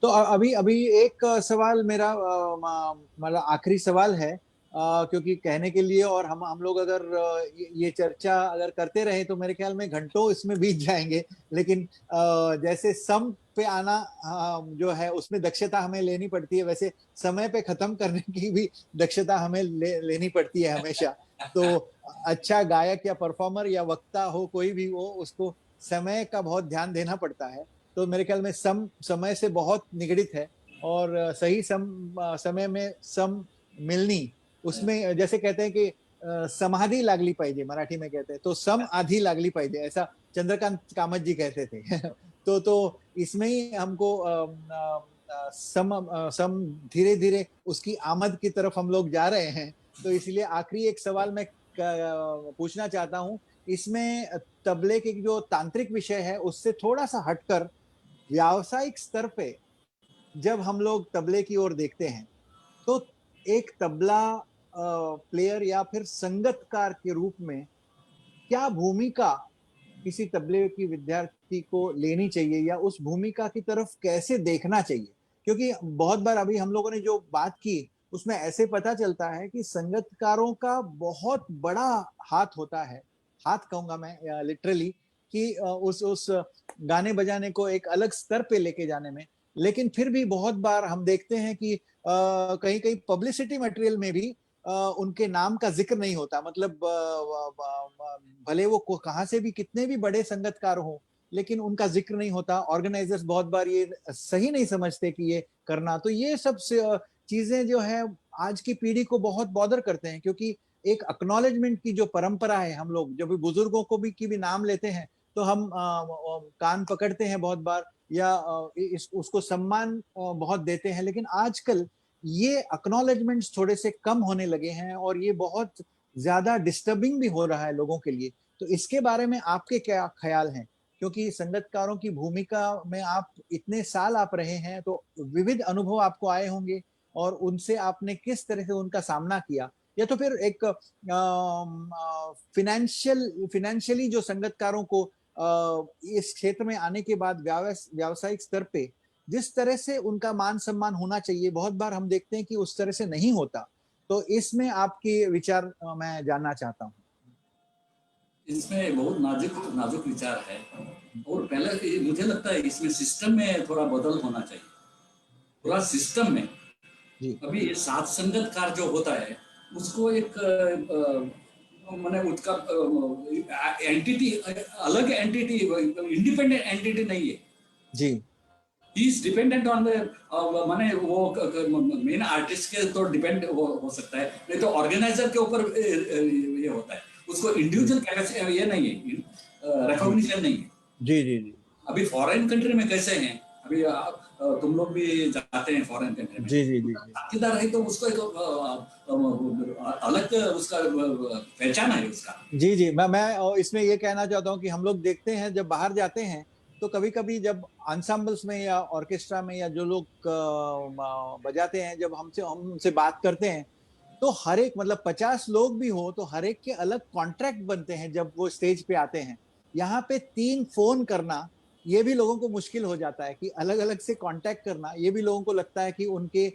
तो अभी अभी एक सवाल मेरा मतलब आखिरी सवाल है। क्योंकि कहने के लिए और हम लोग अगर ये चर्चा अगर करते रहे तो मेरे ख्याल में घंटों इसमें बीत जाएंगे। लेकिन जैसे सम पे आना जो है उसमें दक्षता हमें लेनी पड़ती है, वैसे समय पे खत्म करने की भी दक्षता हमें लेनी पड़ती है हमेशा। तो अच्छा गायक या परफॉर्मर या वक्ता हो कोई भी हो, उसको समय का बहुत ध्यान देना पड़ता है। तो मेरे ख्याल में सम समय से बहुत निगड़ित है। और सही समय में सम मिलनी, उसमें जैसे कहते हैं कि समाधी लागली पाहिजे, मराठी में कहते हैं तो सम आधी लागली पाहिजे, ऐसा चंद्रकांत कामत जी कहते थे। तो इसमें ही हमको सम धीरे धीरे उसकी आमद की तरफ हम लोग जा रहे हैं। तो इसलिए आखिरी एक सवाल मैं पूछना चाहता हूं। इसमें तबले के जो तांत्रिक विषय है उससे थोड़ा सा हटकर व्यावसायिक स्तर पे जब हम लोग तबले की ओर देखते हैं तो एक तबला प्लेयर या फिर संगतकार के रूप में क्या भूमिका किसी तबले की विद्यार्थी को लेनी चाहिए या उस भूमिका की तरफ कैसे देखना चाहिए? क्योंकि बहुत बार अभी हम लोगों ने जो बात की उसमें ऐसे पता चलता है कि संगतकारों का बहुत बड़ा हाथ होता है, हाथ कहूंगा मैं लिटरली, कि उस गाने बजाने को एक अलग स्तर पे लेके जाने में। लेकिन फिर भी बहुत बार हम देखते हैं कि कहीं कहीं पब्लिसिटी मटेरियल में भी उनके नाम का जिक्र नहीं होता। मतलब भले वो कहाँ से भी कितने भी बड़े संगतकार हो लेकिन उनका जिक्र नहीं होता। ऑर्गेनाइजर्स बहुत बार ये सही नहीं समझते कि ये करना। तो ये सब चीजें जो है आज की पीढ़ी को बहुत बॉदर करते हैं, क्योंकि एक एक्नॉलेजमेंट की जो परंपरा है, हम लोग जब भी बुजुर्गों को भी की भी नाम लेते हैं तो हम कान पकड़ते हैं बहुत बार, या उसको सम्मान बहुत देते हैं। लेकिन आजकल ये एक्नॉलेजमेंट्स थोड़े से कम होने लगे हैं और ये बहुत ज्यादा डिस्टर्बिंग भी हो रहा है लोगों के लिए। तो इसके बारे में आपके क्या ख्याल हैं? क्योंकि संगीतकारों की भूमिका में आप इतने साल आप रहे हैं, तो विविध अनुभव आपको आए होंगे और उनसे आपने किस तरह से उनका सामना किया, या तो फिर एक फिनेंशियली जो संगीतकारों को इस क्षेत्र में आने के बाद व्यावसायिक स्तर पे जिस तरह से उनका मान सम्मान होना चाहिए, बहुत बार हम देखते हैं कि उस तरह से नहीं होता। तो इसमें आपके विचार मैं जानना चाहता हूँ। इसमें बहुत नाजुक नाजुक विचार है, और पहले मुझे लगता है इसमें सिस्टम में थोड़ा बदल होना चाहिए, पूरा सिस्टम में। जी अभी साथ संगतकार जो होता है उसको एक माने उसका एंटिटी, अलग एंटिटी, इंडिपेंडेंट एंटिटी नहीं है जी he is dependent on the, माने वो मेन आर्टिस्ट के तो डिपेंड हो सकता है, नहीं तो ऑर्गेनाइजर के ऊपर ये होता है, उसको इंडिविजुअल कैपेसिटी ये नहीं है, रिकॉग्निशन नहीं है। जी जी जी अभी फॉरेन कंट्री में कैसे हैं, अभी तुम लोग भी जाते हैं फॉरेन कंट्री में, जी जी जी साथीदार है तो उसको एक अलग उसका पहचान है उसका। जी जी मैं इसमें ये कहना चाहता हूँ कि हम लोग देखते हैं जब बाहर जाते हैं तो कभी कभी जब ensembles में या ऑर्केस्ट्रा में या जो लोग बजाते हैं, जब हम उनसे बात करते हैं तो हर एक, मतलब 50 लोग भी हो तो हर एक के अलग कॉन्ट्रैक्ट बनते हैं जब वो स्टेज पे आते हैं। यहाँ पे 3 फोन करना ये भी लोगों को मुश्किल हो जाता है कि अलग अलग से कांटेक्ट करना, ये भी लोगों को लगता है कि उनके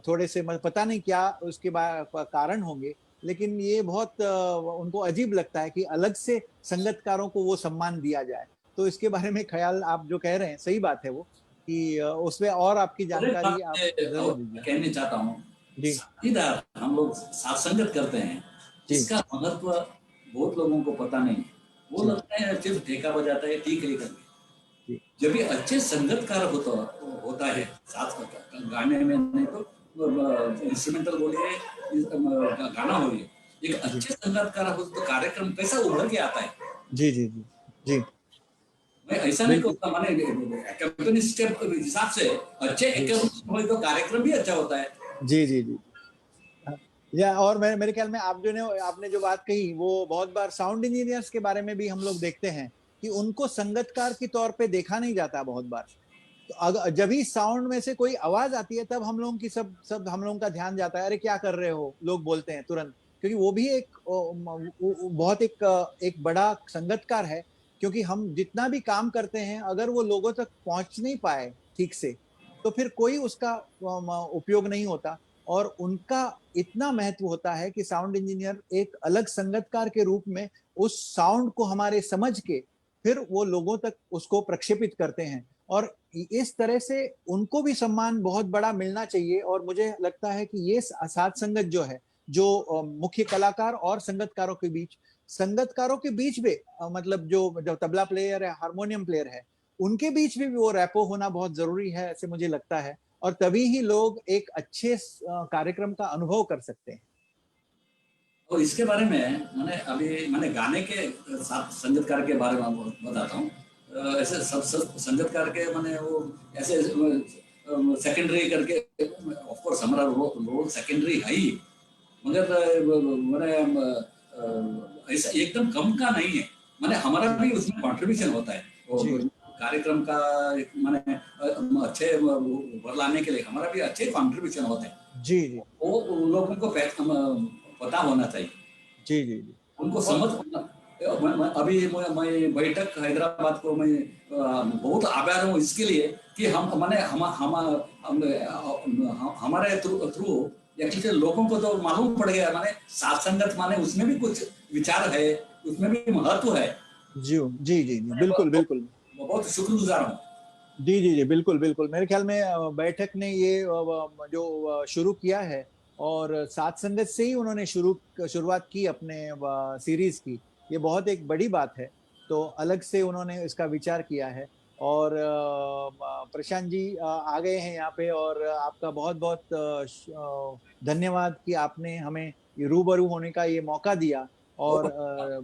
थोड़े से पता नहीं क्या उसके कारण होंगे, लेकिन ये बहुत उनको अजीब लगता है कि अलग से संगतकारों को वो सम्मान दिया जाए। तो इसके बारे में ख्याल आप जो कह रहे हैं सही बात है वो, कि उसमें और आपकी और एक जानकारी आप बात जरूर दीजिए। कहना चाहता हूँ, जी साथीदार हम लोग साथ संगत करते हैं, जी इसका महत्व बहुत लोगों को पता नहीं है। वो जी लगता है सिर्फ ठेका बजाता है, ठीक है करके। जी जब भी अच्छे संगतकार होता है साथ गाने में, नहीं तो इंस्ट्रूमेंटल बोलिए, गाना हो, एक जी अच्छे संगतकार हो तो कार्यक्रम कैसा उभर के आता है। जी जी जी जी मैं ऐसा नहीं बिल्कुल। कहता, माने एक्टिविस्ट के हिसाब से अच्छे जी एक्टिविस्ट हो तो कार्यक्रम भी अच्छा होता है। जी जी जी हाँ, या और मेरे ख्याल में आपने जो बात कही वो बहुत बार साउंड इंजीनियर्स के बारे में भी हम लोग देखते हैं कि उनको संगतकार के तौर पे देखा नहीं जाता बहुत बार। तो अगर जब ही साउंड में से कोई आवाज आती है तब हम लोगों की सब सब हम लोगों का ध्यान जाता है, अरे क्या कर रहे हो, लोग बोलते हैं तुरंत, क्योंकि वो भी एक बहुत एक बड़ा संगतकार है। क्योंकि हम जितना भी काम करते हैं अगर वो लोगों तक पहुंच नहीं पाए ठीक से तो फिर कोई उसका उपयोग नहीं होता। और उनका इतना महत्व होता है कि साउंड इंजीनियर एक अलग संगतकार के रूप में उस साउंड को हमारे समझ के फिर वो लोगों तक उसको प्रक्षेपित करते हैं। और इस तरह से उनको भी सम्मान बहुत बड़ा मिलना चाहिए। और मुझे लगता है कि ये साथ संगत जो है, जो मुख्य कलाकार और संगतकारों के बीच में मतलब जो तबला प्लेयर है, हारमोनियम प्लेयर है, उनके बीच में भी वो रैपो होना बहुत जरूरी है, ऐसे मुझे लगता है। और तभी ही लोग एक अच्छे कार्यक्रम का अनुभव कर सकते हैं। और इसके बारे में मैंने गाने के साथ संगीतकार के बारे में बताता हूँ। ऐसे सब संगीतकार के मैंने वो ऐसे सेकेंडरी करके, ऑफ कोर्स हमारा रोल सेकेंडरी है ही, मगर ऐसा एकदम कम का नहीं है। मैंने हमारा भी उसमें कंट्रीब्यूशन होता है, कार्यक्रम का मैंने अच्छे उभर लाने के लिए हमारा भी अच्छे कंट्रीब्यूशन होते हैं। जी जी वो लोगों को पता होना चाहिए, जी जी जी उनको समझ होना। अभी मैं बैठक हैदराबाद को मैं बहुत आभार हूँ इसके लिए कि हमारे थ्रू एक्चुअली लोगों को तो मालूम पड़ गया, माने साथ संगत माने उसमें भी कुछ विचार है, उसमें भी महत्व है। जी जी जी बिल्कुल बिल्कुल। बहुत शुक्रगुजार हूँ। जी जी जी बिल्कुल बिल्कुल। मेरे ख्याल में बैठक ने ये जो शुरू किया है, और साथ संगत से ही उन्होंने शुरुआत की अपने सीरीज की, ये बहुत एक बड़ी बात है। तो अलग से उन्होंने इसका विचार किया है। और प्रशांत जी आ गए हैं यहाँ पे, और आपका बहुत बहुत धन्यवाद कि आपने हमें ये रूबरू होने का ये मौका दिया। और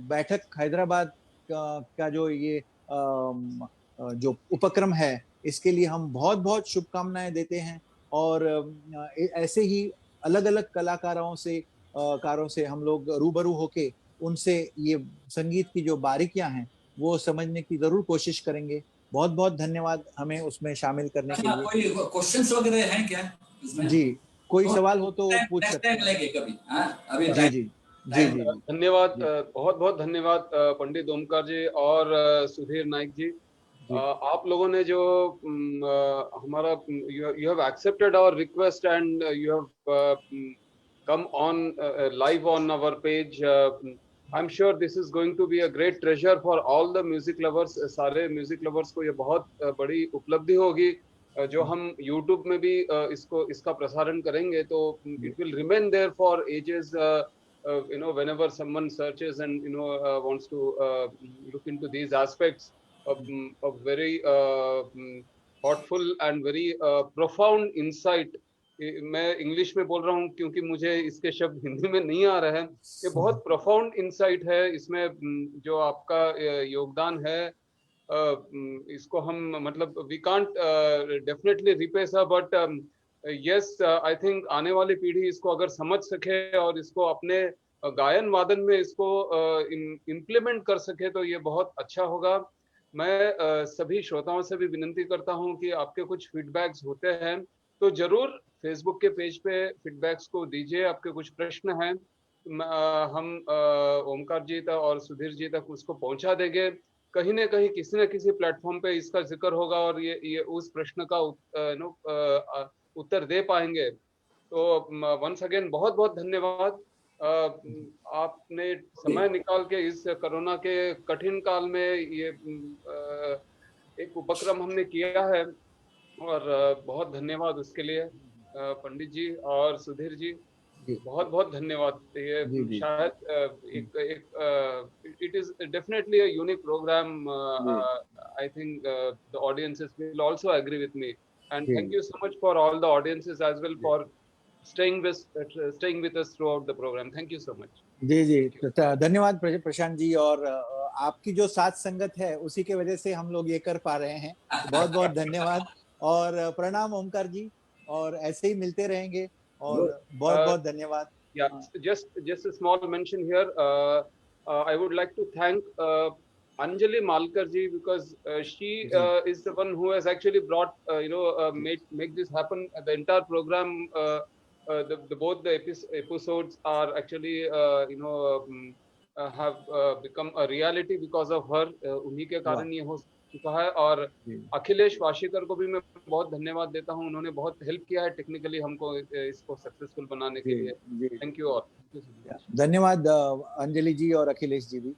बैठक हैदराबाद का जो ये जो उपक्रम है इसके लिए हम बहुत बहुत शुभकामनाएं देते हैं। और ऐसे ही अलग अलग कारों से हम लोग रूबरू होके उनसे ये संगीत की जो बारीकियां हैं वो समझने की जरूर कोशिश करेंगे। बहुत बहुत धन्यवाद हमें उसमें शामिल करने के लिए। कोई क्वेश्चंस वगैरह हैं क्या इसमें? जी, कोई सवाल हो तो पूछ सकते हैं। लेंगे कभी। अभी जी जी जी जी जी धन्यवाद, जी बहुत बहुत धन्यवाद पंडित ओमकार जी और सुधीर नाइक जी। जी आप लोगों ने जो हमारा you have accepted our request and you have come on live on our page. I'm sure this is going to be a great treasure for all the music lovers. सारे म्यूजिक लवर्स को ये बहुत बड़ी उपलब्धि होगी। जो हम YouTube में भी इसका प्रसारण करेंगे तो it will remain there for ages. Whenever someone searches and wants to look into these aspects of very thoughtful and very profound insight. मैं इंग्लिश में बोल रहा हूँ क्योंकि मुझे इसके शब्द हिंदी में नहीं आ रहे हैं। ये बहुत प्रोफाउंड इंसाइट है, इसमें जो आपका योगदान है इसको हम मतलब we can't definitely repay sir, but yes I think आने वाली पीढ़ी इसको अगर समझ सके और इसको अपने गायन वादन में इसको इम्प्लीमेंट कर सके तो ये बहुत अच्छा होगा। मैं सभी श्रोताओं से भी विनती करता हूँ कि आपके कुछ फीडबैक्स होते हैं तो जरूर फेसबुक के पेज पे फीडबैक्स को दीजिए। आपके कुछ प्रश्न हैं हम ओमकार जी तक और सुधीर जी तक उसको पहुंचा देंगे। कहीं न कहीं किसी न किसी प्लेटफॉर्म पे इसका जिक्र होगा और ये उस प्रश्न का उत्तर दे पाएंगे। तो वंस अगेन बहुत बहुत धन्यवाद। आपने समय निकाल के इस कोरोना के कठिन काल में ये एक उपक्रम हमने किया है और बहुत धन्यवाद उसके लिए पंडित जी और सुधीर जी, बहुत बहुत धन्यवाद। ये शायद it is definitely a unique program. I think the audiences will also agree with me, and thank you so much for all the audiences as well for staying with us throughout the program. Thank you so much. जी जी धन्यवाद प्रशांत जी, और आपकी जो साथ संगत है उसी के वजह से हम लोग ये कर पा रहे हैं। बहुत बहुत धन्यवाद और प्रणाम ओमकार जी, और ऐसे ही मिलते रहेंगे और बहुत बहुत धन्यवाद। Yeah, just a small mention here. I would like to thank Anjali Malkar ji because she is the one who has actually brought make this happen. The entire program, both the episodes are actually have become a reality because of her. उन्हीं के कारण ये हो चुका है। और अखिलेश वाशीकर को भी मैं बहुत धन्यवाद देता हूँ, उन्होंने बहुत हेल्प किया है टेक्निकली हमको इसको सक्सेसफुल बनाने के लिए। Thank you all. धन्यवाद अंजलि जी और अखिलेश जी भी।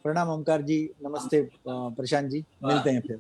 प्रणाम ओमकार जी, नमस्ते प्रशांत जी, मिलते हैं फिर।